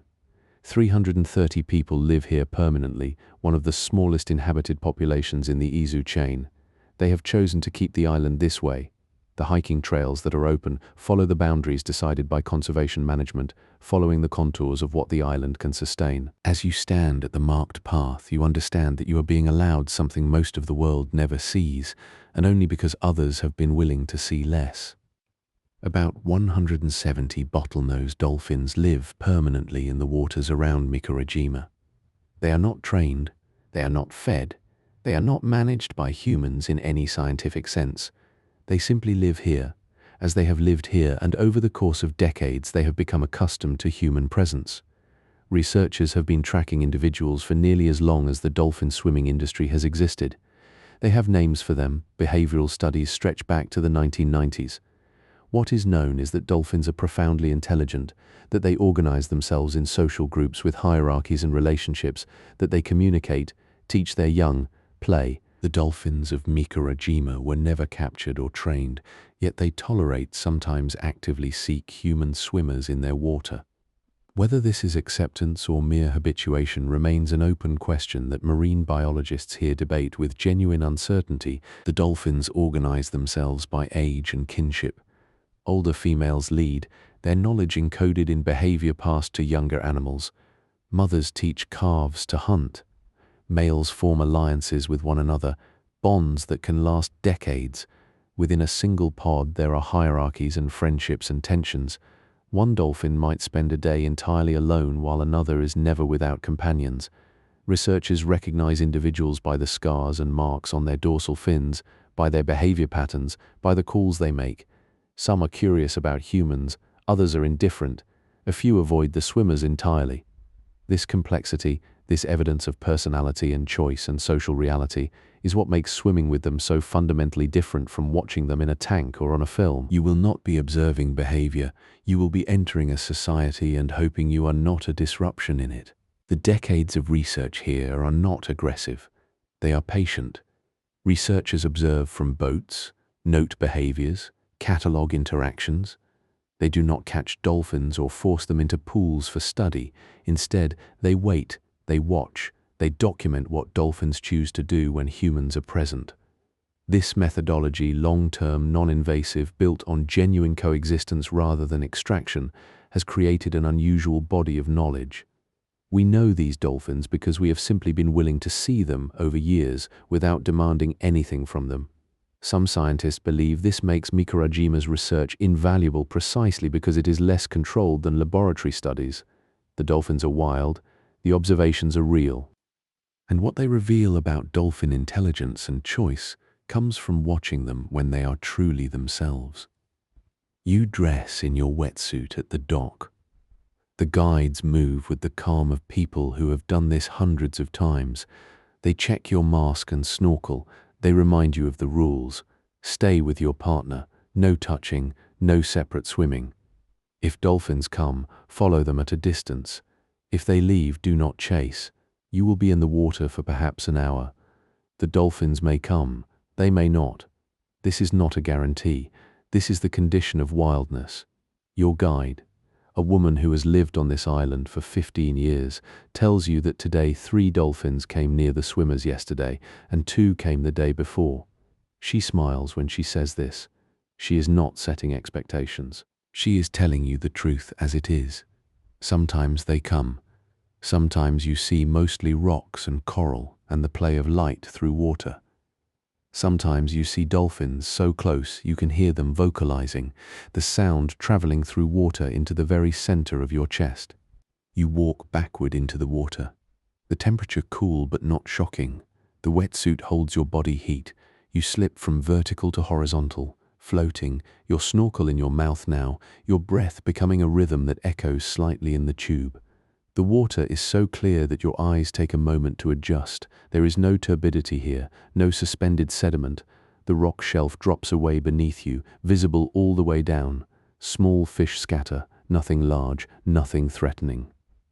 330 people live here permanently, one of the smallest inhabited populations in the Izu chain. They have chosen to keep the island this way. The hiking trails that are open follow the boundaries decided by conservation management, following the contours of what the island can sustain. As you stand at the marked path, you understand that you are being allowed something most of the world never sees, and only because others have been willing to see less. About 170 bottlenose dolphins live permanently in the waters around Mikurajima. They are not trained, they are not fed, they are not managed by humans in any scientific sense. They simply live here, as they have lived here, and over the course of decades they have become accustomed to human presence. Researchers have been tracking individuals for nearly as long as the dolphin swimming industry has existed. They have names for them. Behavioral studies stretch back to the 1990s. What is known is that dolphins are profoundly intelligent, that they organize themselves in social groups with hierarchies and relationships, that they communicate, teach their young, play. The dolphins of Mikurajima were never captured or trained, yet they tolerate, sometimes actively seek human swimmers in their water. Whether this is acceptance or mere habituation remains an open question that marine biologists here debate with genuine uncertainty. The dolphins organize themselves by age and kinship. Older females lead, their knowledge encoded in behavior passed to younger animals. Mothers teach calves to hunt. Males form alliances with one another, bonds that can last decades. Within a single pod there are hierarchies and friendships and tensions. One dolphin might spend a day entirely alone while another is never without companions. Researchers recognize individuals by the scars and marks on their dorsal fins, by their behavior patterns, by the calls they make. Some are curious about humans, others are indifferent. A few avoid the swimmers entirely. This complexity, this evidence of personality and choice and social reality, is what makes swimming with them so fundamentally different from watching them in a tank or on a film. You will not be observing behavior, you will be entering a society and hoping you are not a disruption in it. The decades of research here are not aggressive, they are patient. Researchers observe from boats, note behaviors, catalogue interactions. They do not catch dolphins or force them into pools for study. Instead, they wait, they watch, they document what dolphins choose to do when humans are present. This methodology, long-term, non-invasive, built on genuine coexistence rather than extraction, has created an unusual body of knowledge. We know these dolphins because we have simply been willing to see them over years without demanding anything from them. Some scientists believe this makes Mikurajima's research invaluable precisely because it is less controlled than laboratory studies. The dolphins are wild, the observations are real. And what they reveal about dolphin intelligence and choice comes from watching them when they are truly themselves. You dress in your wetsuit at the dock. The guides move with the calm of people who have done this hundreds of times. They check your mask and snorkel. They remind you of the rules. Stay with your partner. No touching, no separate swimming. If dolphins come, follow them at a distance. If they leave, do not chase. You will be in the water for perhaps an hour. The dolphins may come, they may not. This is not a guarantee. This is the condition of wildness. Your guide, a woman who has lived on this island for 15 years, tells you that today 3 dolphins came near the swimmers yesterday and 2 came the day before. She smiles when she says this. She is not setting expectations. She is telling you the truth as it is. Sometimes they come. Sometimes you see mostly rocks and coral and the play of light through water. Sometimes you see dolphins so close you can hear them vocalizing, the sound traveling through water into the very center of your chest. You walk backward into the water. The temperature cool but not shocking. The wetsuit holds your body heat. You slip from vertical to horizontal, floating, your snorkel in your mouth now, your breath becoming a rhythm that echoes slightly in the tube. The water is so clear that your eyes take a moment to adjust. There is no turbidity here, no suspended sediment. The rock shelf drops away beneath you, visible all the way down. Small fish scatter, nothing large, nothing threatening.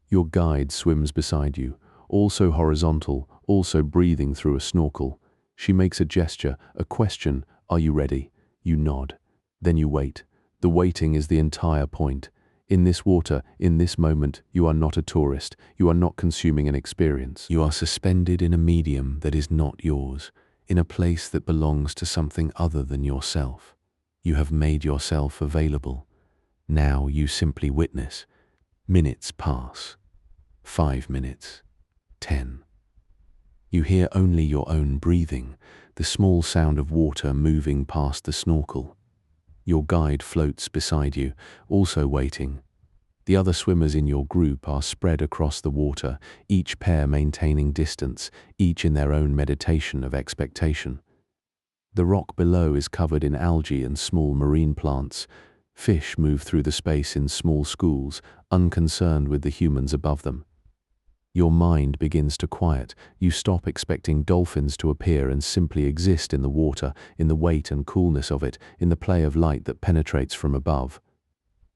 Your guide swims beside you, also horizontal, also breathing through a snorkel. She makes a gesture, a question, "Are you ready?" You nod. Then you wait. The waiting is the entire point. In this water, in this moment, you are not a tourist. You are not consuming an experience. You are suspended in a medium that is not yours, in a place that belongs to something other than yourself. You have made yourself available. Now you simply witness. Minutes pass. 5 minutes. 10. You hear only your own breathing, the small sound of water moving past the snorkel. Your guide floats beside you, also waiting. The other swimmers in your group are spread across the water, each pair maintaining distance, each in their own meditation of expectation. The rock below is covered in algae and small marine plants. Fish move through the space in small schools, unconcerned with the humans above them. Your mind begins to quiet. You stop expecting dolphins to appear and simply exist in the water, in the weight and coolness of it, in the play of light that penetrates from above.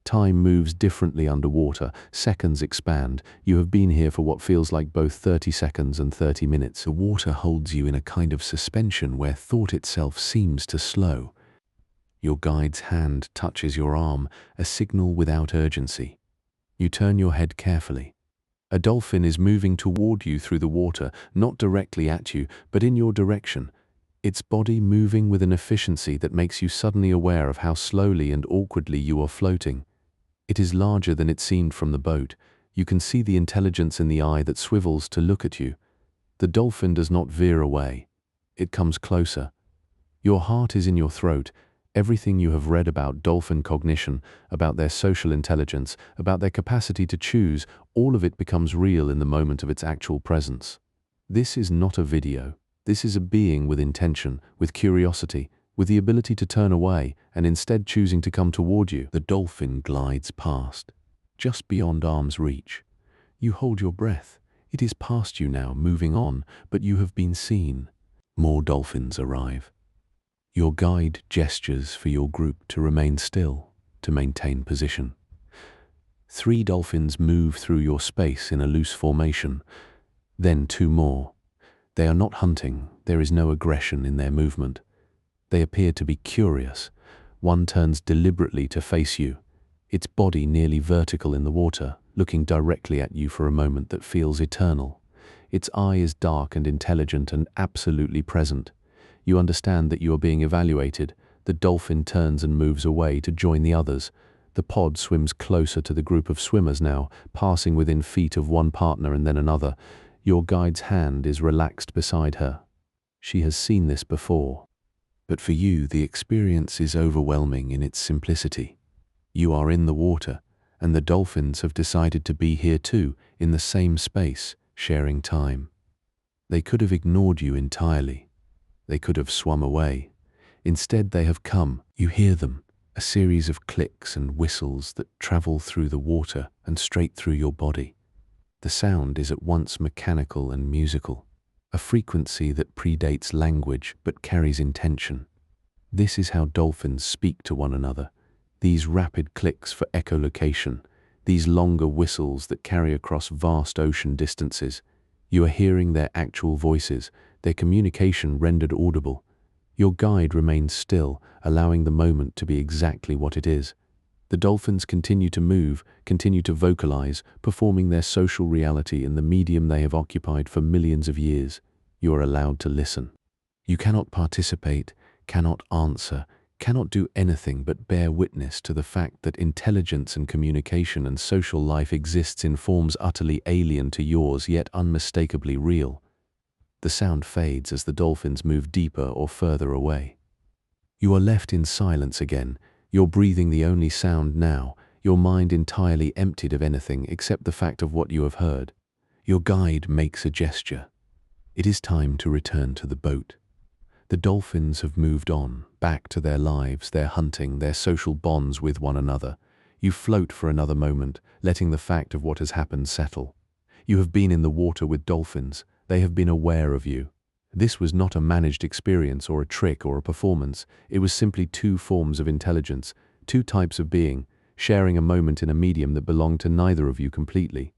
Time moves differently underwater. Seconds expand. You have been here for what feels like both 30 seconds and 30 minutes. The water holds you in a kind of suspension where thought itself seems to slow. Your guide's hand touches your arm, a signal without urgency. You turn your head carefully. A dolphin is moving toward you through the water, not directly at you, but in your direction. Its body moving with an efficiency that makes you suddenly aware of how slowly and awkwardly you are floating. It is larger than it seemed from the boat. You can see the intelligence in the eye that swivels to look at you. The dolphin does not veer away. It comes closer. Your heart is in your throat. Everything you have read about dolphin cognition, about their social intelligence, about their capacity to choose, all of it becomes real in the moment of its actual presence. This is not a video. This is a being with intention, with curiosity, with the ability to turn away and instead choosing to come toward you. The dolphin glides past, just beyond arm's reach. You hold your breath. It is past you now, moving on, but you have been seen. More dolphins arrive. Your guide gestures for your group to remain still, to maintain position. 3 dolphins move through your space in a loose formation. Then 2 more. They are not hunting. There is no aggression in their movement. They appear to be curious. One turns deliberately to face you, its body nearly vertical in the water, looking directly at you for a moment that feels eternal. Its eye is dark and intelligent and absolutely present. You understand that you are being evaluated. The dolphin turns and moves away to join the others. The pod swims closer to the group of swimmers now, passing within feet of one partner and then another. Your guide's hand is relaxed beside her. She has seen this before. But for you, the experience is overwhelming in its simplicity. You are in the water, and the dolphins have decided to be here too, in the same space, sharing time. They could have ignored you entirely. They could have swum away. Instead, they have come. You hear them, a series of clicks and whistles that travel through the water and straight through your body. The sound is at once mechanical and musical, a frequency that predates language but carries intention. This is how dolphins speak to one another. These rapid clicks for echolocation, these longer whistles that carry across vast ocean distances. You are hearing their actual voices, their communication rendered audible. Your guide remains still, allowing the moment to be exactly what it is. The dolphins continue to move, continue to vocalize, performing their social reality in the medium they have occupied for millions of years. You are allowed to listen. You cannot participate, cannot answer, cannot do anything but bear witness to the fact that intelligence and communication and social life exists in forms utterly alien to yours, yet unmistakably real. The sound fades as the dolphins move deeper or further away. You are left in silence again, your breathing the only sound now, your mind entirely emptied of anything except the fact of what you have heard. Your guide makes a gesture. It is time to return to the boat. The dolphins have moved on, back to their lives, their hunting, their social bonds with one another. You float for another moment, letting the fact of what has happened settle. You have been in the water with dolphins. They have been aware of you. This was not a managed experience or a trick or a performance. It was simply two forms of intelligence, two types of being, sharing a moment in a medium that belonged to neither of you completely.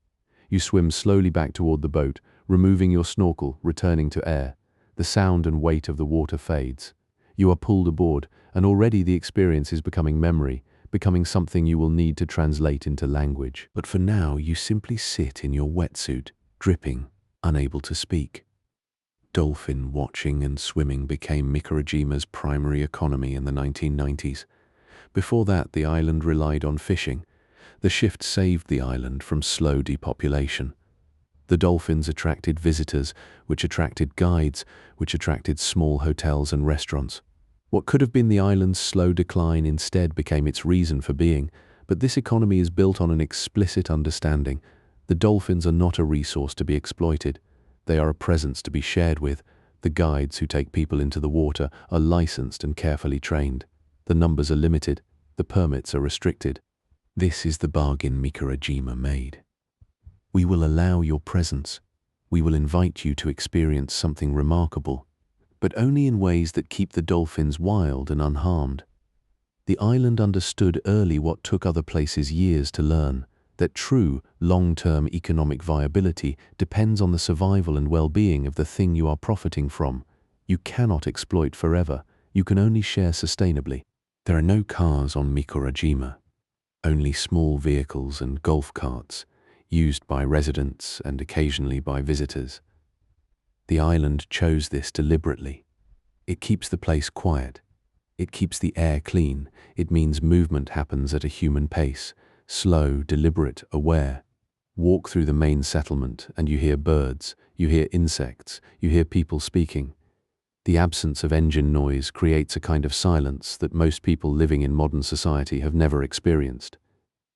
You swim slowly back toward the boat, removing your snorkel, returning to air. The sound and weight of the water fades. You are pulled aboard, and already the experience is becoming memory, becoming something you will need to translate into language. But for now, you simply sit in your wetsuit, dripping, unable to speak. Dolphin watching and swimming became Mikurajima's primary economy in the 1990s. Before that, the island relied on fishing. The shift saved the island from slow depopulation. The dolphins attracted visitors, which attracted guides, which attracted small hotels and restaurants. What could have been the island's slow decline instead became its reason for being, but this economy is built on an explicit understanding. The dolphins are not a resource to be exploited. They are a presence to be shared with. The guides who take people into the water are licensed and carefully trained. The numbers are limited. The permits are restricted. This is the bargain Mikurajima made. We will allow your presence. We will invite you to experience something remarkable, but only in ways that keep the dolphins wild and unharmed. The island understood early what took other places years to learn, that true, long-term economic viability depends on the survival and well-being of the thing you are profiting from. You cannot exploit forever. You can only share sustainably. There are no cars on Mikurajima, only small vehicles and golf carts, used by residents and occasionally by visitors. The island chose this deliberately. It keeps the place quiet. It keeps the air clean. It means movement happens at a human pace, slow, deliberate, aware. Walk through the main settlement and you hear birds, you hear insects, you hear people speaking. The absence of engine noise creates a kind of silence that most people living in modern society have never experienced.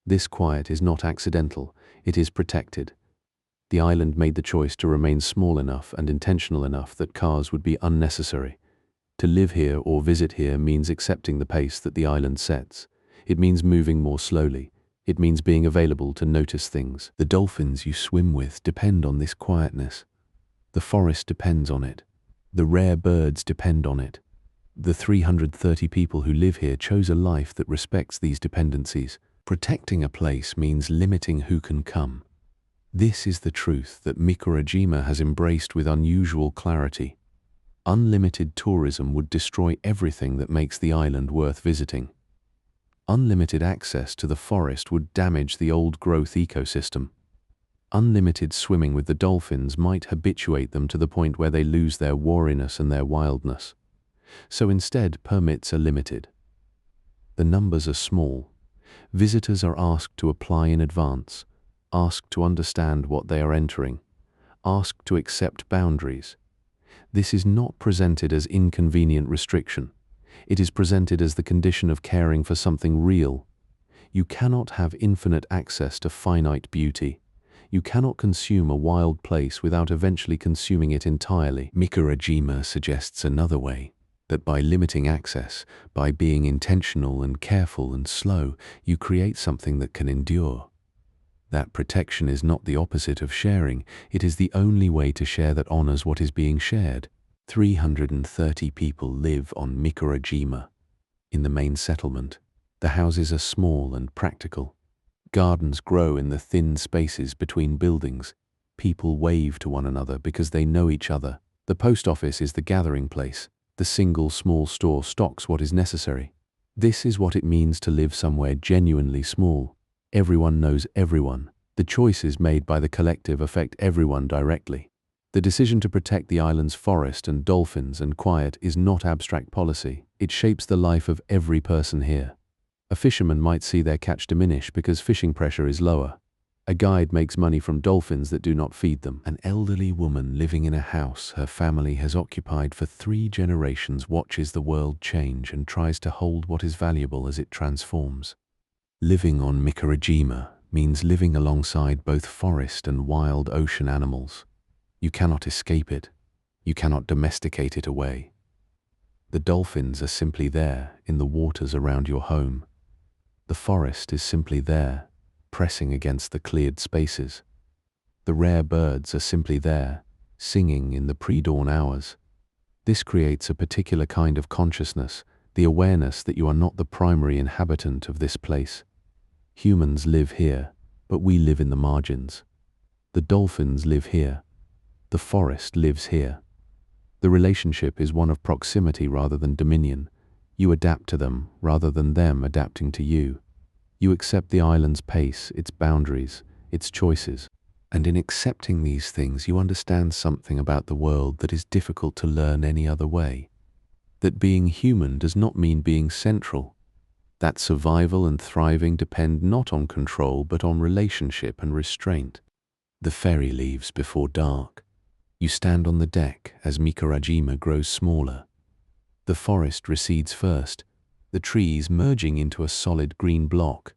This quiet is not accidental. It is protected. The island made the choice to remain small enough and intentional enough that cars would be unnecessary. To live here or visit here means accepting the pace that the island sets. It means moving more slowly. It means being available to notice things. The dolphins you swim with depend on this quietness. The forest depends on it. The rare birds depend on it. The 330 people who live here chose a life that respects these dependencies. Protecting a place means limiting who can come. This is the truth that Mikurajima has embraced with unusual clarity. Unlimited tourism would destroy everything that makes the island worth visiting. Unlimited access to the forest would damage the old-growth ecosystem. Unlimited swimming with the dolphins might habituate them to the point where they lose their wariness and their wildness. So instead, permits are limited. The numbers are small. Visitors are asked to apply in advance, asked to understand what they are entering, asked to accept boundaries. This is not presented as inconvenient restriction. It is presented as the condition of caring for something real. You cannot have infinite access to finite beauty. You cannot consume a wild place without eventually consuming it entirely. Mikurajima suggests another way, that by limiting access, by being intentional and careful and slow, you create something that can endure. That protection is not the opposite of sharing. It is the only way to share that honors what is being shared. 330 people live on Mikurajima. In the main settlement, the houses are small and practical. Gardens grow in the thin spaces between buildings. People wave to one another because they know each other. The post office is the gathering place. The single small store stocks what is necessary. This is what it means to live somewhere genuinely small. Everyone knows everyone. The choices made by the collective affect everyone directly. The decision to protect the island's forest and dolphins and quiet is not abstract policy. It shapes the life of every person here. A fisherman might see their catch diminish because fishing pressure is lower. A guide makes money from dolphins that do not feed them. An elderly woman living in a house her family has occupied for 3 generations watches the world change and tries to hold what is valuable as it transforms. Living on Mikurajima means living alongside both forest and wild ocean animals. You cannot escape it. You cannot domesticate it away. The dolphins are simply there in the waters around your home. The forest is simply there, pressing against the cleared spaces. The rare birds are simply there, singing in the pre-dawn hours. This creates a particular kind of consciousness, the awareness that you are not the primary inhabitant of this place. Humans live here, but we live in the margins. The dolphins live here. The forest lives here. The relationship is one of proximity rather than dominion. You adapt to them rather than them adapting to you. You accept the island's pace, its boundaries, its choices. And in accepting these things, you understand something about the world that is difficult to learn any other way. That being human does not mean being central. That survival and thriving depend not on control but on relationship and restraint. The ferry leaves before dark. You stand on the deck as Mikurajima grows smaller. The forest recedes first, the trees merging into a solid green block.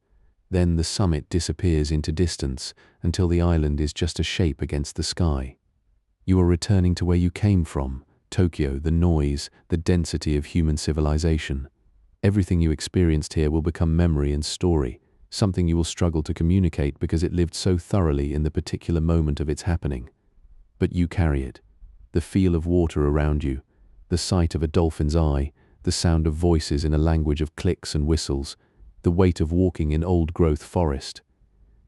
Then the summit disappears into distance until the island is just a shape against the sky. You are returning to where you came from, Tokyo, the noise, the density of human civilization. Everything you experienced here will become memory and story, something you will struggle to communicate because it lived so thoroughly in the particular moment of its happening. But you carry it. The feel of water around you, the sight of a dolphin's eye, the sound of voices in a language of clicks and whistles, the weight of walking in old-growth forest.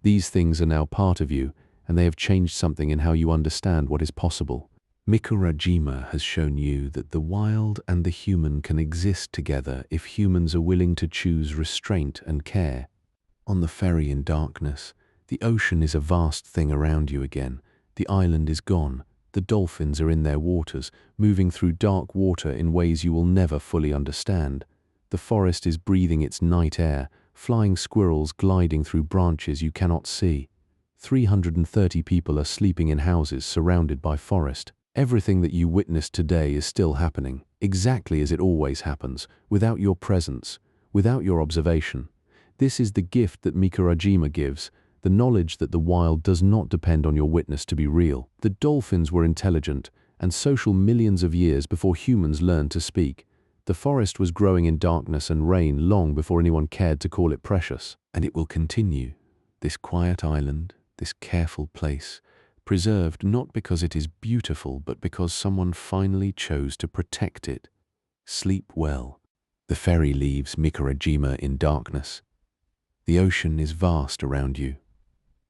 These things are now part of you, and they have changed something in how you understand what is possible. Mikurajima has shown you that the wild and the human can exist together if humans are willing to choose restraint and care. On the ferry in darkness, the ocean is a vast thing around you again. The island is gone. The dolphins are in their waters, moving through dark water in ways you will never fully understand. The forest is breathing its night air, flying squirrels gliding through branches you cannot see. 330 people are sleeping in houses surrounded by forest. Everything that you witnessed today is still happening, exactly as it always happens, without your presence, without your observation. This is the gift that Mikurajima gives, the knowledge that the wild does not depend on your witness to be real. The dolphins were intelligent and social millions of years before humans learned to speak. The forest was growing in darkness and rain long before anyone cared to call it precious. And it will continue, this quiet island, this careful place, preserved not because it is beautiful, but because someone finally chose to protect it. Sleep well. The ferry leaves Mikurajima in darkness. The ocean is vast around you.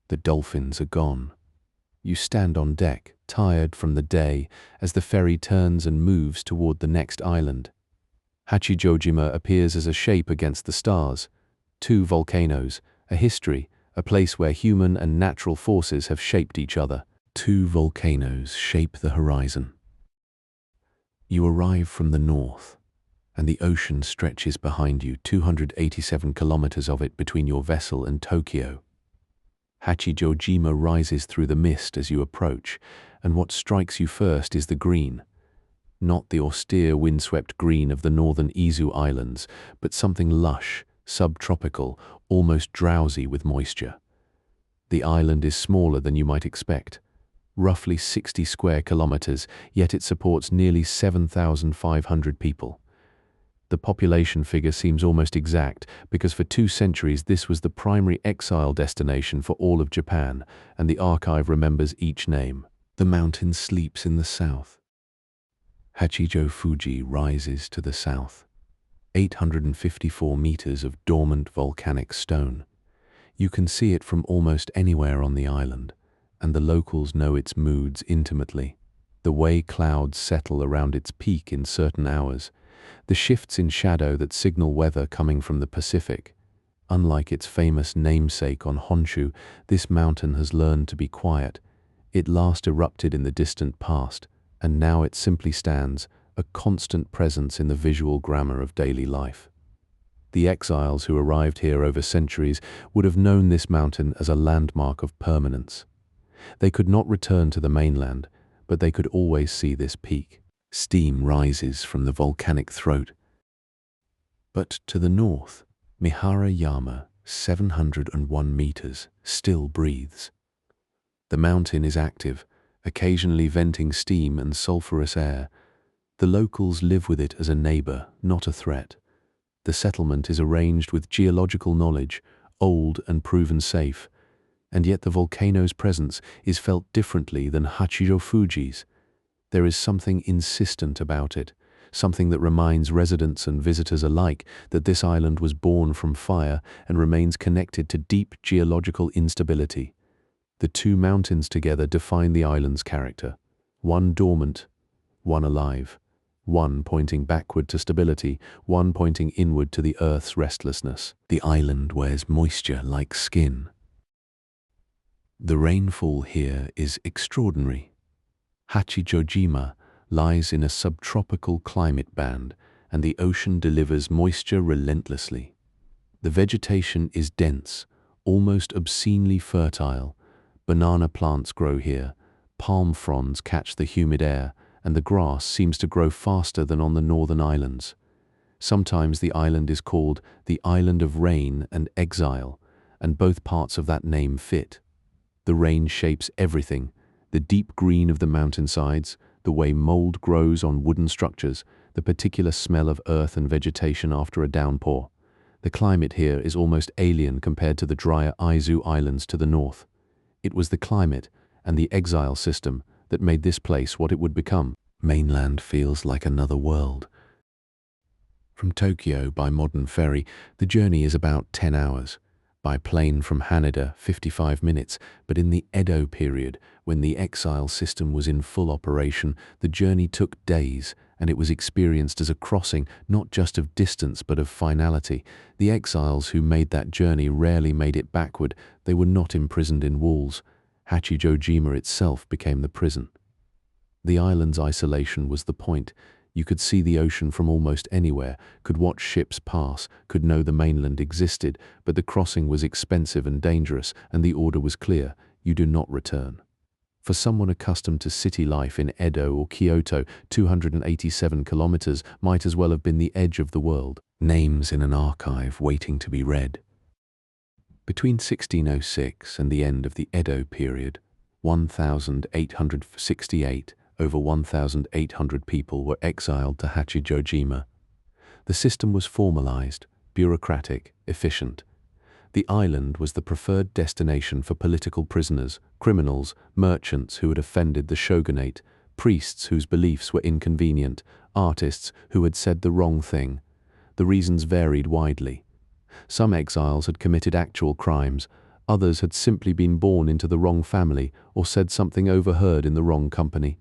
The dolphins are gone. You stand on deck, tired from the day, as the ferry turns and moves toward the next island. Hachijojima appears as a shape against the stars. 2 volcanoes, a history, a place where human and natural forces have shaped each other. 2 volcanoes shape the horizon. You arrive from the north, and the ocean stretches behind you, 287 kilometers of it between your vessel and Tokyo. Hachijojima rises through the mist as you approach, and what strikes you first is the green. Not the austere windswept green of the northern Izu Islands, but something lush, subtropical, almost drowsy with moisture. The island is smaller than you might expect. Roughly 60 square kilometers, yet it supports nearly 7,500 people. The population figure seems almost exact because for 2 centuries this was the primary exile destination for all of Japan, and the archive remembers each name. The mountain sleeps in the south. Hachijo Fuji rises to the south. 854 meters of dormant volcanic stone. You can see it from almost anywhere on the island, and the locals know its moods intimately. The way clouds settle around its peak in certain hours, the shifts in shadow that signal weather coming from the Pacific. Unlike its famous namesake on Honshu, this mountain has learned to be quiet. It last erupted in the distant past, and now it simply stands, a constant presence in the visual grammar of daily life. The exiles who arrived here over centuries would have known this mountain as a landmark of permanence. They could not return to the mainland, but they could always see this peak. Steam rises from the volcanic throat. But to the north, Mihara-yama, 701 meters, still breathes. The mountain is active, occasionally venting steam and sulfurous air. The locals live with it as a neighbor, not a threat. The settlement is arranged with geological knowledge, old and proven safe, and yet the volcano's presence is felt differently than Hachijo Fuji's. There is something insistent about it, something that reminds residents and visitors alike that this island was born from fire and remains connected to deep geological instability. The two mountains together define the island's character, one dormant, one alive. One pointing backward to stability, one pointing inward to the Earth's restlessness. The island wears moisture like skin. The rainfall here is extraordinary. Hachijojima lies in a subtropical climate band, and the ocean delivers moisture relentlessly. The vegetation is dense, almost obscenely fertile. Banana plants grow here, palm fronds catch the humid air, and the grass seems to grow faster than on the northern islands. Sometimes the island is called the Island of Rain and Exile, and both parts of that name fit. The rain shapes everything, the deep green of the mountainsides, the way mold grows on wooden structures, the particular smell of earth and vegetation after a downpour. The climate here is almost alien compared to the drier Izu Islands to the north. It was the climate and the exile system that made this place what it would become. Mainland feels like another world. From Tokyo by modern ferry, the journey is about 10 hours. By plane from Haneda, 55 minutes, but in the Edo period, when the exile system was in full operation, the journey took days, and it was experienced as a crossing not just of distance but of finality. The exiles who made that journey rarely made it backward. They were not imprisoned in walls. Hachijojima itself became the prison. The island's isolation was the point. You could see the ocean from almost anywhere, could watch ships pass, could know the mainland existed, but the crossing was expensive and dangerous, and the order was clear: you do not return. For someone accustomed to city life in Edo or Kyoto, 287 kilometers might as well have been the edge of the world. Names in an archive waiting to be read. Between 1606 and the end of the Edo period, 1868, over 1,800 people were exiled to Hachijojima. The system was formalized, bureaucratic, efficient. The island was the preferred destination for political prisoners, criminals, merchants who had offended the shogunate, priests whose beliefs were inconvenient, artists who had said the wrong thing. The reasons varied widely. Some exiles had committed actual crimes, others had simply been born into the wrong family or said something overheard in the wrong company.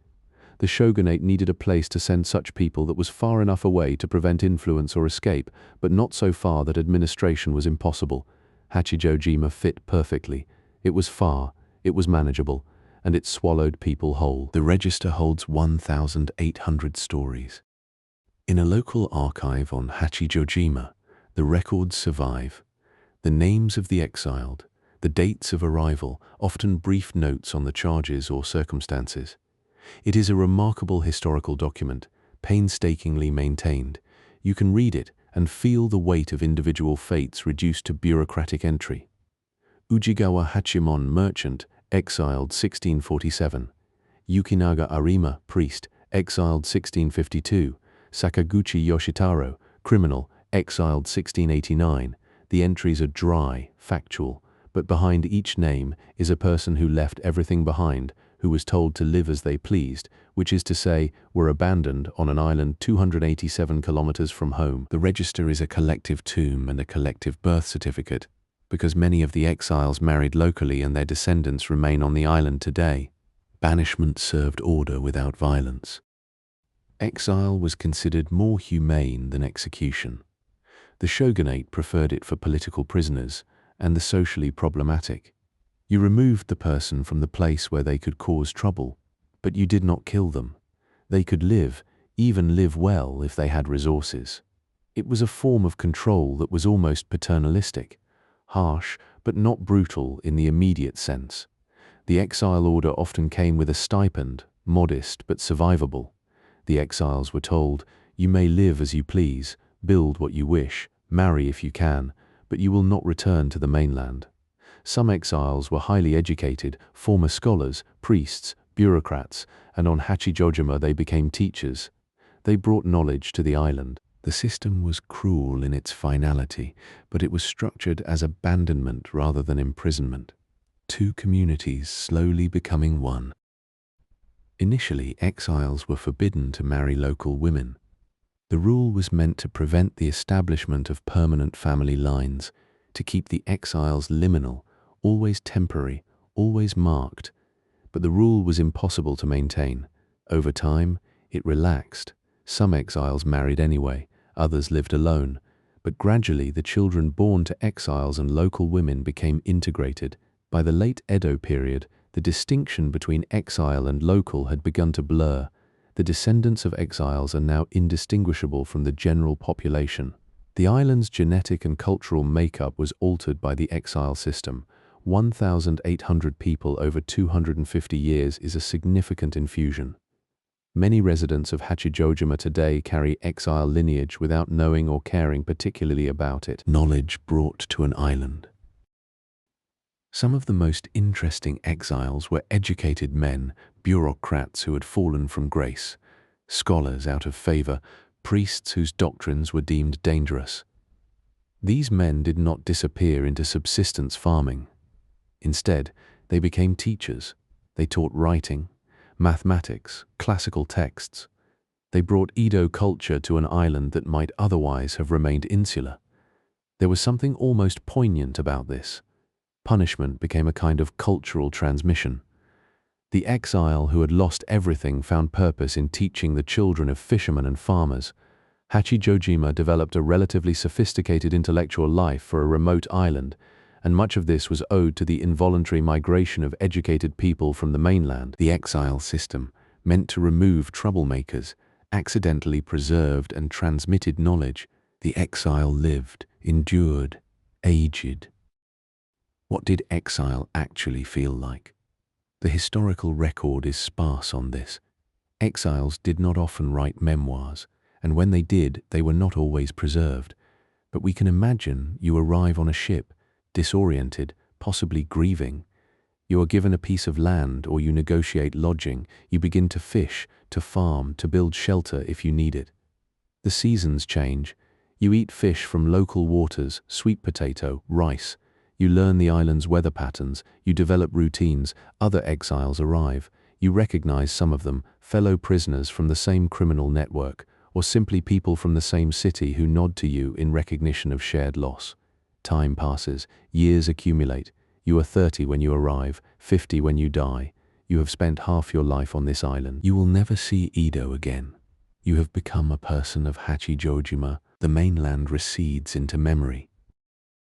The shogunate needed a place to send such people that was far enough away to prevent influence or escape, but not so far that administration was impossible. Hachijojima fit perfectly. It was far, it was manageable, and it swallowed people whole. The register holds 1,800 stories. In a local archive on Hachijojima, the records survive. The names of the exiled, the dates of arrival, often brief notes on the charges or circumstances. It is a remarkable historical document, painstakingly maintained. You can read it and feel the weight of individual fates reduced to bureaucratic entry. Ujigawa Hachimon, merchant, exiled 1647. Yukinaga Arima, priest, exiled 1652. Sakaguchi Yoshitaro, criminal, exiled 1689. The entries are dry, factual, but behind each name is a person who left everything behind, who was told to live as they pleased, which is to say, were abandoned on an island 287 kilometers from home. The register is a collective tomb and a collective birth certificate. because many of the exiles married locally and their descendants remain on the island today. Banishment served order without violence. Exile was considered more humane than execution. The shogunate preferred it for political prisoners and the socially problematic. You removed the person from the place where they could cause trouble, but you did not kill them. They could live, even live well if they had resources. It was a form of control that was almost paternalistic, harsh but not brutal in the immediate sense. The exile order often came with a stipend, modest but survivable. The exiles were told, "You may live as you please, build what you wish, marry if you can, but you will not return to the mainland." Some exiles were highly educated, former scholars, priests, bureaucrats, and on Hachijojima they became teachers. They brought knowledge to the island. The system was cruel in its finality, but it was structured as abandonment rather than imprisonment. Two communities slowly becoming one. Initially, exiles were forbidden to marry local women. The rule was meant to prevent the establishment of permanent family lines, to keep the exiles liminal, always temporary, always marked. But the rule was impossible to maintain. Over time, it relaxed. Some exiles married anyway, others lived alone, but gradually the children born to exiles and local women became integrated. By the late Edo period, the distinction between exile and local had begun to blur. The descendants of exiles are now indistinguishable from the general population. The island's genetic and cultural makeup was altered by the exile system. 1,800 people over 250 years is a significant infusion. Many residents of Hachijojima today carry exile lineage without knowing or caring particularly about it. Knowledge brought to an island. Some of the most interesting exiles were educated men, bureaucrats who had fallen from grace, scholars out of favor, priests whose doctrines were deemed dangerous. These men did not disappear into subsistence farming. Instead, they became teachers. They taught writing, mathematics, classical texts. They brought Edo culture to an island that might otherwise have remained insular. There was something almost poignant about this. Punishment became a kind of cultural transmission. The exile who had lost everything found purpose in teaching the children of fishermen and farmers. Hachijojima developed a relatively sophisticated intellectual life for a remote island, and much of this was owed to the involuntary migration of educated people from the mainland. The exile system, meant to remove troublemakers, accidentally preserved and transmitted knowledge. The exile lived, endured, aged. What did exile actually feel like? The historical record is sparse on this. Exiles did not often write memoirs, and when they did, they were not always preserved. But we can imagine you arrive on a ship, disoriented, possibly grieving. You are given a piece of land or you negotiate lodging. You begin to fish, to farm, to build shelter if you need it. The seasons change. You eat fish from local waters, sweet potato, rice. You learn the island's weather patterns. You develop routines. Other exiles arrive. You recognize some of them, fellow prisoners from the same criminal network, or simply people from the same city who nod to you in recognition of shared loss. Time passes, years accumulate. You are 30 when you arrive, 50 when you die. You have spent half your life on this island. You will never see Edo again. You have become a person of Hachijojima. The mainland recedes into memory.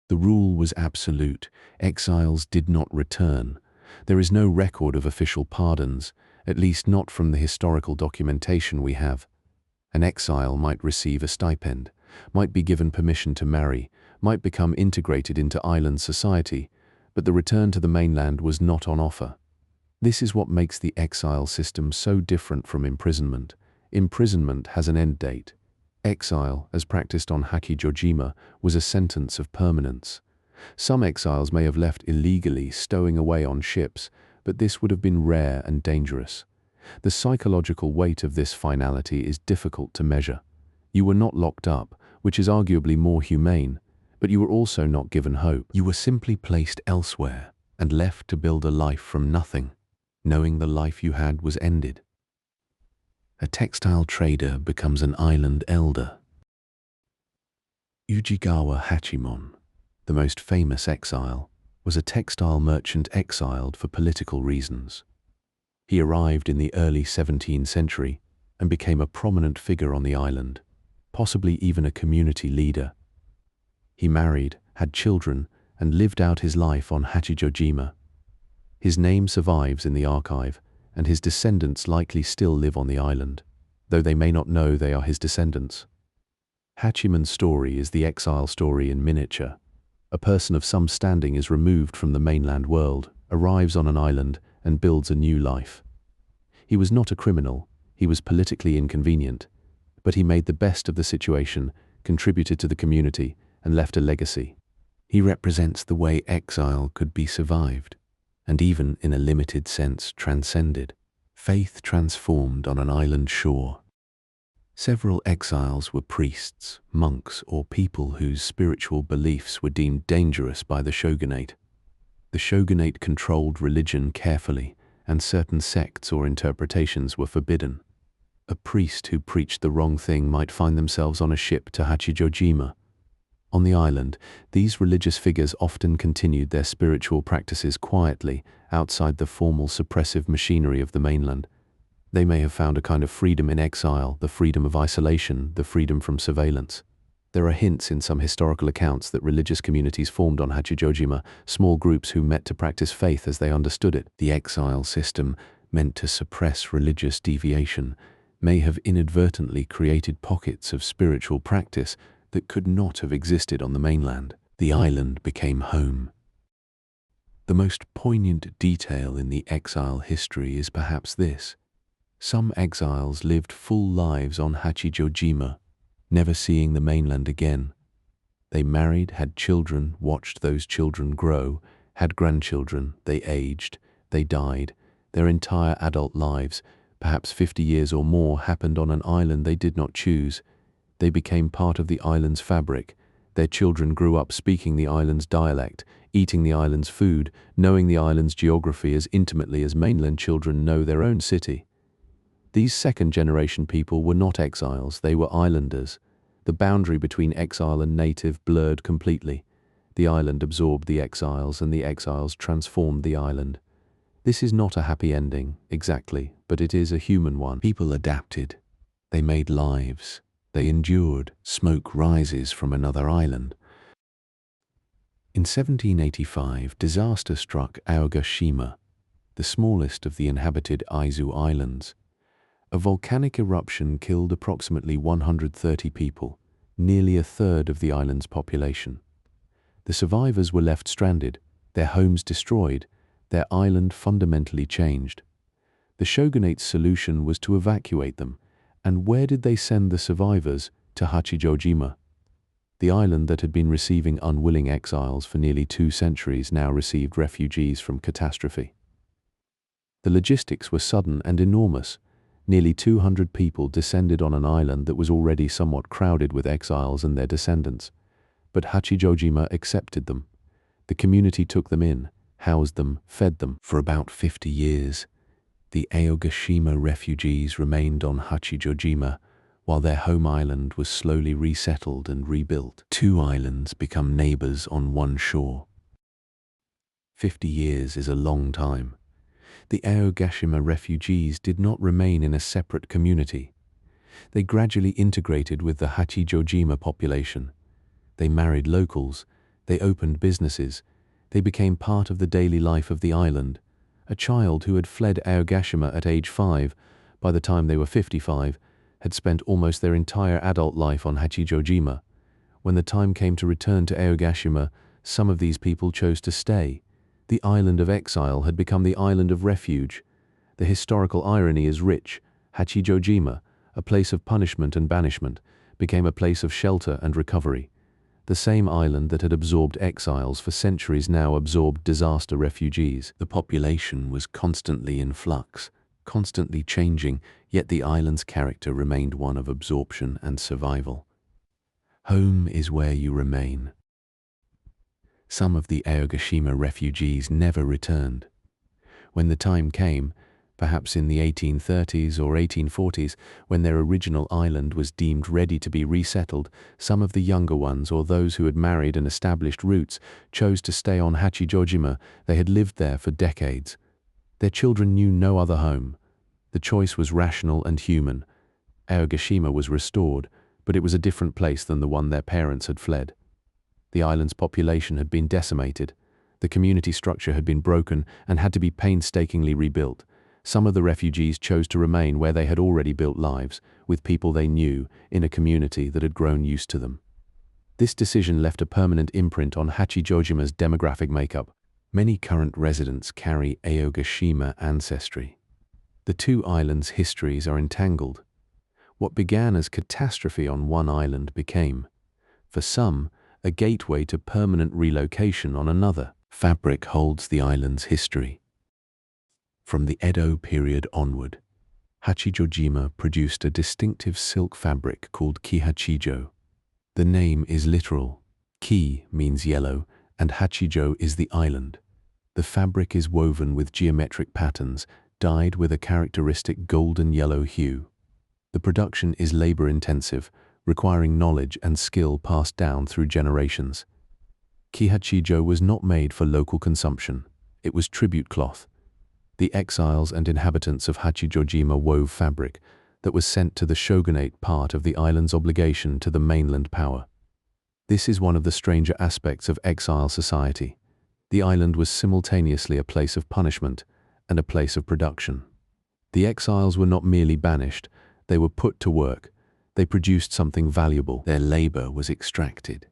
The rule was absolute. Exiles did not return. There is no record of official pardons, at least not from the historical documentation we have. An exile might receive a stipend, might be given permission to marry, might become integrated into island society, but the return to the mainland was not on offer. This is what makes the exile system so different from imprisonment. Imprisonment has an end date. Exile, as practiced on Hachijojima, was a sentence of permanence. Some exiles may have left illegally, stowing away on ships, but this would have been rare and dangerous. The psychological weight of this finality is difficult to measure. You were not locked up, which is arguably more humane, but you were also not given hope. You were simply placed elsewhere and left to build a life from nothing, knowing the life you had was ended. A textile trader becomes an island elder. Ujigawa Hachimon. The most famous exile was a textile merchant exiled for political reasons. He arrived in the early 17th century and became a prominent figure on the island, possibly even a community leader. He married, had children, and lived out his life on Hachijojima. His name survives in the archive, and his descendants likely still live on the island, though they may not know they are his descendants. Hachiman's story is the exile story in miniature. A person of some standing is removed from the mainland world, arrives on an island, and builds a new life. He was not a criminal, he was politically inconvenient, but he made the best of the situation, contributed to the community, and left a legacy. He represents the way exile could be survived, and even in a limited sense transcended. Faith transformed on an island shore. Several exiles were priests, monks, or people whose spiritual beliefs were deemed dangerous by the shogunate. The shogunate controlled religion carefully, and certain sects or interpretations were forbidden. A priest who preached the wrong thing might find themselves on a ship to Hachijojima. On the island, these religious figures often continued their spiritual practices quietly, outside the formal suppressive machinery of the mainland. They may have found a kind of freedom in exile, the freedom of isolation, the freedom from surveillance. There are hints in some historical accounts that religious communities formed on Hachijojima, small groups who met to practice faith as they understood it. The exile system, meant to suppress religious deviation, may have inadvertently created pockets of spiritual practice that could not have existed on the mainland. The island became home. The most poignant detail in the exile history is perhaps this. Some exiles lived full lives on Hachijojima, never seeing the mainland again. They married, had children, watched those children grow, had grandchildren, they aged, they died. Their entire adult lives, perhaps 50 years or more, happened on an island they did not choose. They became part of the island's fabric. Their children grew up speaking the island's dialect, eating the island's food, knowing the island's geography as intimately as mainland children know their own city. These second-generation people were not exiles, they were islanders. The boundary between exile and native blurred completely. The island absorbed the exiles, and the exiles transformed the island. This is not a happy ending, exactly, but it is a human one. People adapted. They made lives. They endured. Smoke rises from another island. In 1785, disaster struck Aogashima, the smallest of the inhabited Izu Islands. A volcanic eruption killed approximately 130 people, nearly a third of the island's population. The survivors were left stranded, their homes destroyed, their island fundamentally changed. The shogunate's solution was to evacuate them, and where did they send the survivors? To Hachijojima. The island that had been receiving unwilling exiles for nearly 2 centuries now received refugees from catastrophe. The logistics were sudden and enormous. Nearly 200 people descended on an island that was already somewhat crowded with exiles and their descendants. But Hachijojima accepted them. The community took them in, housed them, fed them. For about 50 years, the Aogashima refugees remained on Hachijojima, while their home island was slowly resettled and rebuilt. 2 islands become neighbors on one shore. 50 years is a long time. The Aogashima refugees did not remain in a separate community. They gradually integrated with the Hachijojima population. They married locals, they opened businesses, they became part of the daily life of the island. A child who had fled Aogashima at age 5, by the time they were 55, had spent almost their entire adult life on Hachijojima. When the time came to return to Aogashima, some of these people chose to stay. The island of exile had become the island of refuge. The historical irony is rich. Hachijojima, a place of punishment and banishment, became a place of shelter and recovery. The same island that had absorbed exiles for centuries now absorbed disaster refugees. The population was constantly in flux, constantly changing, yet the island's character remained one of absorption and survival. Home is where you remain. Some of the Aogashima refugees never returned. When the time came, perhaps in the 1830s or 1840s, when their original island was deemed ready to be resettled. Some of the younger ones, or those who had married and established roots, chose to stay on Hachijojima. They had lived there for decades. Their children knew no other home. The choice was rational and human. Aogashima was restored, but it was a different place than the one their parents had fled. The island's population had been decimated. The community structure had been broken and had to be painstakingly rebuilt. Some of the refugees chose to remain where they had already built lives, with people they knew, in a community that had grown used to them. This decision left a permanent imprint on Hachijojima's demographic makeup. Many current residents carry Aogashima ancestry. The two islands' histories are entangled. What began as catastrophe on one island became, for some, a gateway to permanent relocation on another. Fabric holds the island's history. From the Edo period onward, Hachijojima produced a distinctive silk fabric called kihachijo. The name is literal. Ki means yellow, and Hachijo is the island. The fabric is woven with geometric patterns, dyed with a characteristic golden yellow hue. The production is labor-intensive, requiring knowledge and skill passed down through generations. Kihachijo was not made for local consumption. It was tribute cloth. The exiles and inhabitants of Hachijojima wove fabric that was sent to the shogunate, part of the island's obligation to the mainland power. This is one of the stranger aspects of exile society. The island was simultaneously a place of punishment and a place of production. The exiles were not merely banished, they were put to work. They produced something valuable. Their labor was extracted.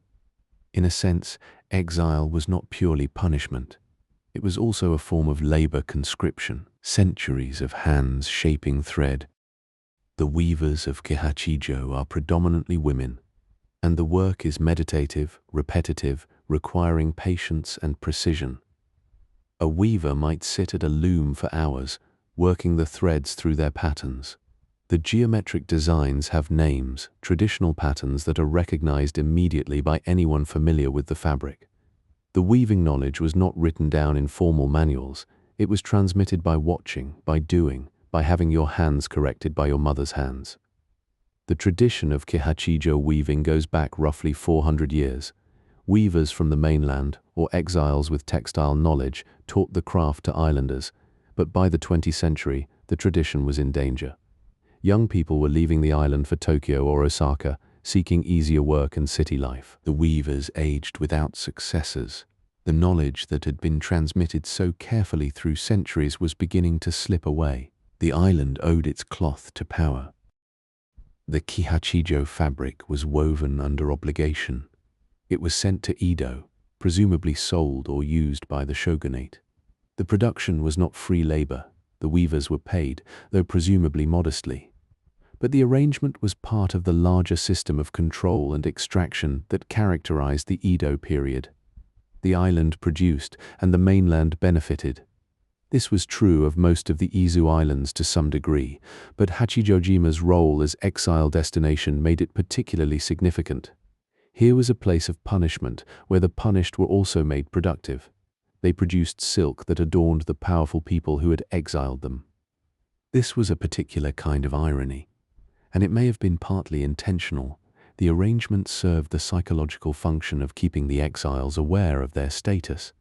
In a sense, exile was not purely punishment. It was also a form of labor conscription, centuries of hands shaping thread. The weavers of Kihachijo are predominantly women, and the work is meditative, repetitive, requiring patience and precision. A weaver might sit at a loom for hours, working the threads through their patterns. The geometric designs have names, traditional patterns that are recognized immediately by anyone familiar with the fabric. The weaving knowledge was not written down in formal manuals. It was transmitted by watching, by doing, by having your hands corrected by your mother's hands. The tradition of Kihachijo weaving goes back roughly 400 years. Weavers from the mainland, or exiles with textile knowledge, taught the craft to islanders, but by the 20th century, the tradition was in danger. Young people were leaving the island for Tokyo or Osaka, seeking easier work and city life. The weavers aged without successors. The knowledge that had been transmitted so carefully through centuries was beginning to slip away. The island owed its cloth to power. The Kihachijo fabric was woven under obligation. It was sent to Edo, presumably sold or used by the shogunate. The production was not free labor. The weavers were paid, though presumably modestly. But the arrangement was part of the larger system of control and extraction that characterized the Edo period. The island produced, and the mainland benefited. This was true of most of the Izu Islands to some degree, but Hachijojima's role as exile destination made it particularly significant. Here was a place of punishment, where the punished were also made productive. They produced silk that adorned the powerful people who had exiled them. This was a particular kind of irony, and it may have been partly intentional. The arrangement served the psychological function of keeping the exiles aware of their status.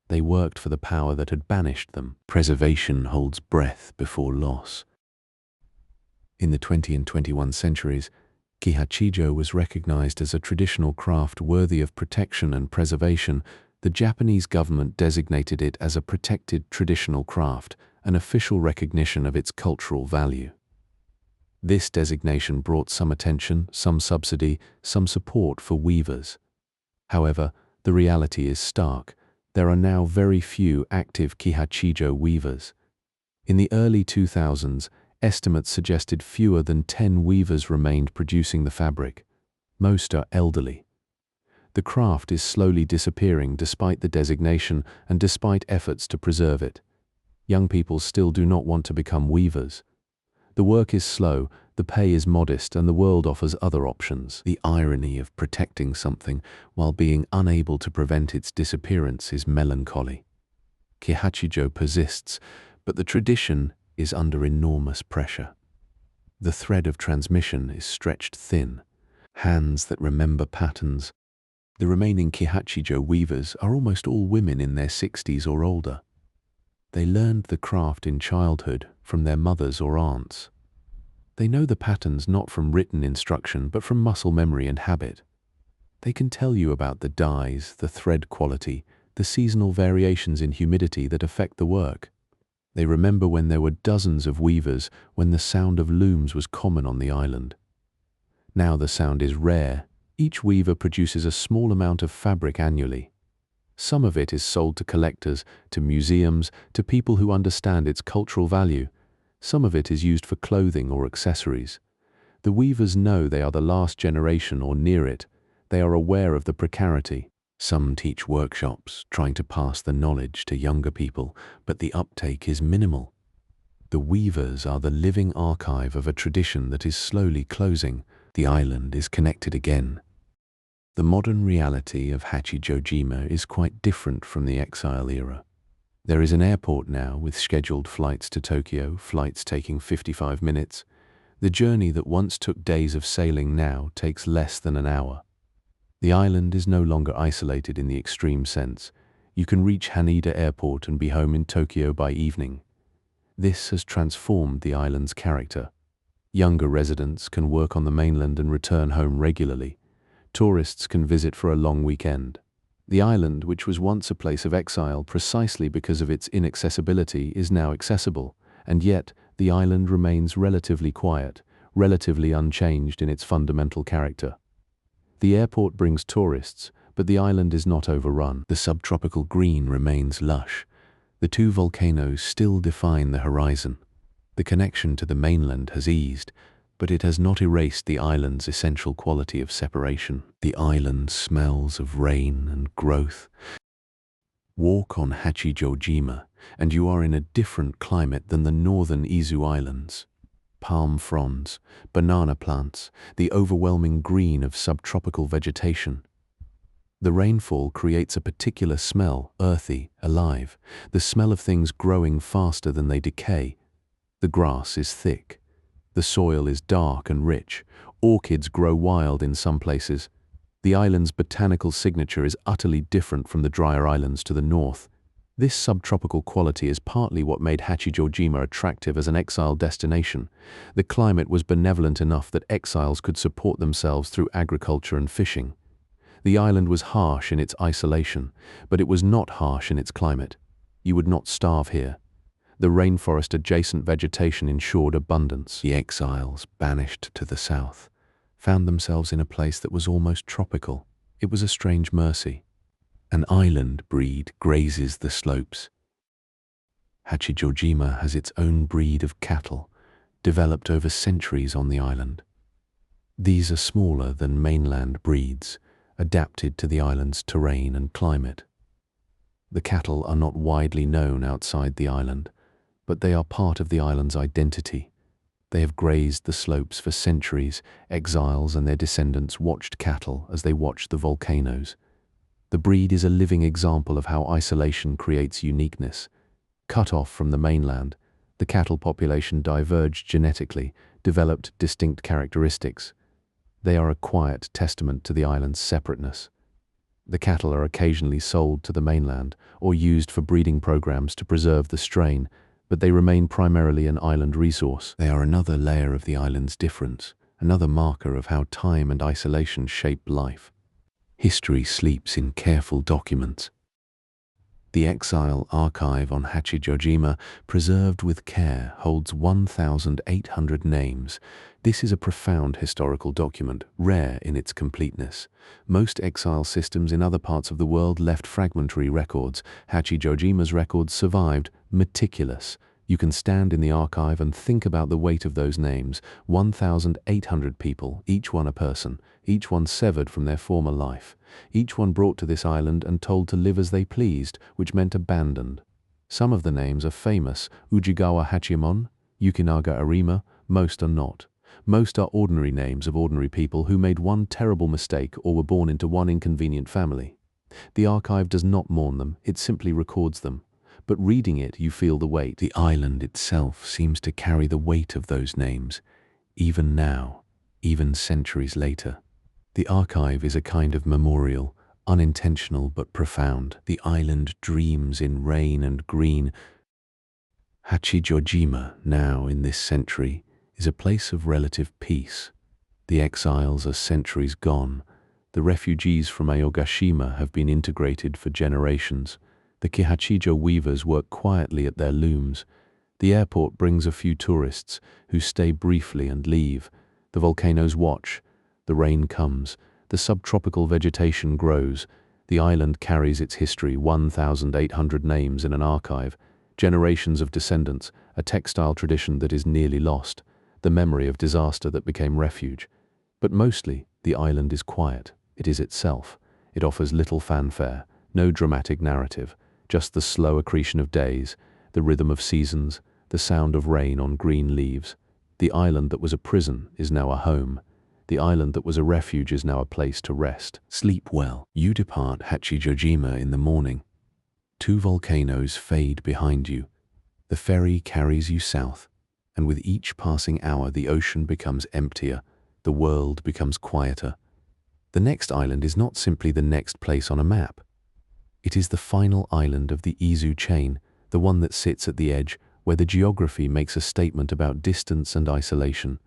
They worked for the power that had banished them. Preservation holds breath before loss. In the 20th and 21st centuries, Kihachijo was recognized as a traditional craft worthy of protection and preservation. The Japanese government designated it as a protected traditional craft, an official recognition of its cultural value. This designation brought some attention, some subsidy, some support for weavers. However, the reality is stark. There are now very few active Kihachijo weavers. In the early 2000s, estimates suggested fewer than 10 weavers remained producing the fabric. Most are elderly. The craft is slowly disappearing despite the designation and despite efforts to preserve it. Young people still do not want to become weavers. The work is slow, the pay is modest, and the world offers other options. The irony of protecting something while being unable to prevent its disappearance is melancholy. Kihachijo persists, but the tradition, is under enormous pressure. The thread of transmission is stretched thin, hands that remember patterns. The remaining Kihachijo weavers are almost all women in their 60s or older. They learned the craft in childhood from their mothers or aunts. They know the patterns not from written instruction but from muscle memory and habit. They can tell you about the dyes, the thread quality, the seasonal variations in humidity that affect the work. They remember when there were dozens of weavers, when the sound of looms was common on the island. Now the sound is rare. Each weaver produces a small amount of fabric annually. Some of it is sold to collectors, to museums, to people who understand its cultural value. Some of it is used for clothing or accessories. The weavers know they are the last generation or near it. They are aware of the precarity. Some teach workshops, trying to pass the knowledge to younger people, but the uptake is minimal. The weavers are the living archive of a tradition that is slowly closing. The island is connected again. The modern reality of Hachijojima is quite different from the exile era. There is an airport now with scheduled flights to Tokyo, flights taking 55 minutes. The journey that once took days of sailing now takes less than an hour. The island is no longer isolated in the extreme sense. You can reach Haneda Airport and be home in Tokyo by evening. This has transformed the island's character. Younger residents can work on the mainland and return home regularly. Tourists can visit for a long weekend. The island, which was once a place of exile precisely because of its inaccessibility, is now accessible, and yet the island remains relatively quiet, relatively unchanged in its fundamental character. The airport brings tourists, but the island is not overrun. The subtropical green remains lush. The two volcanoes still define the horizon. The connection to the mainland has eased, but it has not erased the island's essential quality of separation. The island smells of rain and growth. Walk on Hachijojima, and you are in a different climate than the northern Izu Islands. Palm fronds, banana plants, the overwhelming green of subtropical vegetation. The rainfall creates a particular smell, earthy, alive, the smell of things growing faster than they decay. The grass is thick. The soil is dark and rich. Orchids grow wild in some places. The island's botanical signature is utterly different from the drier islands to the north. This subtropical quality is partly what made Hachijojima attractive as an exile destination. The climate was benevolent enough that exiles could support themselves through agriculture and fishing. The island was harsh in its isolation, but it was not harsh in its climate. You would not starve here. The rainforest-adjacent vegetation ensured abundance. The exiles, banished to the south, found themselves in a place that was almost tropical. It was a strange mercy. An island breed grazes the slopes. Hachijojima has its own breed of cattle, developed over centuries on the island. These are smaller than mainland breeds, adapted to the island's terrain and climate. The cattle are not widely known outside the island, but they are part of the island's identity. They have grazed the slopes for centuries. Exiles and their descendants watched cattle as they watched the volcanoes. The breed is a living example of how isolation creates uniqueness. Cut off from the mainland, the cattle population diverged genetically, developed distinct characteristics. They are a quiet testament to the island's separateness. The cattle are occasionally sold to the mainland or used for breeding programs to preserve the strain, but they remain primarily an island resource. They are another layer of the island's difference, another marker of how time and isolation shape life. History sleeps in careful documents. The exile archive on Hachijojima, preserved with care, holds 1,800 names. This is a profound historical document, rare in its completeness. Most exile systems in other parts of the world left fragmentary records. Hachijojima's records survived, meticulous. You can stand in the archive and think about the weight of those names. 1,800 people, each one a person, each one severed from their former life, each one brought to this island and told to live as they pleased, which meant abandoned. Some of the names are famous: Ujigawa Hachimon, Yukinaga Arima. Most are not. Most are ordinary names of ordinary people who made one terrible mistake or were born into one inconvenient family. The archive does not mourn them, it simply records them. but reading it you feel the weight. The island itself seems to carry the weight of those names, even now, even centuries later. The archive is a kind of memorial, unintentional but profound. The island dreams in rain and green. Hachijojima, now in this century, is a place of relative peace. The exiles are centuries gone. The refugees from Aogashima have been integrated for generations. The Kihachijo weavers work quietly at their looms. The airport brings a few tourists who stay briefly and leave. The volcanoes watch. The rain comes. The subtropical vegetation grows. The island carries its history, 1,800 names in an archive, generations of descendants, a textile tradition that is nearly lost, the memory of disaster that became refuge. But mostly, the island is quiet. It is itself. It offers little fanfare, no dramatic narrative, just the slow accretion of days, the rhythm of seasons, the sound of rain on green leaves. The island that was a prison is now a home. The island that was a refuge is now a place to rest. Sleep well. You depart Hachijojima in the morning. 2 volcanoes fade behind you. The ferry carries you south, and with each passing hour the ocean becomes emptier, the world becomes quieter. The next island is not simply the next place on a map. It is the final island of the Izu chain, the one that sits at the edge, where the geography makes a statement about distance and isolation.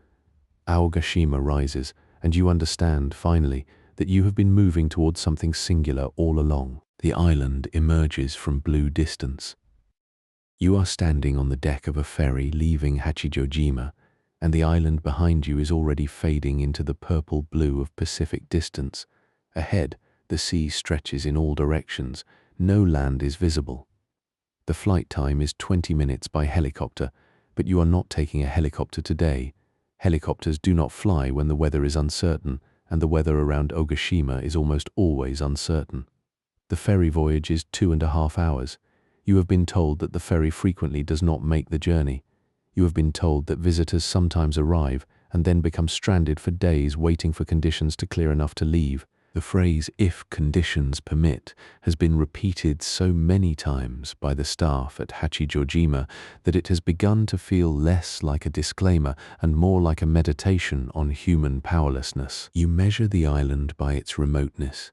Aogashima rises, and you understand, finally, that you have been moving towards something singular all along. The island emerges from blue distance. You are standing on the deck of a ferry leaving Hachijojima, and the island behind you is already fading into the purple blue of Pacific distance. Ahead, the sea stretches in all directions. No land is visible. The flight time is 20 minutes by helicopter, but you are not taking a helicopter today. Helicopters do not fly when the weather is uncertain, and the weather around Ogashima is almost always uncertain. The ferry voyage is 2.5 hours. You have been told that the ferry frequently does not make the journey. You have been told that visitors sometimes arrive and then become stranded for days waiting for conditions to clear enough to leave. The phrase, "if conditions permit," has been repeated so many times by the staff at Hachijojima that it has begun to feel less like a disclaimer and more like a meditation on human powerlessness. You measure the island by its remoteness.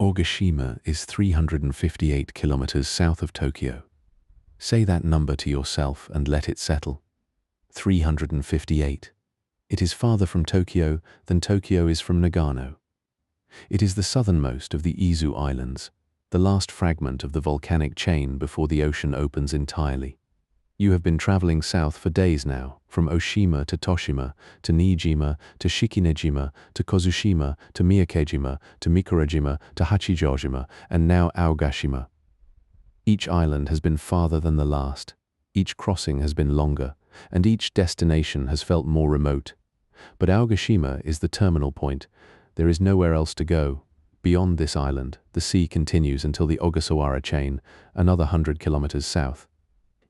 Ogashima is 358 kilometers south of Tokyo. Say that number to yourself and let it settle. 358. It is farther from Tokyo than Tokyo is from Nagano. It is the southernmost of the Izu Islands, the last fragment of the volcanic chain before the ocean opens entirely. You have been traveling south for days now, from Oshima to Toshima, to Niijima, to Shikinejima, to Kozushima, to Miyakejima, to Mikurajima, to Hachijojima, and now Aogashima. Each island has been farther than the last, each crossing has been longer, and each destination has felt more remote. But Aogashima is the terminal point. There is nowhere else to go. Beyond this island, the sea continues until the Ogasawara chain, another 100 kilometers south.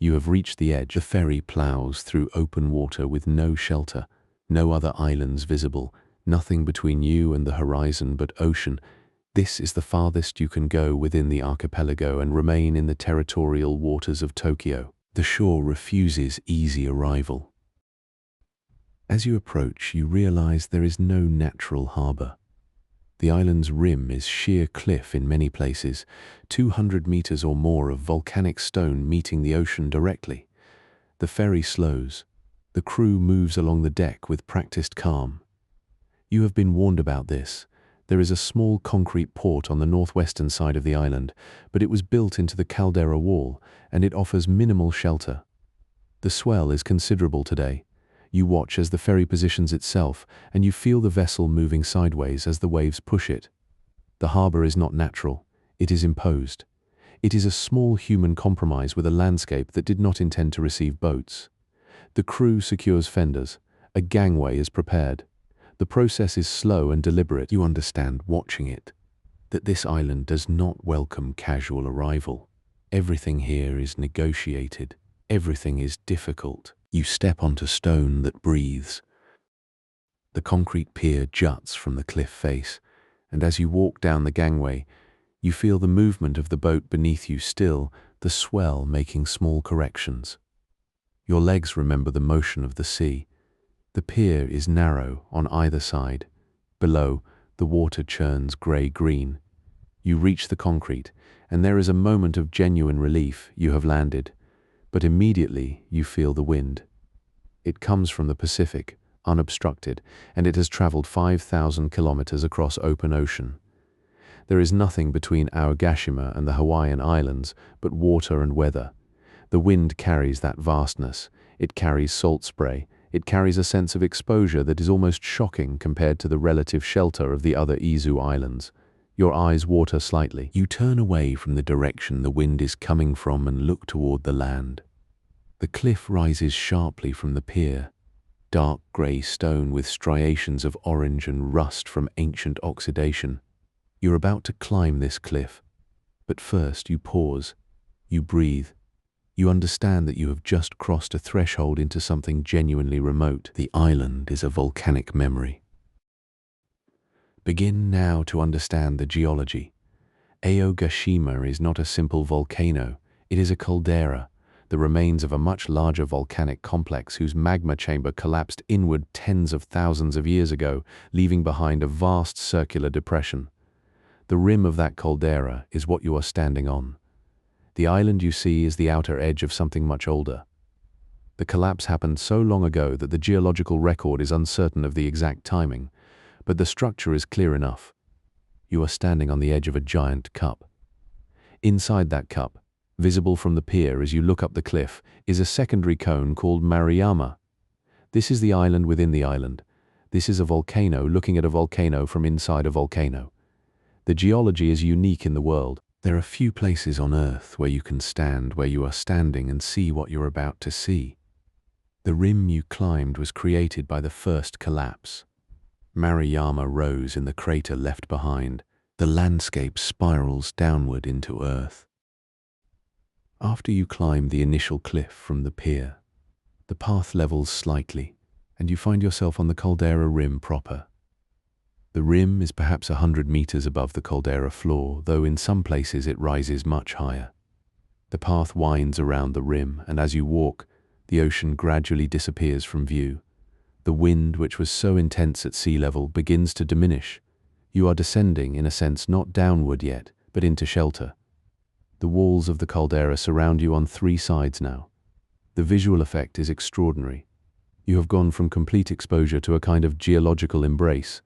You have reached the edge. The ferry plows through open water with no shelter, no other islands visible, nothing between you and the horizon but ocean. This is the farthest you can go within the archipelago and remain in the territorial waters of Tokyo. The shore refuses easy arrival. As you approach, you realize there is no natural harbor. The island's rim is sheer cliff in many places, 200 meters or more of volcanic stone meeting the ocean directly. The ferry slows. The crew moves along the deck with practiced calm. You have been warned about this. There is a small concrete port on the northwestern side of the island, but it was built into the caldera wall, and it offers minimal shelter. The swell is considerable today. You watch as the ferry positions itself, and you feel the vessel moving sideways as the waves push it. The harbor is not natural. It is imposed. It is a small human compromise with a landscape that did not intend to receive boats. The crew secures fenders. A gangway is prepared. The process is slow and deliberate. You understand, watching it, that this island does not welcome casual arrival. Everything here is negotiated. Everything is difficult. You step onto stone that breathes. The concrete pier juts from the cliff face, and as you walk down the gangway, you feel the movement of the boat beneath you still, the swell making small corrections. Your legs remember the motion of the sea. The pier is narrow on either side. Below, the water churns grey-green. You reach the concrete, and there is a moment of genuine relief. You have landed. But immediately you feel the wind. It comes from the Pacific, unobstructed, and it has traveled 5,000 kilometers across open ocean. There is nothing between Aogashima and the Hawaiian Islands but water and weather. The wind carries that vastness. It carries salt spray. It carries a sense of exposure that is almost shocking compared to the relative shelter of the other Izu Islands. Your eyes water slightly. You turn away from the direction the wind is coming from and look toward the land. The cliff rises sharply from the pier. Dark grey stone with striations of orange and rust from ancient oxidation. You're about to climb this cliff, but first you pause, you breathe. You understand that you have just crossed a threshold into something genuinely remote. The island is a volcanic memory. Begin now to understand the geology. Aogashima is not a simple volcano, it is a caldera, the remains of a much larger volcanic complex whose magma chamber collapsed inward tens of thousands of years ago, leaving behind a vast circular depression. The rim of that caldera is what you are standing on. The island you see is the outer edge of something much older. The collapse happened so long ago that the geological record is uncertain of the exact timing, but the structure is clear enough. You are standing on the edge of a giant cup. Inside that cup, visible from the pier as you look up the cliff, is a secondary cone called Maruyama. This is the island within the island. This is a volcano looking at a volcano from inside a volcano. The geology is unique in the world. There are few places on Earth where you can stand where you are standing and see what you're about to see. The rim you climbed was created by the first collapse. Maruyama rose in the crater left behind. The landscape spirals downward into Earth. After you climb the initial cliff from the pier, the path levels slightly, and you find yourself on the caldera rim proper. The rim is perhaps 100 meters above the caldera floor, though in some places it rises much higher. The path winds around the rim, and as you walk, the ocean gradually disappears from view. The wind, which was so intense at sea level, begins to diminish. You are descending, in a sense, not downward yet, but into shelter. The walls of the caldera surround you on 3 sides now. The visual effect is extraordinary. You have gone from complete exposure to a kind of geological embrace.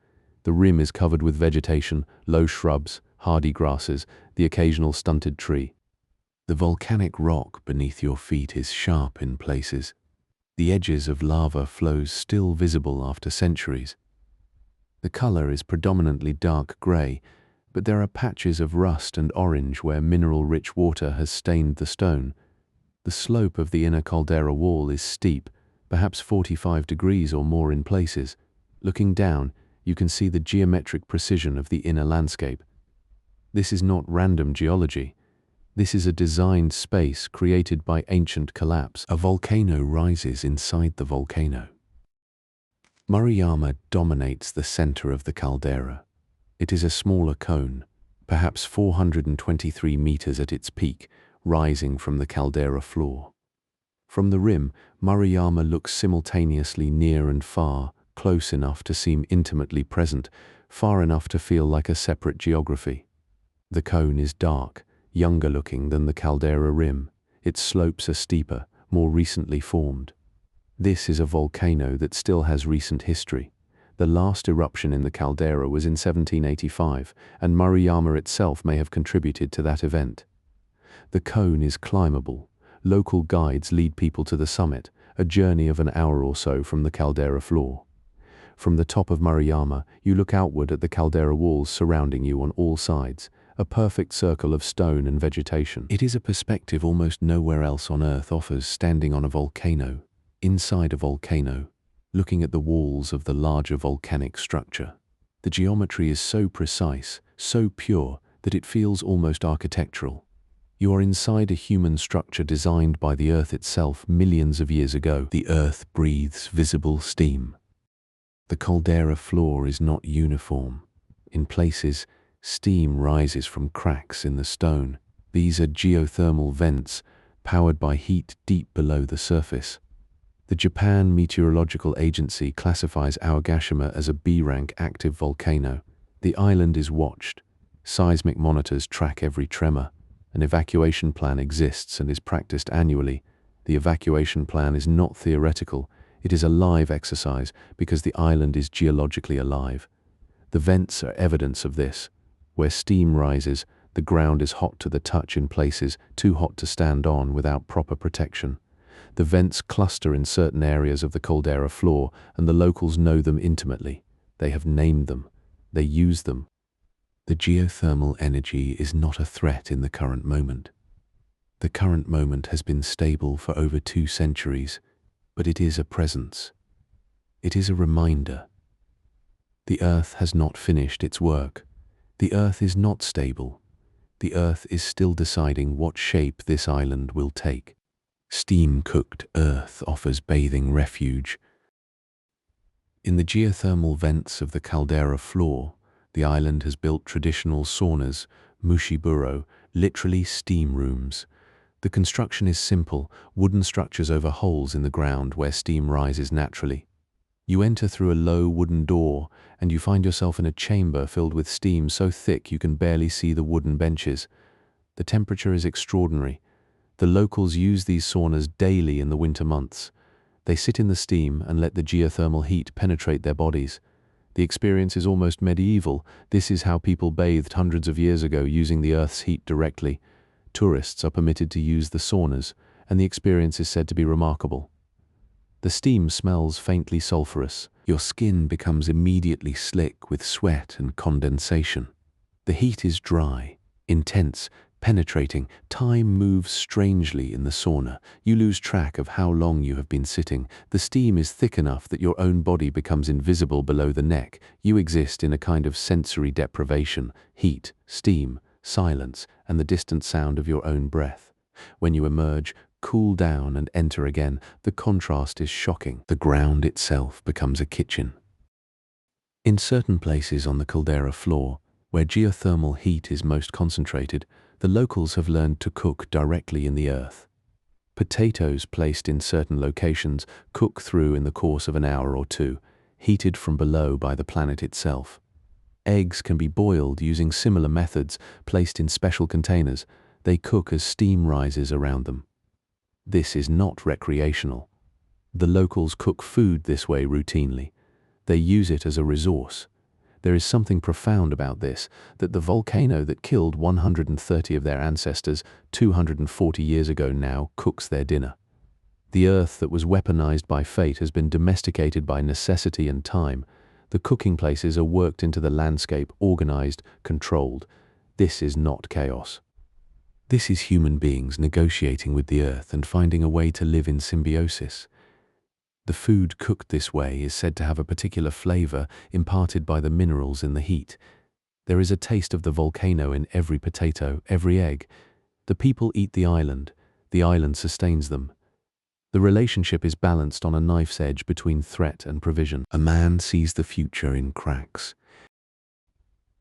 The rim is covered with vegetation, low shrubs, hardy grasses, the occasional stunted tree. The volcanic rock beneath your feet is sharp in places. The edges of lava flows still visible after centuries. The color is predominantly dark gray, but there are patches of rust and orange where mineral-rich water has stained the stone. The slope of the inner caldera wall is steep, perhaps 45 degrees or more in places. Looking down, you can see the geometric precision of the inner landscape. This is not random geology. This is a designed space created by ancient collapse. A volcano rises inside the volcano. Maruyama dominates the center of the caldera. It is a smaller cone, perhaps 423 meters at its peak, rising from the caldera floor. From the rim, Maruyama looks simultaneously near and far, close enough to seem intimately present, far enough to feel like a separate geography. The cone is dark, younger looking than the caldera rim. Its slopes are steeper, more recently formed. This is a volcano that still has recent history. The last eruption in the caldera was in 1785, and Maruyama itself may have contributed to that event. The cone is climbable. Local guides lead people to the summit, a journey of an hour or so from the caldera floor. From the top of Maruyama, you look outward at the caldera walls surrounding you on all sides, a perfect circle of stone and vegetation. It is a perspective almost nowhere else on Earth offers, standing on a volcano, inside a volcano, looking at the walls of the larger volcanic structure. The geometry is so precise, so pure, that it feels almost architectural. You are inside a human structure designed by the Earth itself millions of years ago. The Earth breathes visible steam. The caldera floor is not uniform. In places, steam rises from cracks in the stone. These are geothermal vents powered by heat deep below the surface. The Japan Meteorological Agency classifies Aogashima as a B-rank active volcano. The island is watched. Seismic monitors track every tremor. An evacuation plan exists and is practiced annually. The evacuation plan is not theoretical. It is a live exercise because the island is geologically alive. The vents are evidence of this. Where steam rises, the ground is hot to the touch in places, too hot to stand on without proper protection. The vents cluster in certain areas of the caldera floor, and the locals know them intimately. They have named them. They use them. The geothermal energy is not a threat in the current moment. The current moment has been stable for over 2 centuries, but it is a presence. It is a reminder. The Earth has not finished its work. The Earth is not stable. The Earth is still deciding what shape this island will take. Steam-cooked Earth offers bathing refuge. In the geothermal vents of the caldera floor, the island has built traditional saunas, mushiburo, literally steam rooms. The construction is simple, wooden structures over holes in the ground where steam rises naturally. You enter through a low wooden door, and you find yourself in a chamber filled with steam so thick you can barely see the wooden benches. The temperature is extraordinary. The locals use these saunas daily in the winter months. They sit in the steam and let the geothermal heat penetrate their bodies. The experience is almost medieval. This is how people bathed hundreds of years ago, using the Earth's heat directly. Tourists are permitted to use the saunas, and the experience is said to be remarkable. The steam smells faintly sulfurous. Your skin becomes immediately slick with sweat and condensation. The heat is dry, intense, penetrating. Time moves strangely in the sauna. You lose track of how long you have been sitting. The steam is thick enough that your own body becomes invisible below the neck. You exist in a kind of sensory deprivation. Heat, steam, silence, and the distant sound of your own breath. When you emerge, cool down and enter again, the contrast is shocking. The ground itself becomes a kitchen. In certain places on the caldera floor, where geothermal heat is most concentrated, the locals have learned to cook directly in the earth. Potatoes placed in certain locations cook through in the course of an hour or two, heated from below by the planet itself. Eggs can be boiled using similar methods, placed in special containers. They cook as steam rises around them. This is not recreational. The locals cook food this way routinely. They use it as a resource. There is something profound about this, that the volcano that killed 130 of their ancestors 240 years ago now cooks their dinner. The earth that was weaponized by fate has been domesticated by necessity and time. The cooking places are worked into the landscape, organized, controlled. This is not chaos. This is human beings negotiating with the earth and finding a way to live in symbiosis. The food cooked this way is said to have a particular flavor imparted by the minerals in the heat. There is a taste of the volcano in every potato, every egg. The people eat the island sustains them. The relationship is balanced on a knife's edge between threat and provision. A man sees the future in cracks.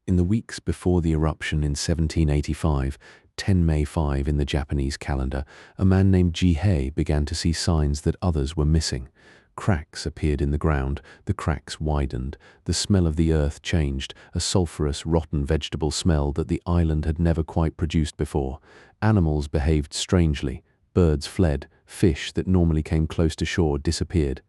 In the weeks before the eruption in 1785, 10 May 5 in the Japanese calendar, a man named Jihei began to see signs that others were missing. Cracks appeared in the ground, the cracks widened, the smell of the earth changed, a sulphurous, rotten vegetable smell that the island had never quite produced before. Animals behaved strangely, birds fled, fish that normally came close to shore disappeared.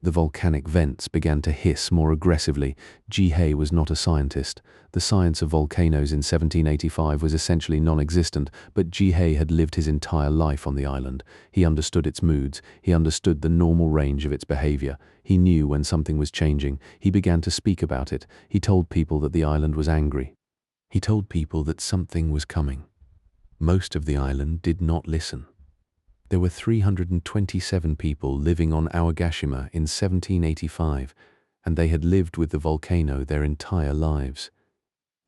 The volcanic vents began to hiss more aggressively. Jihei was not a scientist. The science of volcanoes in 1785 was essentially non-existent, but Jihei had lived his entire life on the island. He understood its moods. He understood the normal range of its behavior. He knew when something was changing. He began to speak about it. He told people that the island was angry. He told people that something was coming. Most of the island did not listen. There were 327 people living on Aogashima in 1785, and they had lived with the volcano their entire lives.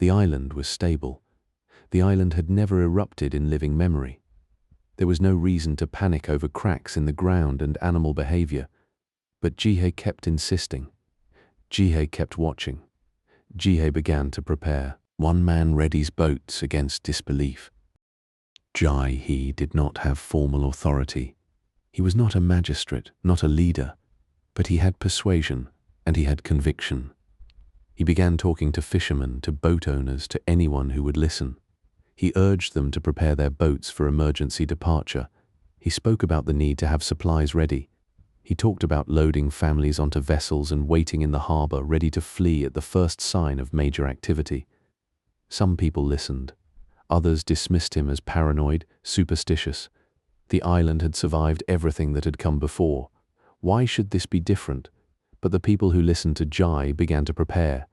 The island was stable. The island had never erupted in living memory. There was no reason to panic over cracks in the ground and animal behavior. But Jihei kept insisting. Jihei kept watching. Jihei began to prepare. One man readies boats against disbelief. He did not have formal authority. He was not a magistrate, not a leader, but he had persuasion and he had conviction. He began talking to fishermen, to boat owners, to anyone who would listen. He urged them to prepare their boats for emergency departure. He spoke about the need to have supplies ready. He talked about loading families onto vessels and waiting in the harbor ready to flee at the first sign of major activity. Some people listened. Others dismissed him as paranoid, superstitious. The island had survived everything that had come before. Why should this be different? But the people who listened to Jai began to prepare.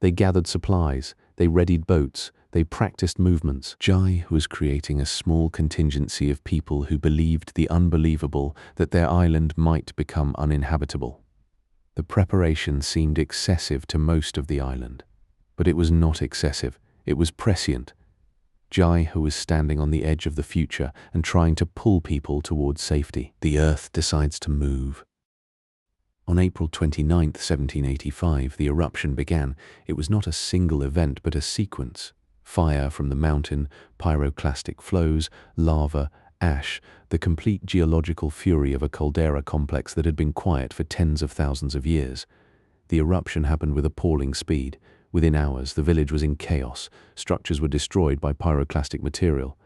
They gathered supplies, they readied boats, they practiced movements. Jai was creating a small contingency of people who believed the unbelievable, that their island might become uninhabitable. The preparation seemed excessive to most of the island. But it was not excessive, it was prescient. Jai was standing on the edge of the future and trying to pull people towards safety. The earth decides to move. On April 29, 1785, the eruption began. It was not a single event, but a sequence. Fire from the mountain, pyroclastic flows, lava, ash, the complete geological fury of a caldera complex that had been quiet for tens of thousands of years. The eruption happened with appalling speed. Within hours, the village was in chaos. Structures were destroyed by pyroclastic material.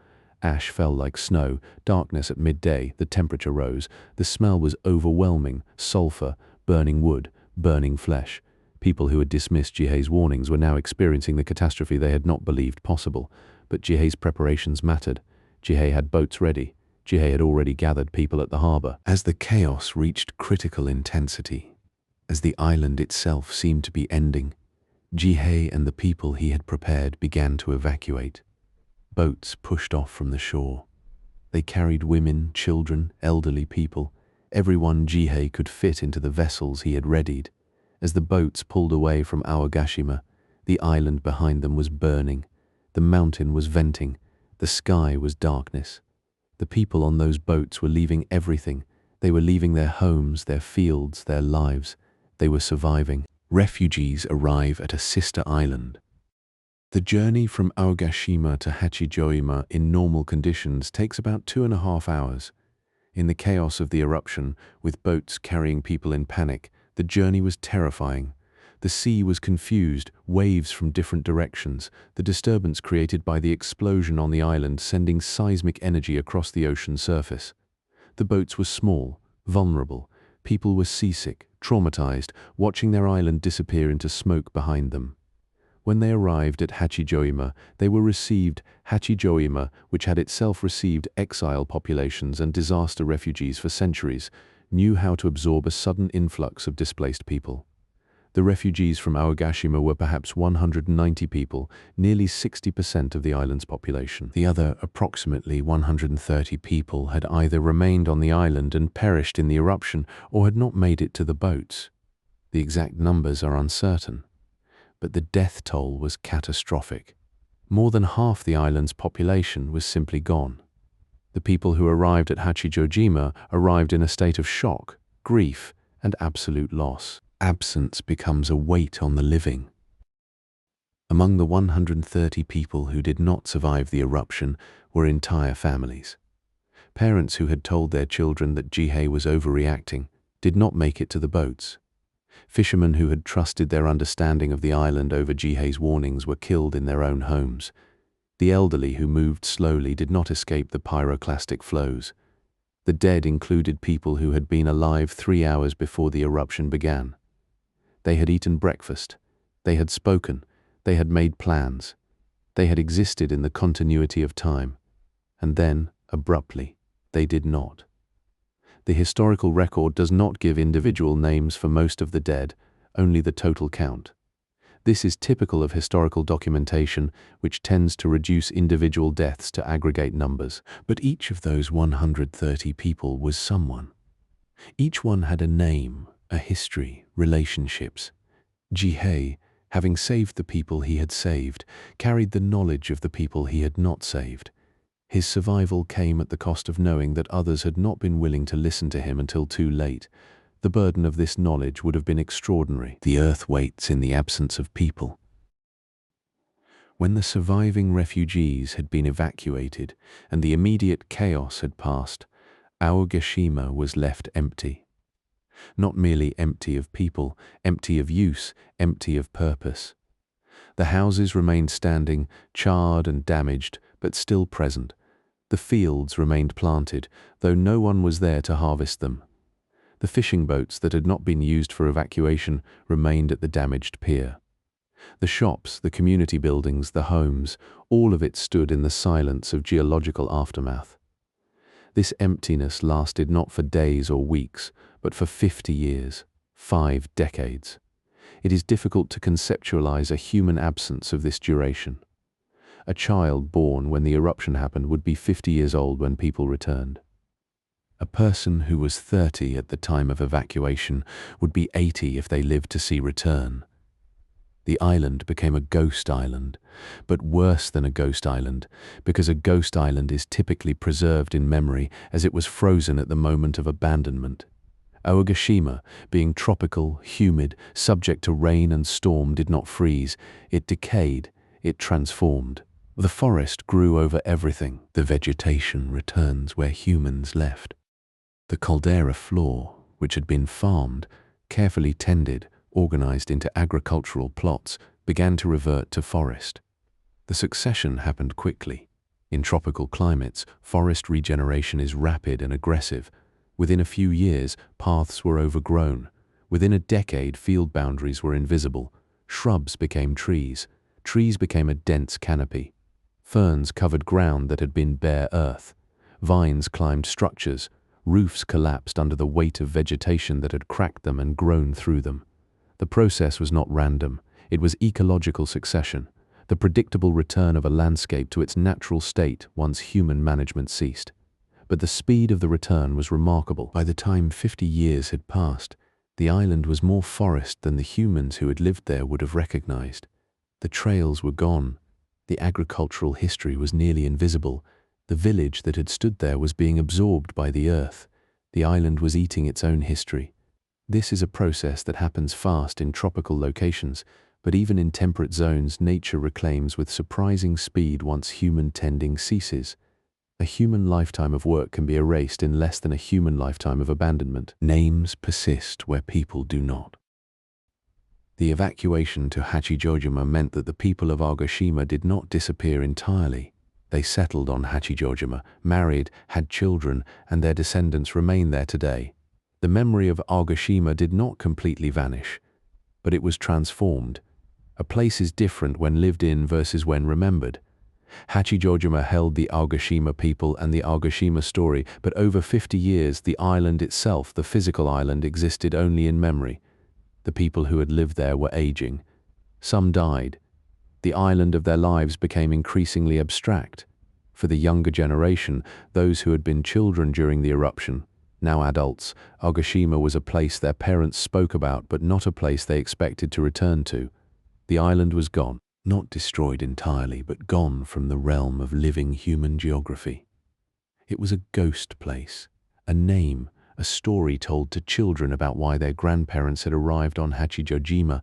Ash fell like snow, darkness at midday, the temperature rose. The smell was overwhelming, sulfur, burning wood, burning flesh. People who had dismissed Jihei's warnings were now experiencing the catastrophe they had not believed possible. But Jihei's preparations mattered. Jihei had boats ready. Jihei had already gathered people at the harbor. As the chaos reached critical intensity, as the island itself seemed to be ending, Jihei and the people he had prepared began to evacuate. Boats pushed off from the shore. They carried women, children, elderly people, everyone Jihei could fit into the vessels he had readied. As the boats pulled away from Aogashima, the island behind them was burning. The mountain was venting. The sky was darkness. The people on those boats were leaving everything. They were leaving their homes, their fields, their lives. They were surviving. Refugees arrive at a sister island. The journey from Aogashima to Hachijojima in normal conditions takes about 2.5 hours. In the chaos of the eruption, with boats carrying people in panic, the journey was terrifying. The sea was confused, waves from different directions, the disturbance created by the explosion on the island sending seismic energy across the ocean surface. The boats were small, vulnerable. People were seasick, traumatized, watching their island disappear into smoke behind them. When they arrived at Hachijojima, they were received. Hachijojima, which had itself received exile populations and disaster refugees for centuries, knew how to absorb a sudden influx of displaced people. The refugees from Aogashima were perhaps 190 people, nearly 60% of the island's population. The other approximately 130 people had either remained on the island and perished in the eruption or had not made it to the boats. The exact numbers are uncertain, but the death toll was catastrophic. More than half the island's population was simply gone. The people who arrived at Hachijojima arrived in a state of shock, grief, and absolute loss. Absence becomes a weight on the living. Among the 130 people who did not survive the eruption were entire families. Parents who had told their children that Jihei was overreacting did not make it to the boats. Fishermen who had trusted their understanding of the island over Jihei's warnings were killed in their own homes. The elderly who moved slowly did not escape the pyroclastic flows. The dead included people who had been alive 3 hours before the eruption began. They had eaten breakfast. They had spoken. They had made plans. They had existed in the continuity of time. And then, abruptly, they did not. The historical record does not give individual names for most of the dead, only the total count. This is typical of historical documentation, which tends to reduce individual deaths to aggregate numbers. But each of those 130 people was someone. Each one had a name, a history, relationships. Jihei, having saved the people he had saved, carried the knowledge of the people he had not saved. His survival came at the cost of knowing that others had not been willing to listen to him until too late. The burden of this knowledge would have been extraordinary. The earth waits in the absence of people. When the surviving refugees had been evacuated and the immediate chaos had passed, Aogashima was left empty. Not merely empty of people, empty of use, empty of purpose. The houses remained standing, charred and damaged, but still present. The fields remained planted, though no one was there to harvest them. The fishing boats that had not been used for evacuation remained at the damaged pier. The shops, the community buildings, the homes, all of it stood in the silence of geological aftermath. This emptiness lasted not for days or weeks, but for 50 years, 5 decades. It is difficult to conceptualize a human absence of this duration. A child born when the eruption happened would be 50 years old when people returned. A person who was 30 at the time of evacuation would be 80 if they lived to see return. The island became a ghost island, but worse than a ghost island, because a ghost island is typically preserved in memory as it was frozen at the moment of abandonment. Aogashima, being tropical, humid, subject to rain and storm, did not freeze. It decayed, it transformed. The forest grew over everything. The vegetation returns where humans left. The caldera floor, which had been farmed, carefully tended, organized into agricultural plots, began to revert to forest. The succession happened quickly. In tropical climates, forest regeneration is rapid and aggressive. Within a few years, paths were overgrown. Within a decade, field boundaries were invisible. Shrubs became trees. Trees became a dense canopy. Ferns covered ground that had been bare earth. Vines climbed structures. Roofs collapsed under the weight of vegetation that had cracked them and grown through them. The process was not random. It was ecological succession, the predictable return of a landscape to its natural state once human management ceased. But the speed of the return was remarkable. By the time 50 years had passed, the island was more forest than the humans who had lived there would have recognized. The trails were gone. The agricultural history was nearly invisible. The village that had stood there was being absorbed by the earth. The island was eating its own history. This is a process that happens fast in tropical locations, but even in temperate zones, nature reclaims with surprising speed once human tending ceases. A human lifetime of work can be erased in less than a human lifetime of abandonment. Names persist where people do not. The evacuation to Hachijojima meant that the people of Aogashima did not disappear entirely. They settled on Hachijojima, married, had children, and their descendants remain there today. The memory of Aogashima did not completely vanish, but it was transformed. A place is different when lived in versus when remembered. Hachijojima held the Aogashima people and the Aogashima story, but over 50 years the island itself, the physical island, existed only in memory. The people who had lived there were aging. Some died. The island of their lives became increasingly abstract. For the younger generation, those who had been children during the eruption, now adults, Aogashima was a place their parents spoke about, but not a place they expected to return to. The island was gone. Not destroyed entirely, but gone from the realm of living human geography. It was a ghost place, a name, a story told to children about why their grandparents had arrived on Hachijojima.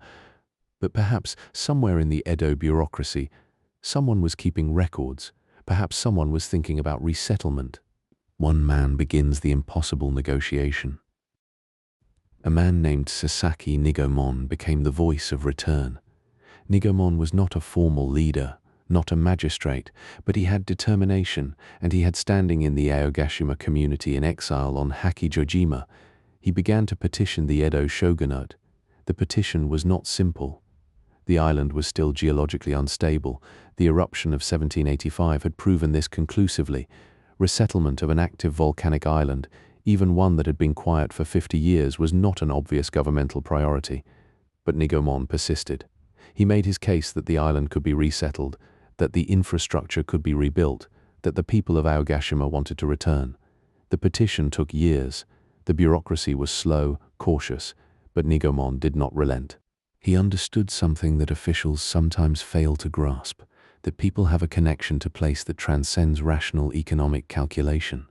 But perhaps somewhere in the Edo bureaucracy, someone was keeping records. Perhaps someone was thinking about resettlement. One man begins the impossible negotiation. A man named Sasaki Nigomon became the voice of return. Nigomon was not a formal leader, not a magistrate, but he had determination, and he had standing in the Aogashima community in exile on Hachijojima. He began to petition the Edo shogunate. The petition was not simple. The island was still geologically unstable. The eruption of 1785 had proven this conclusively. Resettlement of an active volcanic island, even one that had been quiet for 50 years, was not an obvious governmental priority. But Nigomon persisted. He made his case that the island could be resettled, that the infrastructure could be rebuilt, that the people of Aogashima wanted to return. The petition took years. The bureaucracy was slow, cautious, but Nigomon did not relent. He understood something that officials sometimes fail to grasp, that people have a connection to place that transcends rational economic calculation.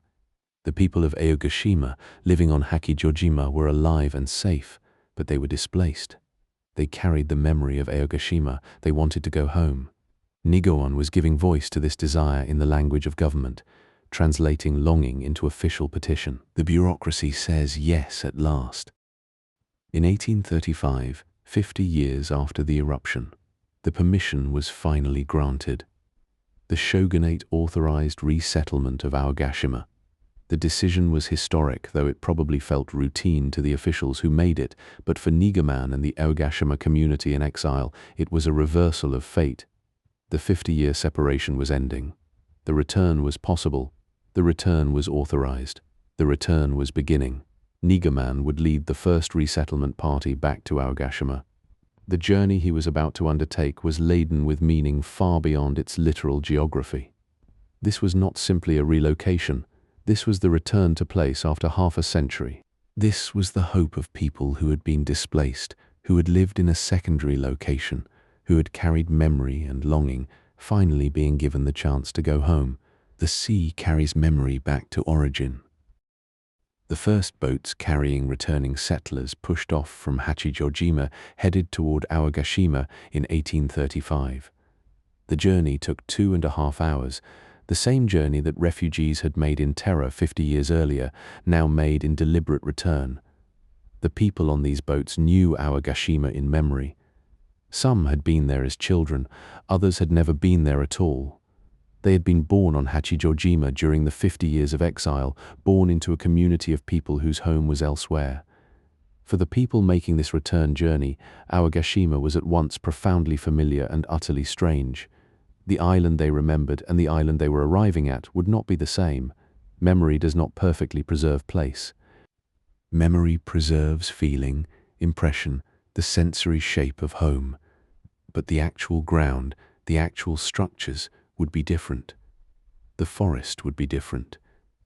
The people of Aogashima, living on Hachijojima, were alive and safe, but they were displaced. They carried the memory of Aogashima. They wanted to go home. Nigoan was giving voice to this desire in the language of government, translating longing into official petition. The bureaucracy says yes at last. In 1835, 50 years after the eruption, the permission was finally granted. The shogunate authorized resettlement of Aogashima. The decision was historic, though it probably felt routine to the officials who made it, but for Nigoman and the Aogashima community in exile, it was a reversal of fate. The 50-year separation was ending. The return was possible. The return was authorized. The return was beginning. Nigoman would lead the first resettlement party back to Aogashima. The journey he was about to undertake was laden with meaning far beyond its literal geography. This was not simply a relocation. This was the return to place after half a century. This was the hope of people who had been displaced, who had lived in a secondary location, who had carried memory and longing, finally being given the chance to go home. The sea carries memory back to origin. The first boats carrying returning settlers pushed off from Hachijojima, headed toward Aogashima in 1835. The journey took 2.5 hours, the same journey that refugees had made in terror 50 years earlier, now made in deliberate return. The people on these boats knew Aogashima in memory. Some had been there as children, others had never been there at all. They had been born on Hachijojima during the 50 years of exile, born into a community of people whose home was elsewhere. For the people making this return journey, Aogashima was at once profoundly familiar and utterly strange. The island they remembered and the island they were arriving at would not be the same. Memory does not perfectly preserve place. Memory preserves feeling, impression, the sensory shape of home. But the actual ground, the actual structures, would be different. The forest would be different.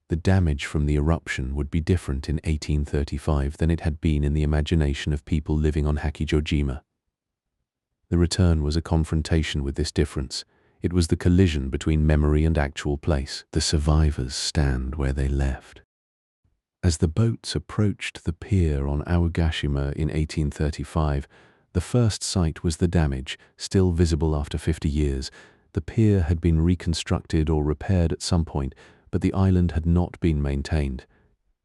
The damage from the eruption would be different in 1835 than it had been in the imagination of people living on Hachijojima. The return was a confrontation with this difference. It was the collision between memory and actual place. The survivors stand where they left. As the boats approached the pier on Aogashima in 1835, the first sight was the damage, still visible after 50 years. The pier had been reconstructed or repaired at some point, but the island had not been maintained.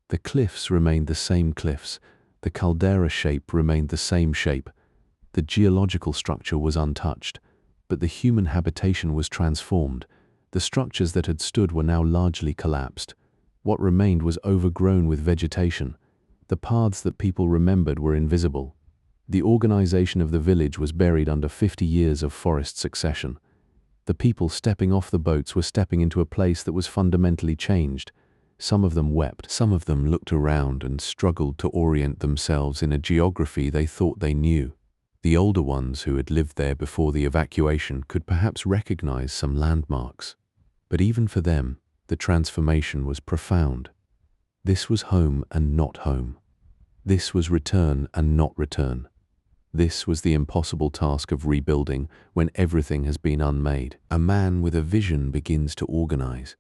The cliffs remained the same cliffs. The caldera shape remained the same shape. The geological structure was untouched, but the human habitation was transformed. The structures that had stood were now largely collapsed. What remained was overgrown with vegetation. The paths that people remembered were invisible. The organization of the village was buried under 50 years of forest succession. The people stepping off the boats were stepping into a place that was fundamentally changed. Some of them wept, some of them looked around and struggled to orient themselves in a geography they thought they knew. The older ones who had lived there before the evacuation could perhaps recognize some landmarks. But even for them, the transformation was profound. This was home and not home. This was return and not return. This was the impossible task of rebuilding when everything has been unmade. A man with a vision begins to organize.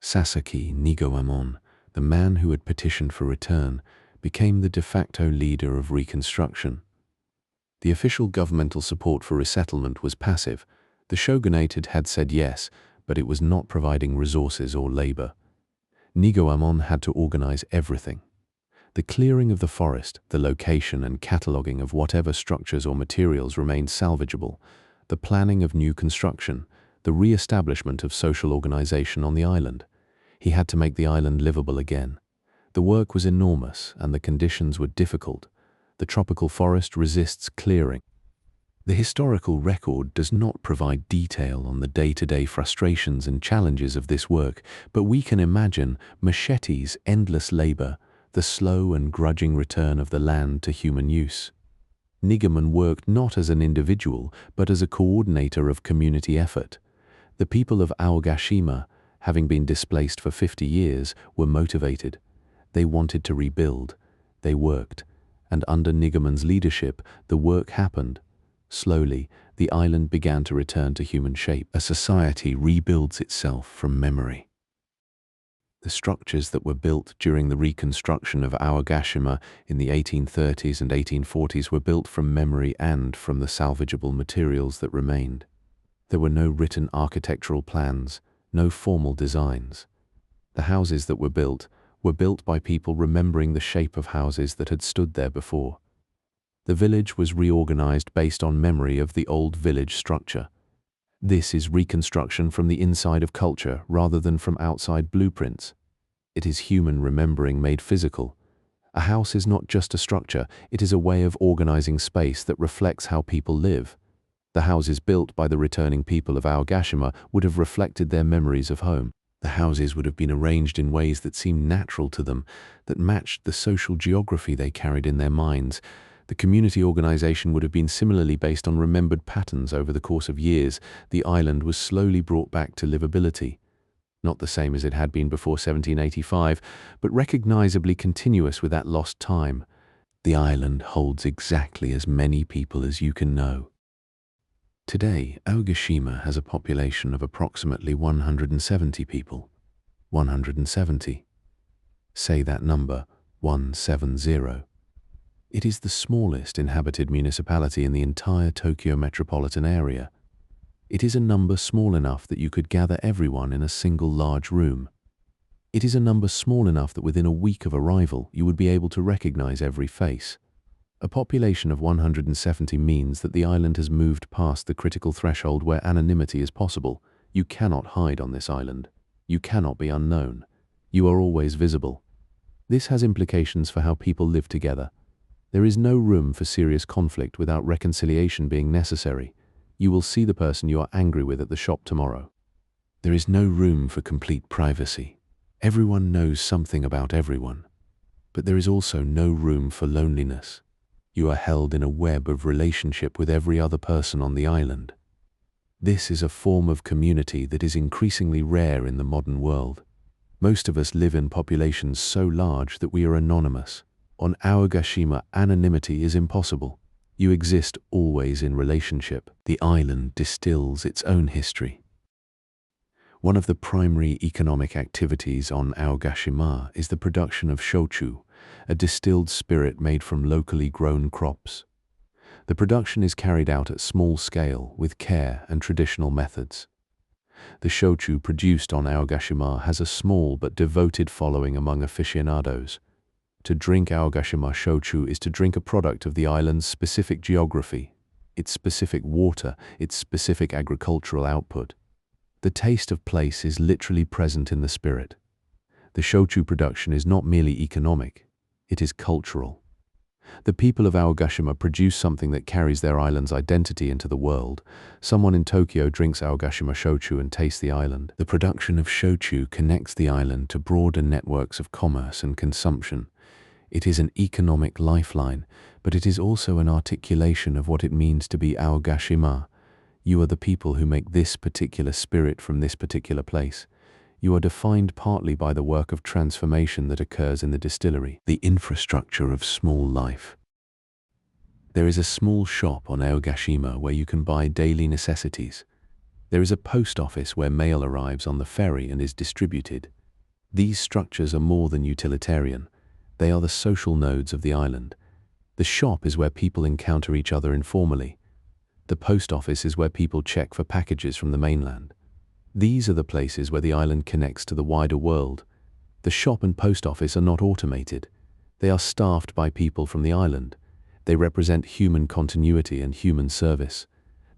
Sasaki Nigoamon, the man who had petitioned for return, became the de facto leader of reconstruction. The official governmental support for resettlement was passive. The shogunate had said yes, but it was not providing resources or labor. Nigoamon had to organize everything. The clearing of the forest, the location and cataloguing of whatever structures or materials remained salvageable, the planning of new construction, the re-establishment of social organization on the island. He had to make the island livable again. The work was enormous and the conditions were difficult. The tropical forest resists clearing. The historical record does not provide detail on the day-to-day frustrations and challenges of this work, but we can imagine machetes' endless labor, the slow and grudging return of the land to human use. Nigoman worked not as an individual, but as a coordinator of community effort. The people of Aogashima, having been displaced for 50 years, were motivated. They wanted to rebuild. They worked. And under Nigoman's leadership, the work happened. Slowly, the island began to return to human shape. A society rebuilds itself from memory. The structures that were built during the reconstruction of Aogashima in the 1830s and 1840s were built from memory and from the salvageable materials that remained. There were no written architectural plans, no formal designs. The houses that were built by people remembering the shape of houses that had stood there before. The village was reorganized based on memory of the old village structure. This is reconstruction from the inside of culture rather than from outside blueprints. It is human remembering made physical. A house is not just a structure, it is a way of organizing space that reflects how people live. The houses built by the returning people of Aogashima would have reflected their memories of home. The houses would have been arranged in ways that seemed natural to them, that matched the social geography they carried in their minds. The community organization would have been similarly based on remembered patterns over the course of years. The island was slowly brought back to livability. Not the same as it had been before 1785, but recognizably continuous with that lost time. The island holds exactly as many people as you can know. Today, Aogashima has a population of approximately 170 people. 170. Say that number, 170. It is the smallest inhabited municipality in the entire Tokyo metropolitan area. It is a number small enough that you could gather everyone in a single large room. It is a number small enough that within a week of arrival you would be able to recognize every face. A population of 170 means that the island has moved past the critical threshold where anonymity is possible. You cannot hide on this island. You cannot be unknown. You are always visible. This has implications for how people live together. There is no room for serious conflict without reconciliation being necessary. You will see the person you are angry with at the shop tomorrow. There is no room for complete privacy. Everyone knows something about everyone. But there is also no room for loneliness. You are held in a web of relationship with every other person on the island. This is a form of community that is increasingly rare in the modern world. Most of us live in populations so large that we are anonymous. On Aogashima, anonymity is impossible. You exist always in relationship. The island distills its own history. One of the primary economic activities on Aogashima is the production of shochu, a distilled spirit made from locally grown crops. The production is carried out at small scale with care and traditional methods. The shochu produced on Aogashima has a small but devoted following among aficionados. To drink Aogashima shochu is to drink a product of the island's specific geography, its specific water, its specific agricultural output. The taste of place is literally present in the spirit. The shochu production is not merely economic, it is cultural. The people of Aogashima produce something that carries their island's identity into the world. Someone in Tokyo drinks Aogashima shochu and tastes the island. The production of shochu connects the island to broader networks of commerce and consumption. It is an economic lifeline, but it is also an articulation of what it means to be Aogashima. You are the people who make this particular spirit from this particular place. You are defined partly by the work of transformation that occurs in the distillery, the infrastructure of small life. There is a small shop on Aogashima where you can buy daily necessities. There is a post office where mail arrives on the ferry and is distributed. These structures are more than utilitarian. They are the social nodes of the island. The shop is where people encounter each other informally. The post office is where people check for packages from the mainland. These are the places where the island connects to the wider world. The shop and post office are not automated. They are staffed by people from the island. They represent human continuity and human service.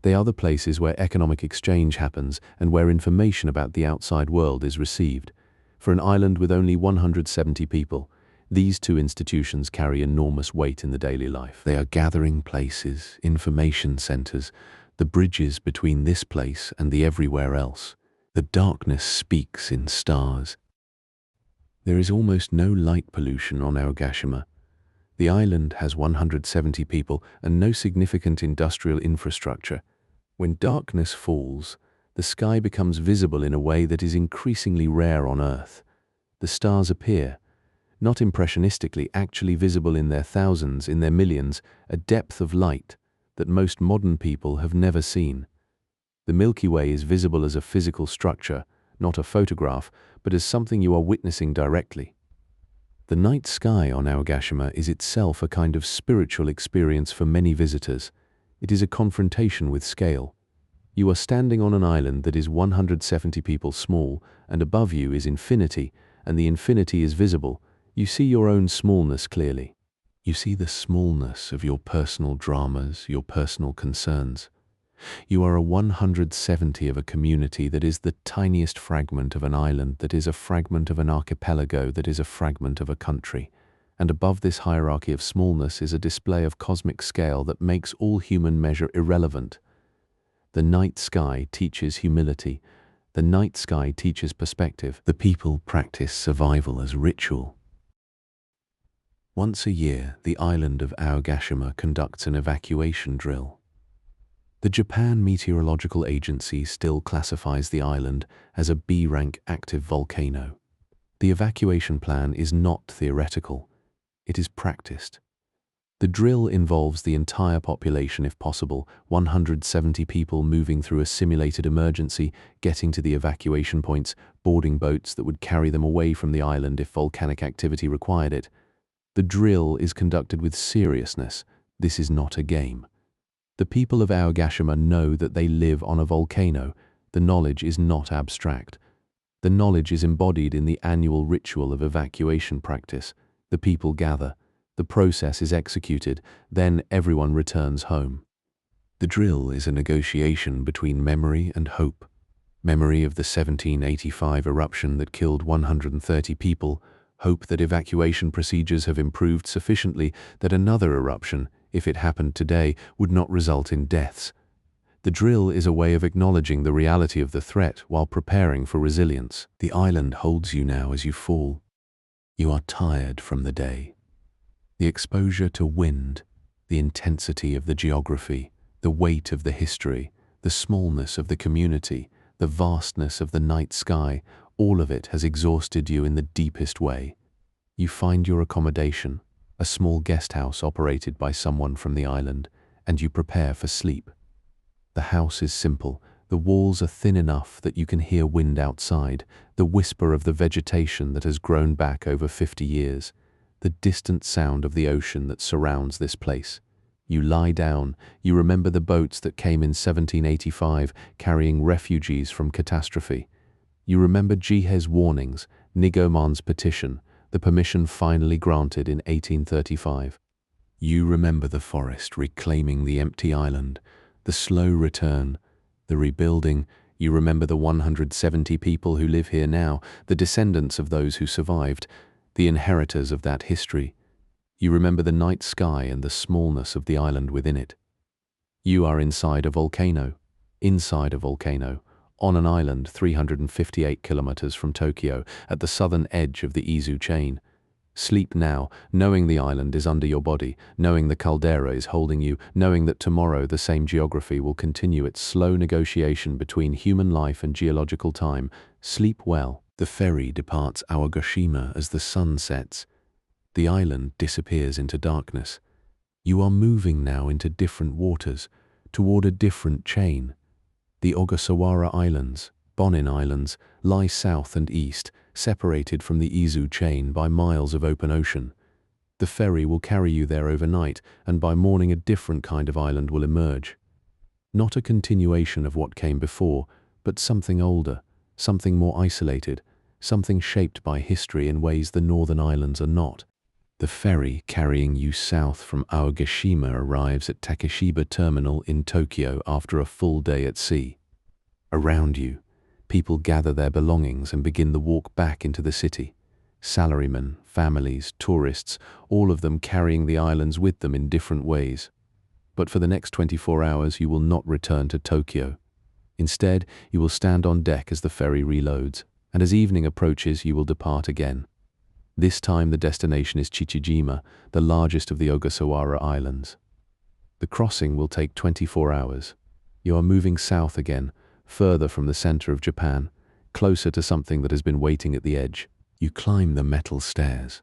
They are the places where economic exchange happens and where information about the outside world is received. For an island with only 170 people, these two institutions carry enormous weight in the daily life. They are gathering places, information centers, the bridges between this place and the everywhere else. The darkness speaks in stars. There is almost no light pollution on Aogashima. The island has 170 people and no significant industrial infrastructure. When darkness falls, the sky becomes visible in a way that is increasingly rare on Earth. The stars appear, not impressionistically, actually visible in their thousands, in their millions, a depth of light that most modern people have never seen. The Milky Way is visible as a physical structure, not a photograph, but as something you are witnessing directly. The night sky on Aogashima is itself a kind of spiritual experience for many visitors. It is a confrontation with scale. You are standing on an island that is 170 people small, and above you is infinity, and the infinity is visible. You see your own smallness clearly. You see the smallness of your personal dramas, your personal concerns. You are a 170 of a community that is the tiniest fragment of an island, that is a fragment of an archipelago, that is a fragment of a country. And above this hierarchy of smallness is a display of cosmic scale that makes all human measure irrelevant. The night sky teaches humility. The night sky teaches perspective. The people practice survival as ritual. Once a year, the island of Aogashima conducts an evacuation drill. The Japan Meteorological Agency still classifies the island as a B-rank active volcano. The evacuation plan is not theoretical. It is practiced. The drill involves the entire population if possible, 170 people moving through a simulated emergency, getting to the evacuation points, boarding boats that would carry them away from the island if volcanic activity required it. The drill is conducted with seriousness. This is not a game. The people of Aogashima know that they live on a volcano. The knowledge is not abstract. The knowledge is embodied in the annual ritual of evacuation practice. The people gather. The process is executed. Then everyone returns home. The drill is a negotiation between memory and hope. Memory of the 1785 eruption that killed 130 people. Hope that evacuation procedures have improved sufficiently that another eruption, if it happened today, would not result in deaths. The drill is a way of acknowledging the reality of the threat while preparing for resilience. The island holds you now as you fall. You are tired from the day. The exposure to wind, the intensity of the geography, the weight of the history, the smallness of the community, the vastness of the night sky, all of it has exhausted you in the deepest way. You find your accommodation, a small guest house operated by someone from the island, and you prepare for sleep. The house is simple. The walls are thin enough that you can hear wind outside, the whisper of the vegetation that has grown back over 50 years, the distant sound of the ocean that surrounds this place. You lie down. You remember the boats that came in 1785 carrying refugees from catastrophe. You remember Jihe's warnings, Nigomon's petition, the permission finally granted in 1835. You remember the forest reclaiming the empty island, the slow return, the rebuilding. You remember the 170 people who live here now, the descendants of those who survived, the inheritors of that history. You remember the night sky and the smallness of the island within it. You are inside a volcano, on an island 358 kilometers from Tokyo, at the southern edge of the Izu chain. Sleep now, knowing the island is under your body, knowing the caldera is holding you, knowing that tomorrow the same geography will continue its slow negotiation between human life and geological time. Sleep well. The ferry departs Aogashima as the sun sets. The island disappears into darkness. You are moving now into different waters, toward a different chain. The Ogasawara Islands, Bonin Islands, lie south and east, separated from the Izu chain by miles of open ocean. The ferry will carry you there overnight, and by morning a different kind of island will emerge. Not a continuation of what came before, but something older, something more isolated, something shaped by history in ways the northern islands are not. The ferry carrying you south from Aogashima arrives at Takeshiba Terminal in Tokyo after a full day at sea. Around you, people gather their belongings and begin the walk back into the city. Salarymen, families, tourists, all of them carrying the islands with them in different ways. But for the next 24 hours you will not return to Tokyo. Instead, you will stand on deck as the ferry reloads, and as evening approaches you will depart again. This time the destination is Chichijima, the largest of the Ogasawara Islands. The crossing will take 24 hours. You are moving south again, further from the center of Japan, closer to something that has been waiting at the edge. You climb the metal stairs.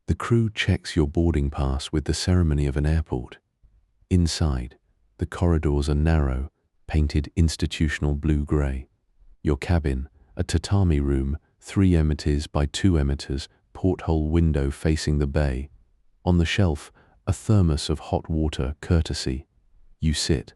The crew checks your boarding pass with the ceremony of an airport. Inside, the corridors are narrow, painted institutional blue-gray. Your cabin, a tatami room, 3 emitters by 2 emitters, porthole window facing the bay. On the shelf, a thermos of hot water, courtesy. You sit.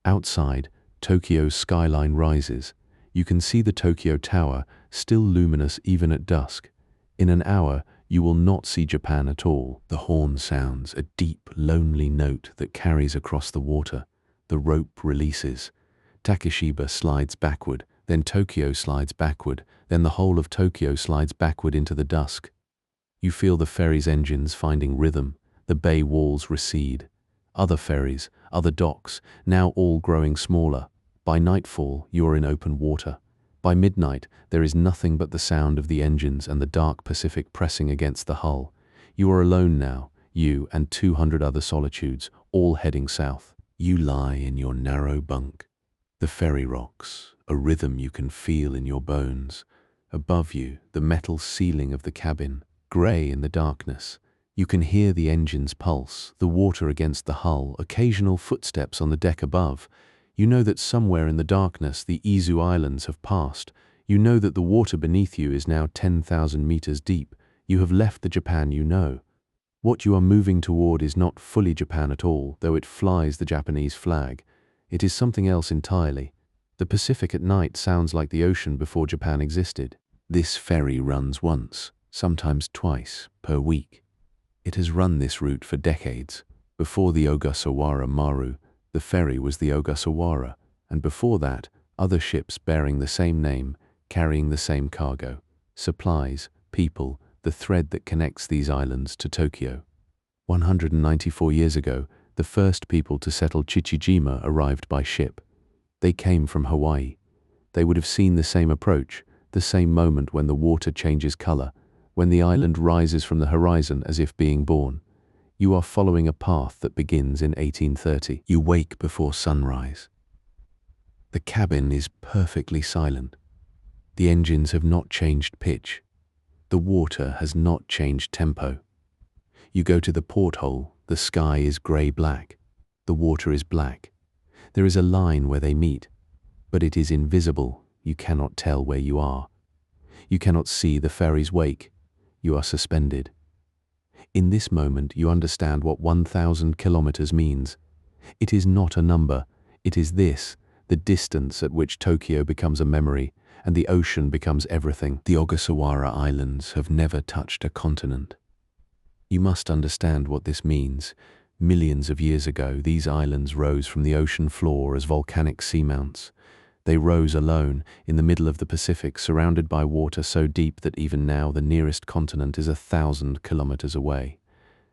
Outside, Tokyo's skyline rises. You can see the Tokyo Tower, still luminous even at dusk. In an hour, you will not see Japan at all. The horn sounds, a deep, lonely note that carries across the water. The rope releases. Takeshiba slides backward, then Tokyo slides backward, then the whole of Tokyo slides backward into the dusk. You feel the ferry's engines finding rhythm. The bay walls recede. Other ferries, other docks, now all growing smaller. By nightfall, you are in open water. By midnight, there is nothing but the sound of the engines and the dark Pacific pressing against the hull. You are alone now, you and 200 other solitudes, all heading south. You lie in your narrow bunk. The ferry rocks, a rhythm you can feel in your bones. Above you, the metal ceiling of the cabin, grey in the darkness. You can hear the engine's pulse, the water against the hull, occasional footsteps on the deck above. You know that somewhere in the darkness the Izu Islands have passed. You know that the water beneath you is now 10,000 meters deep. You have left the Japan you know. What you are moving toward is not fully Japan at all, though it flies the Japanese flag. It is something else entirely. The Pacific at night sounds like the ocean before Japan existed. This ferry runs once, sometimes twice, per week. It has run this route for decades. Before the Ogasawara Maru, the ferry was the Ogasawara, and before that, other ships bearing the same name, carrying the same cargo, supplies, people, the thread that connects these islands to Tokyo. 194 years ago, the first people to settle Chichijima arrived by ship. They came from Hawaii. They would have seen the same approach, the same moment when the water changes color, when the island rises from the horizon as if being born. You are following a path that begins in 1830. You wake before sunrise. The cabin is perfectly silent. The engines have not changed pitch. The water has not changed tempo. You go to the porthole, the sky is grey-black. The water is black. There is a line where they meet, but it is invisible. You cannot tell where you are. You cannot see the ferry's wake. You are suspended. In this moment, you understand what 1,000 kilometers means. It is not a number. It is this, the distance at which Tokyo becomes a memory and the ocean becomes everything. The Ogasawara Islands have never touched a continent. You must understand what this means. Millions of years ago, these islands rose from the ocean floor as volcanic seamounts. They rose alone, in the middle of the Pacific, surrounded by water so deep that even now the nearest continent is 1,000 kilometers away.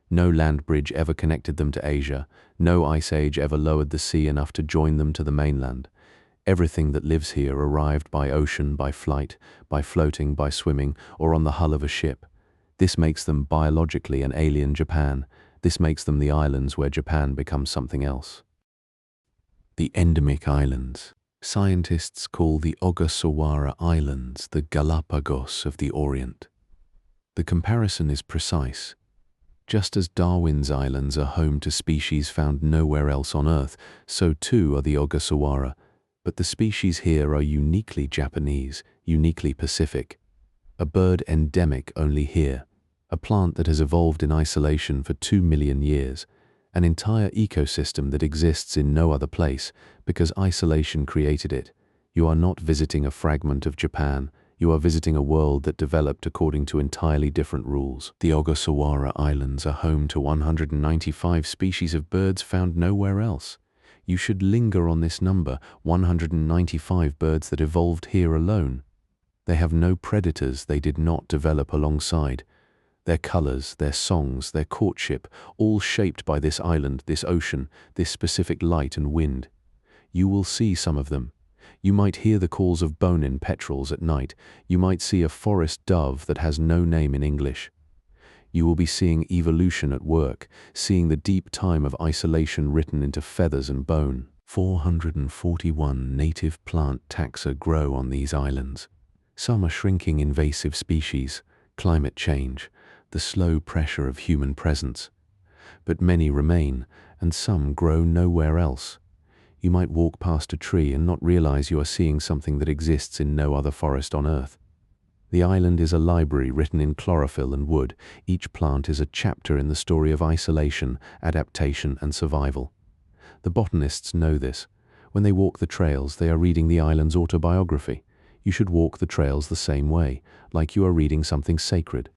No land bridge ever connected them to Asia. No ice age ever lowered the sea enough to join them to the mainland. Everything that lives here arrived by ocean, by flight, by floating, by swimming, or on the hull of a ship. This makes them biologically an alien Japan. This makes them the islands where Japan becomes something else. The endemic islands. Scientists call the Ogasawara Islands the Galapagos of the Orient. The comparison is precise. Just as Darwin's Islands are home to species found nowhere else on Earth, so too are the Ogasawara, but the species here are uniquely Japanese, uniquely Pacific. A bird endemic only here, a plant that has evolved in isolation for 2 million years, an entire ecosystem that exists in no other place because isolation created it. You are not visiting a fragment of Japan, you are visiting a world that developed according to entirely different rules. The Ogasawara Islands are home to 195 species of birds found nowhere else. You should linger on this number, 195 birds that evolved here alone. They have no predators they did not develop alongside. Their colors, their songs, their courtship, all shaped by this island, this ocean, this specific light and wind. You will see some of them. You might hear the calls of bone-in petrels at night. You might see a forest dove that has no name in English. You will be seeing evolution at work, seeing the deep time of isolation written into feathers and bone. 441 native plant taxa grow on these islands. Some are shrinking invasive species, climate change, the slow pressure of human presence. But many remain, and some grow nowhere else. You might walk past a tree and not realize you are seeing something that exists in no other forest on Earth. The island is a library written in chlorophyll and wood. Each plant is a chapter in the story of isolation, adaptation, and survival. The botanists know this. When they walk the trails, they are reading the island's autobiography. You should walk the trails the same way, like you are reading something sacred.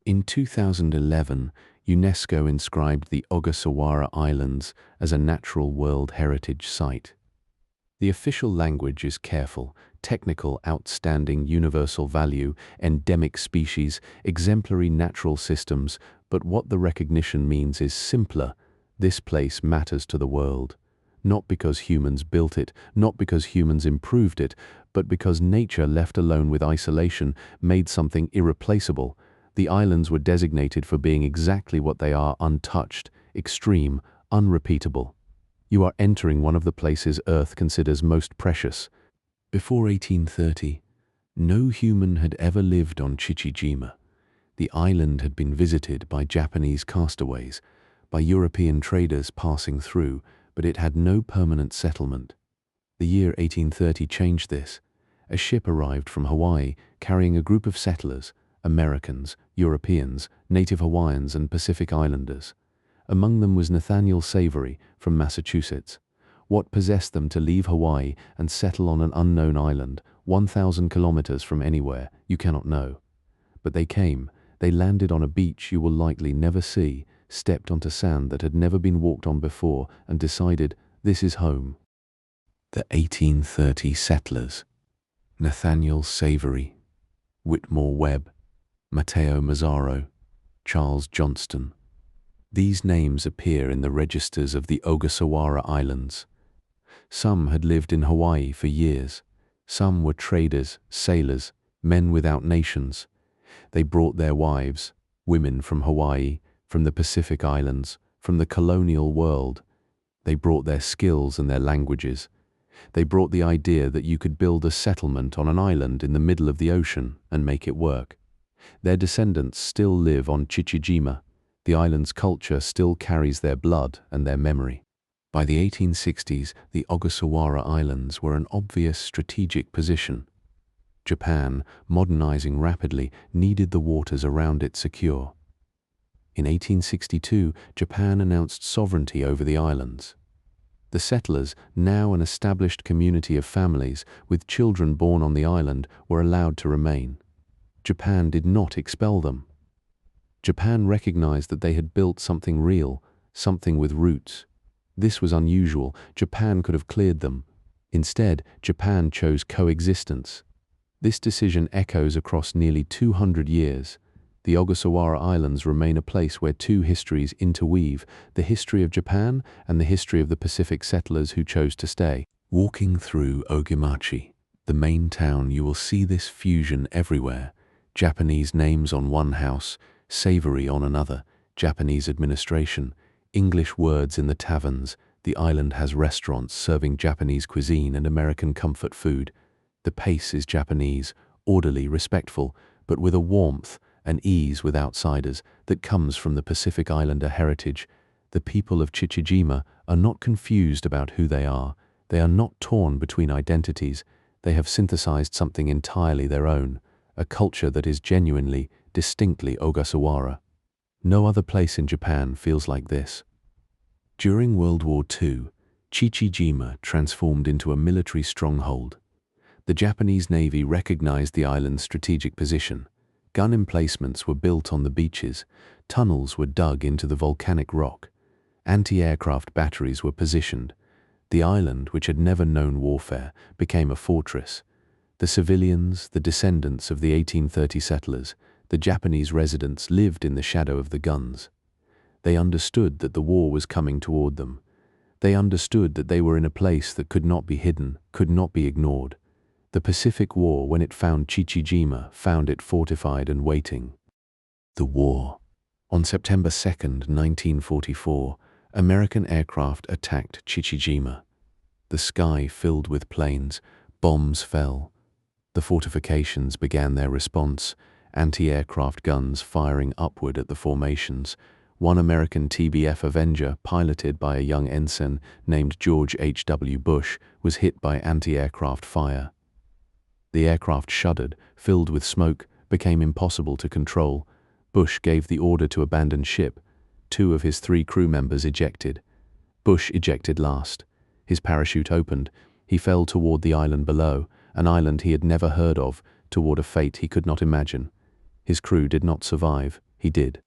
In 2011, UNESCO inscribed the Ogasawara Islands as a Natural World Heritage Site. The official language is careful, technical, outstanding, universal value, endemic species, exemplary natural systems, but what the recognition means is simpler. This place matters to the world. Not because humans built it, not because humans improved it, but because nature, left alone with isolation, made something irreplaceable. The islands were designated for being exactly what they are: untouched, extreme, unrepeatable. You are entering one of the places Earth considers most precious. Before 1830, no human had ever lived on Chichijima. The island had been visited by Japanese castaways, by European traders passing through, but it had no permanent settlement. The year 1830 changed this. A ship arrived from Hawaii carrying a group of settlers, Americans, Europeans, Native Hawaiians, and Pacific Islanders. Among them was Nathaniel Savory from Massachusetts. What possessed them to leave Hawaii and settle on an unknown island, 1,000 kilometers from anywhere? You cannot know. But they came. They landed on a beach you will likely never see, stepped onto sand that had never been walked on before, and decided, this is home. The 1830 settlers: Nathaniel Savory, Whitmore Webb, Mateo Mazzaro, Charles Johnston. These names appear in the registers of the Ogasawara Islands. Some had lived in Hawaii for years. Some were traders, sailors, men without nations. They brought their wives, women from Hawaii, from the Pacific Islands, from the colonial world. They brought their skills and their languages. They brought the idea that you could build a settlement on an island in the middle of the ocean and make it work. Their descendants still live on Chichijima. The island's culture still carries their blood and their memory. By the 1860s, the Ogasawara Islands were an obvious strategic position. Japan, modernizing rapidly, needed the waters around it secure. In 1862, Japan announced sovereignty over the islands. The settlers, now an established community of families with children born on the island, were allowed to remain. Japan did not expel them. Japan recognized that they had built something real, something with roots. This was unusual. Japan could have cleared them. Instead, Japan chose coexistence. This decision echoes across nearly 200 years. The Ogasawara Islands remain a place where two histories interweave: the history of Japan and the history of the Pacific settlers who chose to stay. Walking through Ogemachi, the main town, you will see this fusion everywhere. Japanese names on one house, Savory on another, Japanese administration, English words in the taverns. The island has restaurants serving Japanese cuisine and American comfort food. The pace is Japanese, orderly, respectful, but with a warmth, an ease with outsiders that comes from the Pacific Islander heritage. The people of Chichijima are not confused about who they are. They are not torn between identities. They have synthesized something entirely their own, a culture that is genuinely, distinctly Ogasawara. No other place in Japan feels like this. During World War II, Chichijima transformed into a military stronghold. The Japanese Navy recognized the island's strategic position. Gun emplacements were built on the beaches, tunnels were dug into the volcanic rock, anti-aircraft batteries were positioned. The island, which had never known warfare, became a fortress. The civilians, the descendants of the 1830 settlers, the Japanese residents, lived in the shadow of the guns. They understood that the war was coming toward them. They understood that they were in a place that could not be hidden, could not be ignored. The Pacific War, when it found Chichijima, found it fortified and waiting. The war. On September 2nd, 1944, American aircraft attacked Chichijima. The sky filled with planes, bombs fell. The fortifications began their response, anti-aircraft guns firing upward at the formations. One American TBF Avenger, piloted by a young ensign named George H.W. Bush, was hit by anti-aircraft fire. The aircraft shuddered, filled with smoke, became impossible to control. Bush gave the order to abandon ship. 2 of his 3 crew members ejected. Bush ejected last. His parachute opened. He fell toward the island below, an island he had never heard of, toward a fate he could not imagine. His crew did not survive. He did.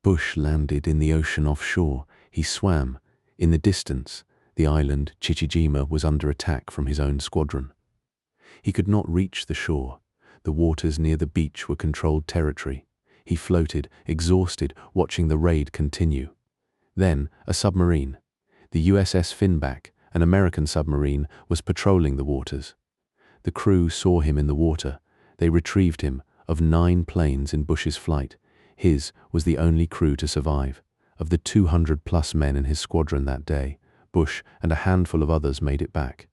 Bush landed in the ocean offshore. He swam. In the distance, the island, Chichijima, was under attack from his own squadron. He could not reach the shore. The waters near the beach were controlled territory. He floated, exhausted, watching the raid continue. Then, a submarine. The USS Finback, an American submarine, was patrolling the waters. The crew saw him in the water. They retrieved him. Of 9 planes in Bush's flight, his was the only crew to survive. Of the 200-plus men in his squadron that day, Bush and a handful of others made it back.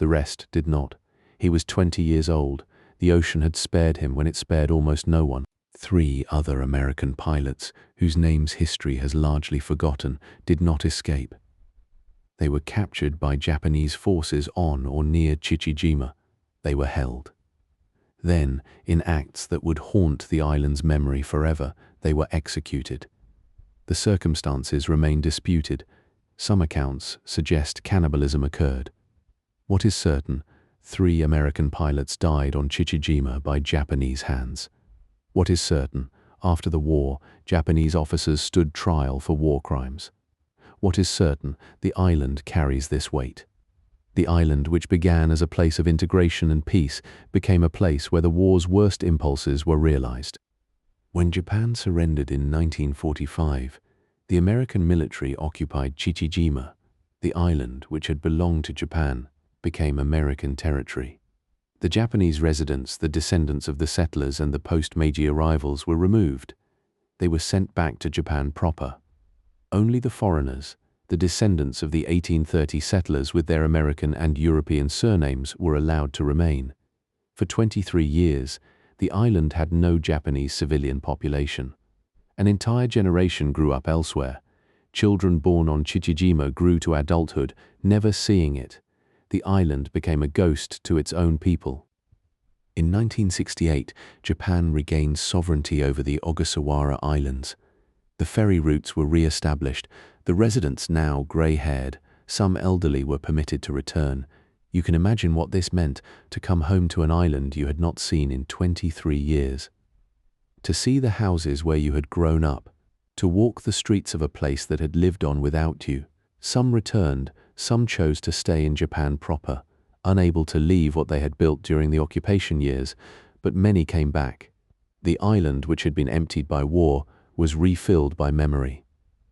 The rest did not. He was 20 years old. The ocean had spared him when it spared almost no one. 3 other American pilots, whose names history has largely forgotten, did not escape. They were captured by Japanese forces on or near Chichijima. They were held. Then, in acts that would haunt the island's memory forever, they were executed. The circumstances remain disputed. Some accounts suggest cannibalism occurred. What is certain, 3 American pilots died on Chichijima by Japanese hands. What is certain, after the war, Japanese officers stood trial for war crimes. What is certain, the island carries this weight. The island, which began as a place of integration and peace, became a place where the war's worst impulses were realized. When Japan surrendered in 1945, the American military occupied Chichijima. The island, which had belonged to Japan, became American territory. The Japanese residents, the descendants of the settlers and the post-Meiji arrivals, were removed. They were sent back to Japan proper. Only the foreigners, the descendants of the 1830 settlers with their American and European surnames, were allowed to remain. For 23 years, the island had no Japanese civilian population. An entire generation grew up elsewhere. Children born on Chichijima grew to adulthood, never seeing it. The island became a ghost to its own people. In 1968, Japan regained sovereignty over the Ogasawara Islands. The ferry routes were re-established. The residents, now grey-haired, some elderly, were permitted to return. You can imagine what this meant, to come home to an island you had not seen in 23 years. To see the houses where you had grown up. To walk the streets of a place that had lived on without you. Some returned, some chose to stay in Japan proper, unable to leave what they had built during the occupation years, but many came back. The island, which had been emptied by war, was refilled by memory,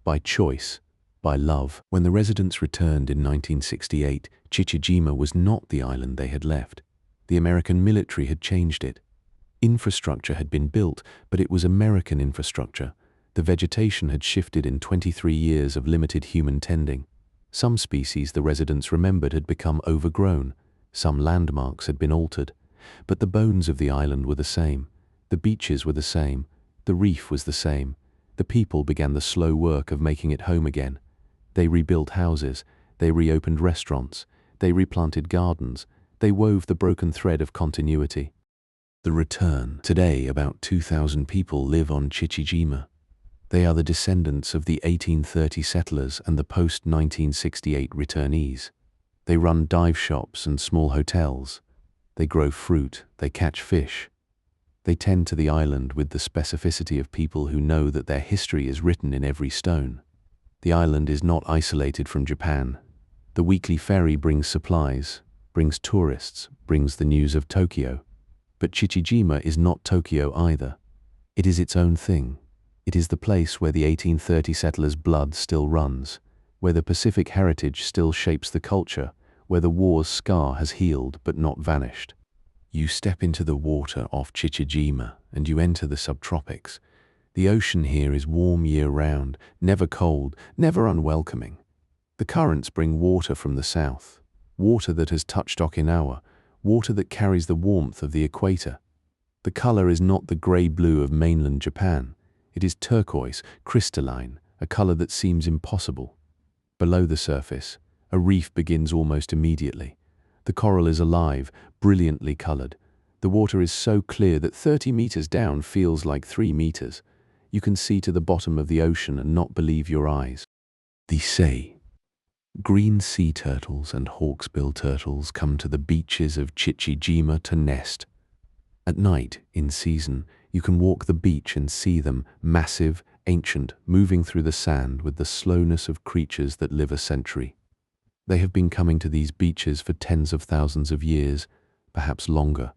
by choice, by love. When the residents returned in 1968, Chichijima was not the island they had left. The American military had changed it. Infrastructure had been built, but it was American infrastructure. The vegetation had shifted in 23 years of limited human tending. Some species the residents remembered had become overgrown. Some landmarks had been altered. But the bones of the island were the same. The beaches were the same. The reef was the same. The people began the slow work of making it home again. They rebuilt houses. They reopened restaurants. They replanted gardens. They wove the broken thread of continuity. The return. Today, about 2,000 people live on Chichijima. They are the descendants of the 1830 settlers and the post-1968 returnees. They run dive shops and small hotels. They grow fruit. They catch fish. They tend to the island with the specificity of people who know that their history is written in every stone. The island is not isolated from Japan. The weekly ferry brings supplies, brings tourists, brings the news of Tokyo. But Chichijima is not Tokyo either. It is its own thing. It is the place where the 1830 settlers' blood still runs, where the Pacific heritage still shapes the culture, where the war's scar has healed but not vanished. You step into the water off Chichijima and you enter the subtropics. The ocean here is warm year-round, never cold, never unwelcoming. The currents bring water from the south, water that has touched Okinawa, water that carries the warmth of the equator. The color is not the gray-blue of mainland Japan. It is turquoise, crystalline, a color that seems impossible. Below the surface, a reef begins almost immediately. The coral is alive, brilliantly colored. The water is so clear that 30 meters down feels like 3 meters. You can see to the bottom of the ocean and not believe your eyes. The sea. Green sea turtles and hawksbill turtles come to the beaches of Chichijima to nest. At night, in season, you can walk the beach and see them, massive, ancient, moving through the sand with the slowness of creatures that live a century. They have been coming to these beaches for tens of thousands of years, perhaps longer.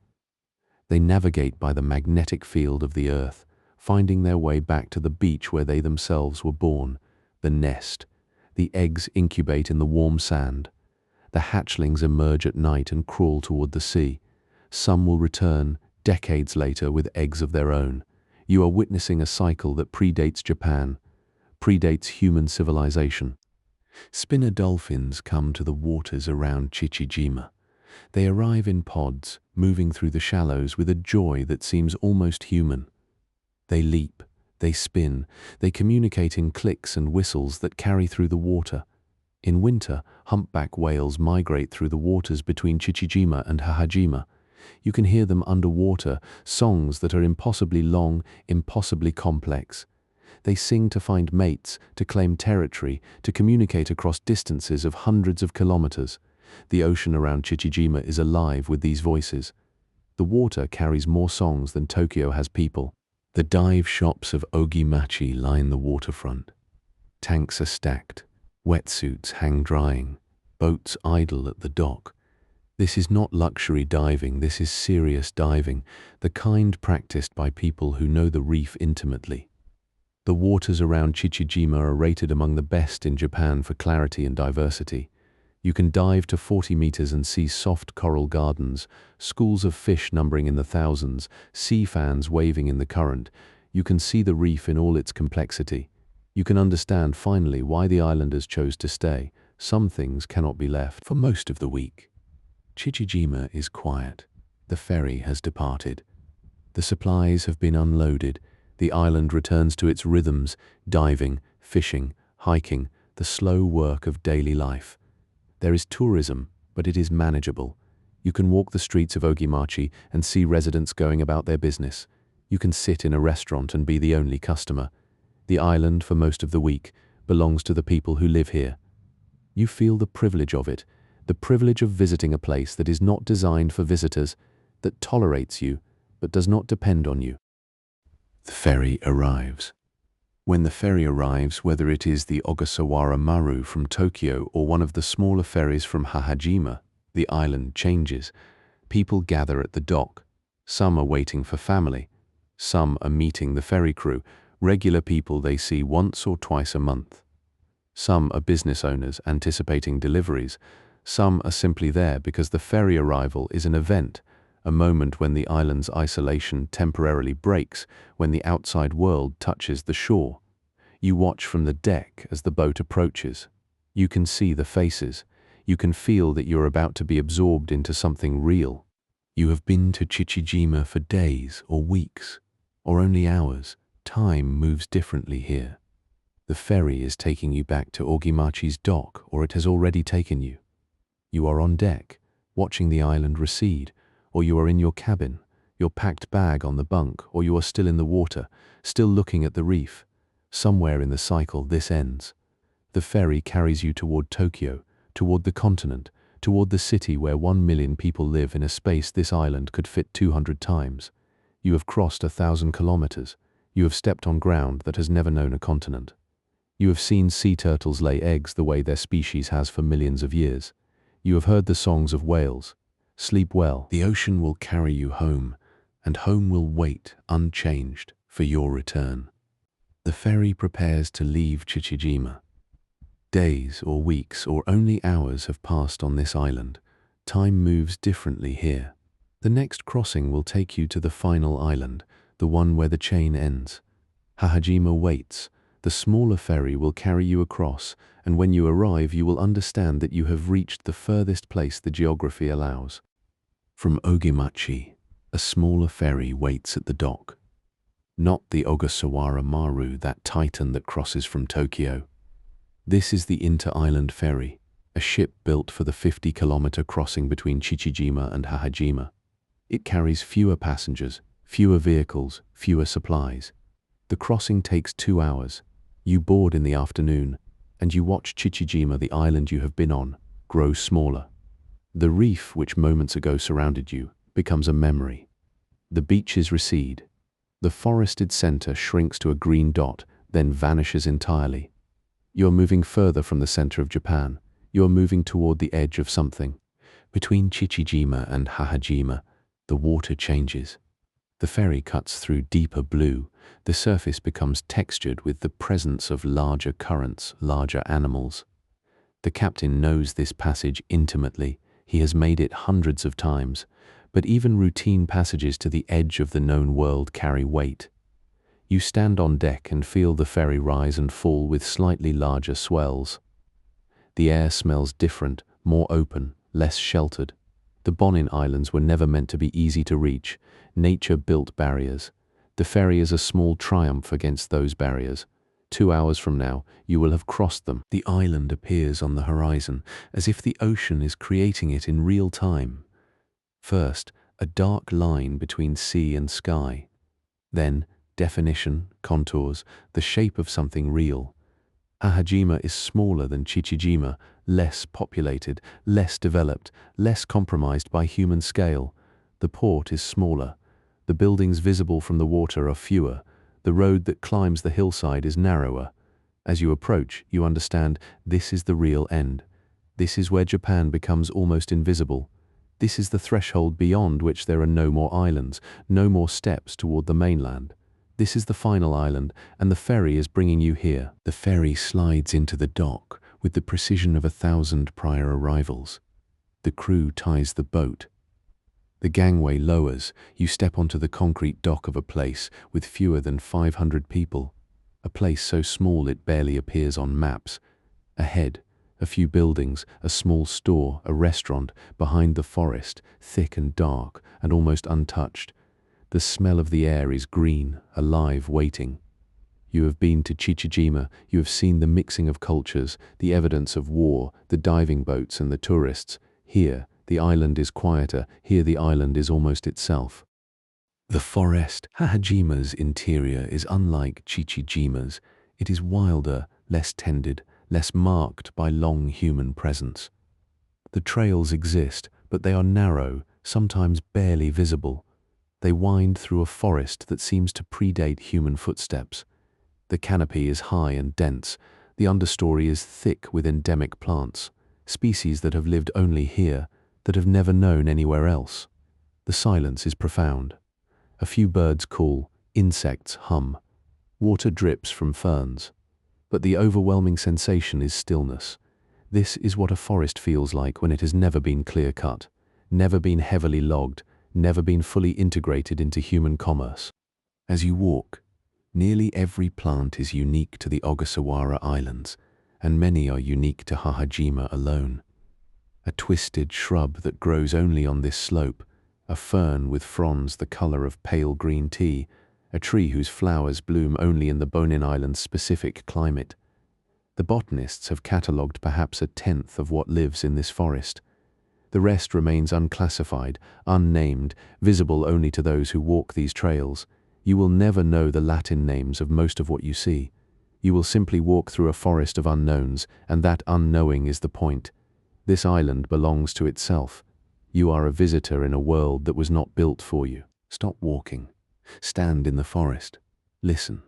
They navigate by the magnetic field of the earth, finding their way back to the beach where they themselves were born, the nest. The eggs incubate in the warm sand. The hatchlings emerge at night and crawl toward the sea. Some will return decades later with eggs of their own. You are witnessing a cycle that predates Japan, predates human civilization. Spinner dolphins come to the waters around Chichijima. They arrive in pods, moving through the shallows with a joy that seems almost human. They leap, they spin, they communicate in clicks and whistles that carry through the water. In winter, humpback whales migrate through the waters between Chichijima and Hahajima. You can hear them underwater, songs that are impossibly long, impossibly complex. They sing to find mates, to claim territory, to communicate across distances of hundreds of kilometers. The ocean around Chichijima is alive with these voices. The water carries more songs than Tokyo has people. The dive shops of Ogimachi line the waterfront. Tanks are stacked, wetsuits hang drying, boats idle at the dock. This is not luxury diving, this is serious diving, the kind practiced by people who know the reef intimately. The waters around Chichijima are rated among the best in Japan for clarity and diversity. You can dive to 40 meters and see soft coral gardens, schools of fish numbering in the thousands, sea fans waving in the current. You can see the reef in all its complexity. You can understand finally why the islanders chose to stay. Some things cannot be left for most of the week. Chichijima is quiet. The ferry has departed. The supplies have been unloaded. The island returns to its rhythms, diving, fishing, hiking, the slow work of daily life. There is tourism, but it is manageable. You can walk the streets of Ogimachi and see residents going about their business. You can sit in a restaurant and be the only customer. The island, for most of the week, belongs to the people who live here. You feel the privilege of it, the privilege of visiting a place that is not designed for visitors, that tolerates you, but does not depend on you. The ferry arrives. When the ferry arrives, whether it is the Ogasawara Maru from Tokyo or one of the smaller ferries from Hahajima, the island changes. People gather at the dock. Some are waiting for family. Some are meeting the ferry crew, regular people they see once or twice a month. Some are business owners anticipating deliveries. Some are simply there because the ferry arrival is an event, a moment when the island's isolation temporarily breaks, when the outside world touches the shore. You watch from the deck as the boat approaches. You can see the faces. You can feel that you're about to be absorbed into something real. You have been to Chichijima for days or weeks, or only hours. Time moves differently here. The ferry is taking you back to Ogimachi's dock, or it has already taken you. You are on deck, watching the island recede, or you are in your cabin, your packed bag on the bunk, or you are still in the water, still looking at the reef. Somewhere in the cycle, this ends. The ferry carries you toward Tokyo, toward the continent, toward the city where 1 million people live in a space this island could fit 200 times. You have crossed 1,000 kilometers. You have stepped on ground that has never known a continent. You have seen sea turtles lay eggs the way their species has for millions of years. You have heard the songs of whales. Sleep well. The ocean will carry you home, and home will wait, unchanged, for your return. The ferry prepares to leave Chichijima. Days or weeks or only hours have passed on this island. Time moves differently here. The next crossing will take you to the final island, the one where the chain ends. Hahajima waits. The smaller ferry will carry you across, and when you arrive you will understand that you have reached the furthest place the geography allows. From Ogimachi, a smaller ferry waits at the dock. Not the Ogasawara Maru, that titan that crosses from Tokyo. This is the inter-island ferry, a ship built for the 50-kilometer crossing between Chichijima and Hahajima. It carries fewer passengers, fewer vehicles, fewer supplies. The crossing takes 2 hours. You board in the afternoon, and you watch Chichijima, the island you have been on, grow smaller. The reef which moments ago surrounded you becomes a memory. The beaches recede. The forested center shrinks to a green dot, then vanishes entirely. You're moving further from the center of Japan. You're moving toward the edge of something. Between Chichijima and Hahajima, the water changes. The ferry cuts through deeper blue. The surface becomes textured with the presence of larger currents, larger animals. The captain knows this passage intimately. He has made it hundreds of times. But even routine passages to the edge of the known world carry weight. You stand on deck and feel the ferry rise and fall with slightly larger swells. The air smells different, more open, less sheltered. The Bonin Islands were never meant to be easy to reach. Nature built barriers. The ferry is a small triumph against those barriers. 2 hours from now, you will have crossed them. The island appears on the horizon, as if the ocean is creating it in real time. First, a dark line between sea and sky. Then, definition, contours, the shape of something real. Hahajima is smaller than Chichijima, less populated, less developed, less compromised by human scale. The port is smaller. The buildings visible from the water are fewer. The road that climbs the hillside is narrower. As you approach, you understand this is the real end. This is where Japan becomes almost invisible. This is the threshold beyond which there are no more islands, no more steps toward the mainland. This is the final island, and the ferry is bringing you here. The ferry slides into the dock with the precision of 1,000 prior arrivals. The crew ties the boat. The gangway lowers. You step onto the concrete dock of a place with fewer than 500 people. A place so small it barely appears on maps. Ahead, a few buildings, a small store, a restaurant, behind the forest, thick and dark and almost untouched. The smell of the air is green, alive, waiting. You have been to Chichijima, you have seen the mixing of cultures, the evidence of war, the diving boats and the tourists. Here, the island is quieter, here the island is almost itself. The forest, Hahajima's interior, is unlike Chichijima's. It is wilder, less tended, less marked by long human presence. The trails exist, but they are narrow, sometimes barely visible. They wind through a forest that seems to predate human footsteps. The canopy is high and dense. The understory is thick with endemic plants, species that have lived only here, that have never known anywhere else. The silence is profound. A few birds call, insects hum. Water drips from ferns. But the overwhelming sensation is stillness. This is what a forest feels like when it has never been clear-cut, never been heavily logged, never been fully integrated into human commerce. As you walk, nearly every plant is unique to the Ogasawara Islands, and many are unique to Hahajima alone. A twisted shrub that grows only on this slope, a fern with fronds the color of pale green tea, a tree whose flowers bloom only in the Bonin Islands' specific climate. The botanists have catalogued perhaps 1/10 of what lives in this forest. The rest remains unclassified, unnamed, visible only to those who walk these trails. You will never know the Latin names of most of what you see. You will simply walk through a forest of unknowns, and that unknowing is the point. This island belongs to itself. You are a visitor in a world that was not built for you. Stop walking. Stand in the forest. Listen.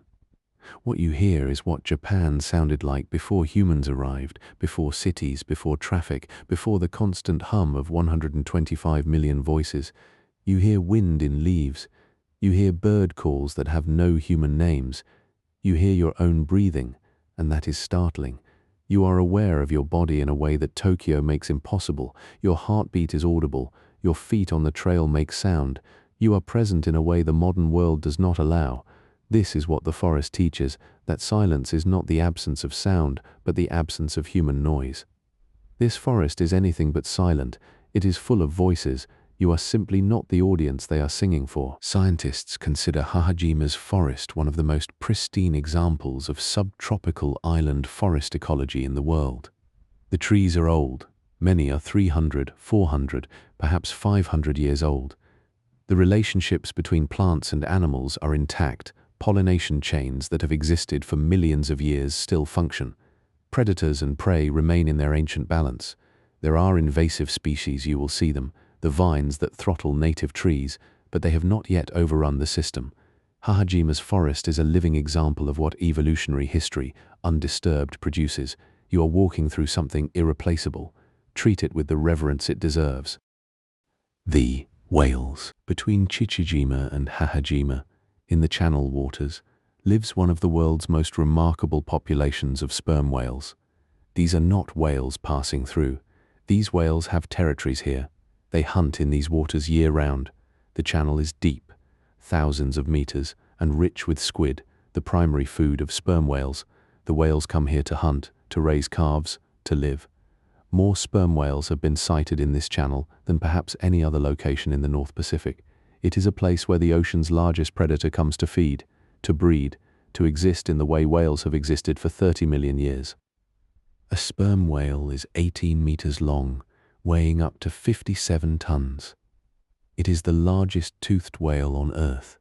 What you hear is what Japan sounded like before humans arrived, before cities, before traffic, before the constant hum of 125 million voices. You hear wind in leaves. You hear bird calls that have no human names. You hear your own breathing, and that is startling. You are aware of your body in a way that Tokyo makes impossible. Your heartbeat is audible. Your feet on the trail make sound. You are present in a way the modern world does not allow. This is what the forest teaches, that silence is not the absence of sound, but the absence of human noise. This forest is anything but silent. It is full of voices. You are simply not the audience they are singing for. Scientists consider Hahajima's forest one of the most pristine examples of subtropical island forest ecology in the world. The trees are old. Many are 300, 400, perhaps 500 years old. The relationships between plants and animals are intact. Pollination chains that have existed for millions of years still function. Predators and prey remain in their ancient balance. There are invasive species, you will see them, the vines that throttle native trees, but they have not yet overrun the system. Hahajima's forest is a living example of what evolutionary history, undisturbed, produces. You are walking through something irreplaceable. Treat it with the reverence it deserves. The whales. Between Chichijima and Hahajima, in the channel waters, lives one of the world's most remarkable populations of sperm whales. These are not whales passing through. These whales have territories here. They hunt in these waters year-round. The channel is deep, thousands of meters, and rich with squid, the primary food of sperm whales. The whales come here to hunt, to raise calves, to live. More sperm whales have been sighted in this channel than perhaps any other location in the North Pacific. It is a place where the ocean's largest predator comes to feed, to breed, to exist in the way whales have existed for 30 million years. A sperm whale is 18 meters long, weighing up to 57 tons. It is the largest toothed whale on Earth.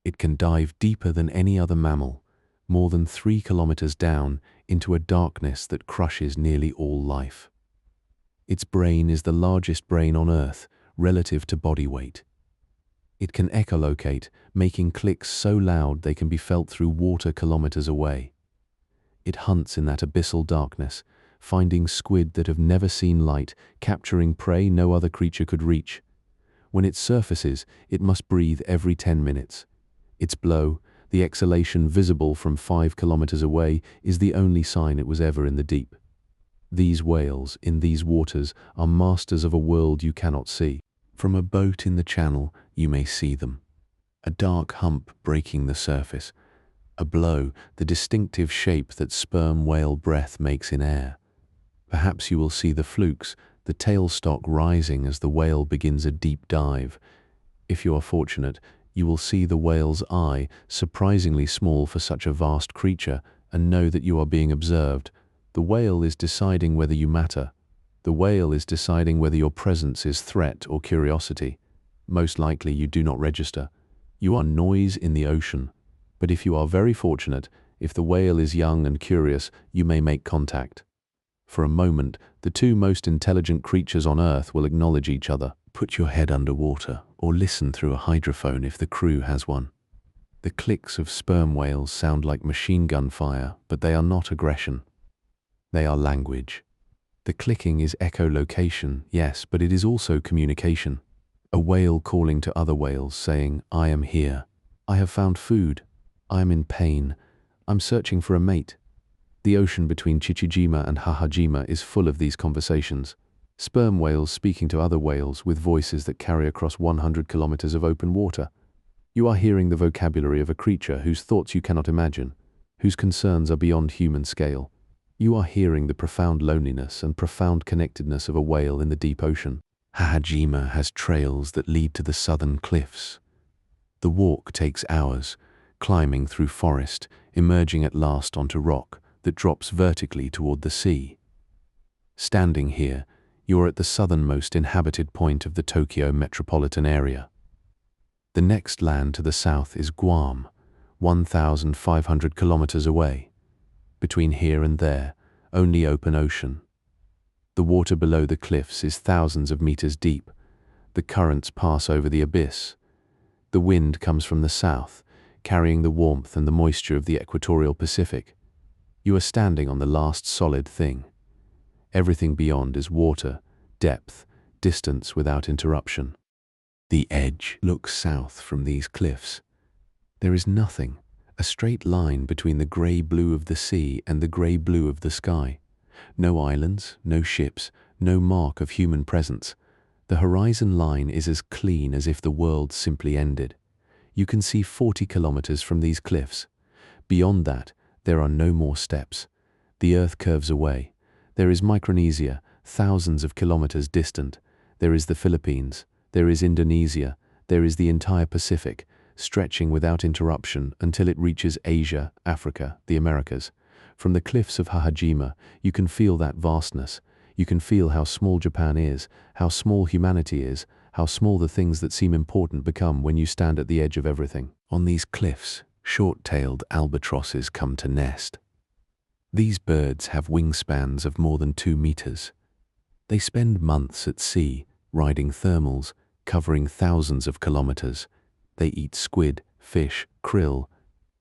It can dive deeper than any other mammal, more than 3 kilometers down into a darkness that crushes nearly all life. Its brain is the largest brain on Earth relative to body weight. It can echolocate, making clicks so loud they can be felt through water kilometers away. It hunts in that abyssal darkness, finding squid that have never seen light, capturing prey no other creature could reach. When it surfaces, it must breathe every 10 minutes. Its blow, the exhalation visible from 5 kilometers away, is the only sign it was ever in the deep. These whales, in these waters, are masters of a world you cannot see. From a boat in the channel, you may see them. A dark hump breaking the surface. A blow, the distinctive shape that sperm whale breath makes in air. Perhaps you will see the flukes, the tailstock rising as the whale begins a deep dive. If you are fortunate, you will see the whale's eye, surprisingly small for such a vast creature, and know that you are being observed. The whale is deciding whether you matter. The whale is deciding whether your presence is threat or curiosity. Most likely you do not register. You are noise in the ocean. But if you are very fortunate, if the whale is young and curious, you may make contact. For a moment, the two most intelligent creatures on Earth will acknowledge each other. Put your head underwater, or listen through a hydrophone if the crew has one. The clicks of sperm whales sound like machine gun fire, but they are not aggression. They are language. The clicking is echolocation, yes, but it is also communication. A whale calling to other whales, saying, "I am here. I have found food. I am in pain. I'm searching for a mate." The ocean between Chichijima and Hahajima is full of these conversations. Sperm whales speaking to other whales with voices that carry across 100 kilometers of open water. You are hearing the vocabulary of a creature whose thoughts you cannot imagine, whose concerns are beyond human scale. You are hearing the profound loneliness and profound connectedness of a whale in the deep ocean. Hahajima has trails that lead to the southern cliffs. The walk takes hours, climbing through forest, emerging at last onto rock that drops vertically toward the sea. Standing here, you are at the southernmost inhabited point of the Tokyo metropolitan area. The next land to the south is Guam, 1,500 kilometers away. Between here and there, only open ocean. The water below the cliffs is thousands of meters deep. The currents pass over the abyss. The wind comes from the south, carrying the warmth and the moisture of the equatorial Pacific. You are standing on the last solid thing. Everything beyond is water, depth, distance without interruption. The edge looks south from these cliffs. There is nothing, a straight line between the grey-blue of the sea and the grey-blue of the sky. No islands, no ships, no mark of human presence. The horizon line is as clean as if the world simply ended. You can see 40 kilometers from these cliffs. Beyond that, there are no more steps. The earth curves away. There is Micronesia, thousands of kilometers distant. There is the Philippines. There is Indonesia. There is the entire Pacific, stretching without interruption until it reaches Asia, Africa, the Americas. From the cliffs of Hahajima, you can feel that vastness. You can feel how small Japan is, how small humanity is, how small the things that seem important become when you stand at the edge of everything. On these cliffs, short-tailed albatrosses come to nest. These birds have wingspans of more than 2 meters. They spend months at sea, riding thermals, covering thousands of kilometers. They eat squid, fish, krill.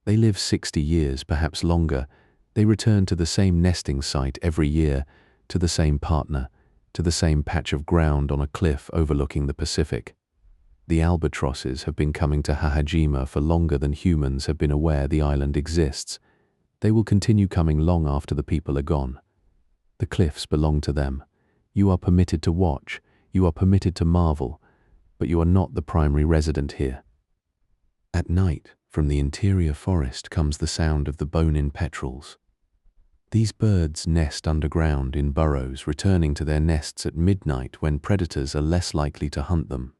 They live 60 years, perhaps longer. They return to the same nesting site every year, to the same partner, to the same patch of ground on a cliff overlooking the Pacific. The albatrosses have been coming to Hahajima for longer than humans have been aware the island exists. They will continue coming long after the people are gone. The cliffs belong to them. You are permitted to watch, you are permitted to marvel, but you are not the primary resident here. At night, from the interior forest comes the sound of the bone-in petrels. These birds nest underground in burrows, returning to their nests at midnight when predators are less likely to hunt them.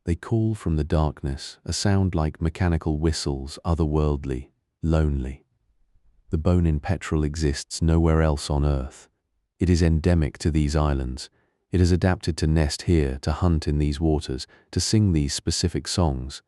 They call from the darkness, a sound like mechanical whistles, otherworldly, lonely. The bone-in petrel exists nowhere else on Earth. It is endemic to these islands. It has adapted to nest here, to hunt in these waters, to sing these specific songs.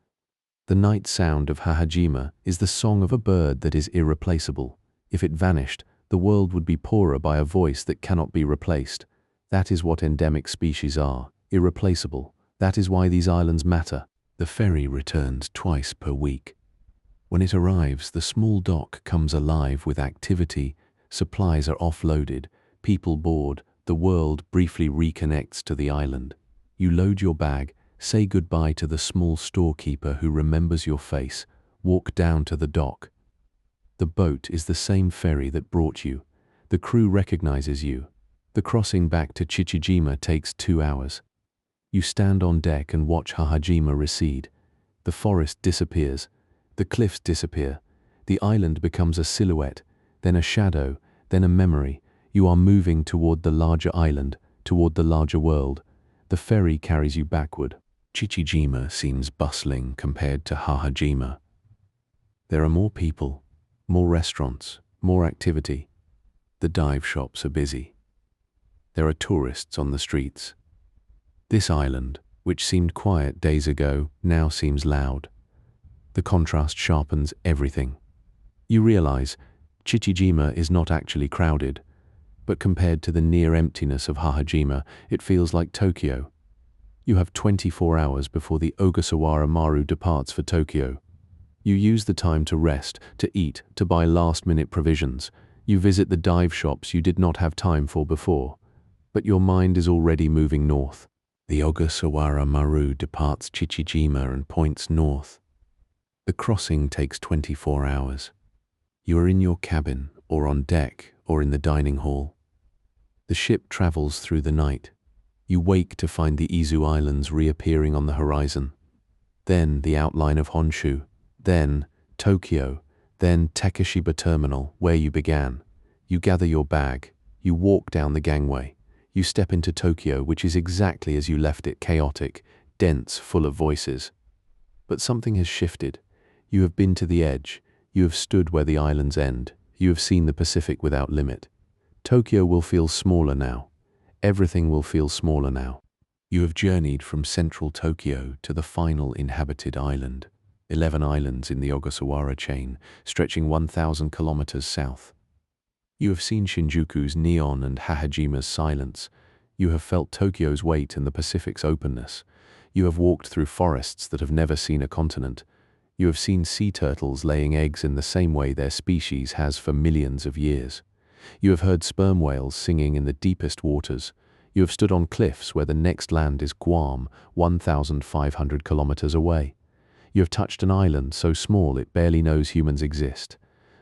The night sound of Hahajima is the song of a bird that is irreplaceable. If it vanished, the world would be poorer by a voice that cannot be replaced. That is what endemic species are, irreplaceable. That is why these islands matter. The ferry returns twice per week. When it arrives, the small dock comes alive with activity, supplies are offloaded, people board, the world briefly reconnects to the island. You load your bag, say goodbye to the small storekeeper who remembers your face, walk down to the dock. The boat is the same ferry that brought you. The crew recognizes you. The crossing back to Chichijima takes 2 hours. You stand on deck and watch Hahajima recede. The forest disappears. The cliffs disappear. The island becomes a silhouette, then a shadow, then a memory. You are moving toward the larger island, toward the larger world. The ferry carries you backward. Chichijima seems bustling compared to Hahajima. There are more people, more restaurants, more activity. The dive shops are busy. There are tourists on the streets. This island, which seemed quiet days ago, now seems loud. The contrast sharpens everything. You realize Chichijima is not actually crowded, but compared to the near emptiness of Hahajima, it feels like Tokyo. You have 24 hours before the Ogasawara Maru departs for Tokyo. You use the time to rest, to eat, to buy last-minute provisions. You visit the dive shops you did not have time for before. But your mind is already moving north. The Ogasawara Maru departs Chichijima and points north. The crossing takes 24 hours. You are in your cabin, or on deck, or in the dining hall. The ship travels through the night. You wake to find the Izu Islands reappearing on the horizon. Then the outline of Honshu. Then Tokyo. Then Takeshiba Terminal, where you began. You gather your bag. You walk down the gangway. You step into Tokyo, which is exactly as you left it, chaotic, dense, full of voices. But something has shifted. You have been to the edge. You have stood where the islands end. You have seen the Pacific without limit. Tokyo will feel smaller now. Everything will feel smaller now. You have journeyed from central Tokyo to the final inhabited island, 11 islands in the Ogasawara chain, stretching 1,000 kilometers south. You have seen Shinjuku's neon and Hahajima's silence. You have felt Tokyo's weight and the Pacific's openness. You have walked through forests that have never seen a continent. You have seen sea turtles laying eggs in the same way their species has for millions of years. You have heard sperm whales singing in the deepest waters. You have stood on cliffs where the next land is Guam, 1,500 kilometers away. You have touched an island so small it barely knows humans exist.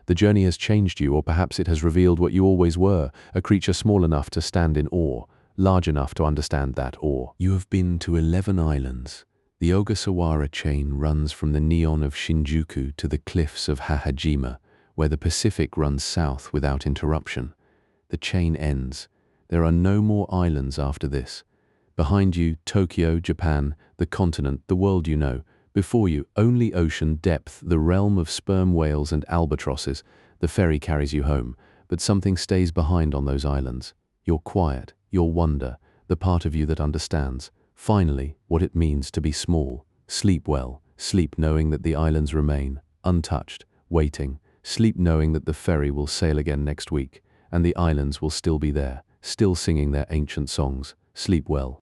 The journey has changed you, or perhaps it has revealed what you always were, a creature small enough to stand in awe, large enough to understand that awe. You have been to 11 islands. The Ogasawara chain runs from the neon of Shinjuku to the cliffs of Hahajima, where the Pacific runs south without interruption. The chain ends. There are no more islands after this. Behind you, Tokyo, Japan, the continent, the world you know. Before you, only ocean, depth, the realm of sperm whales and albatrosses. The ferry carries you home, but something stays behind on those islands. Your quiet, your wonder, the part of you that understands, finally, what it means to be small. Sleep well, sleep knowing that the islands remain, untouched, waiting, Sleep knowing that the ferry will sail again next week, and the islands will still be there, still singing their ancient songs. Sleep well.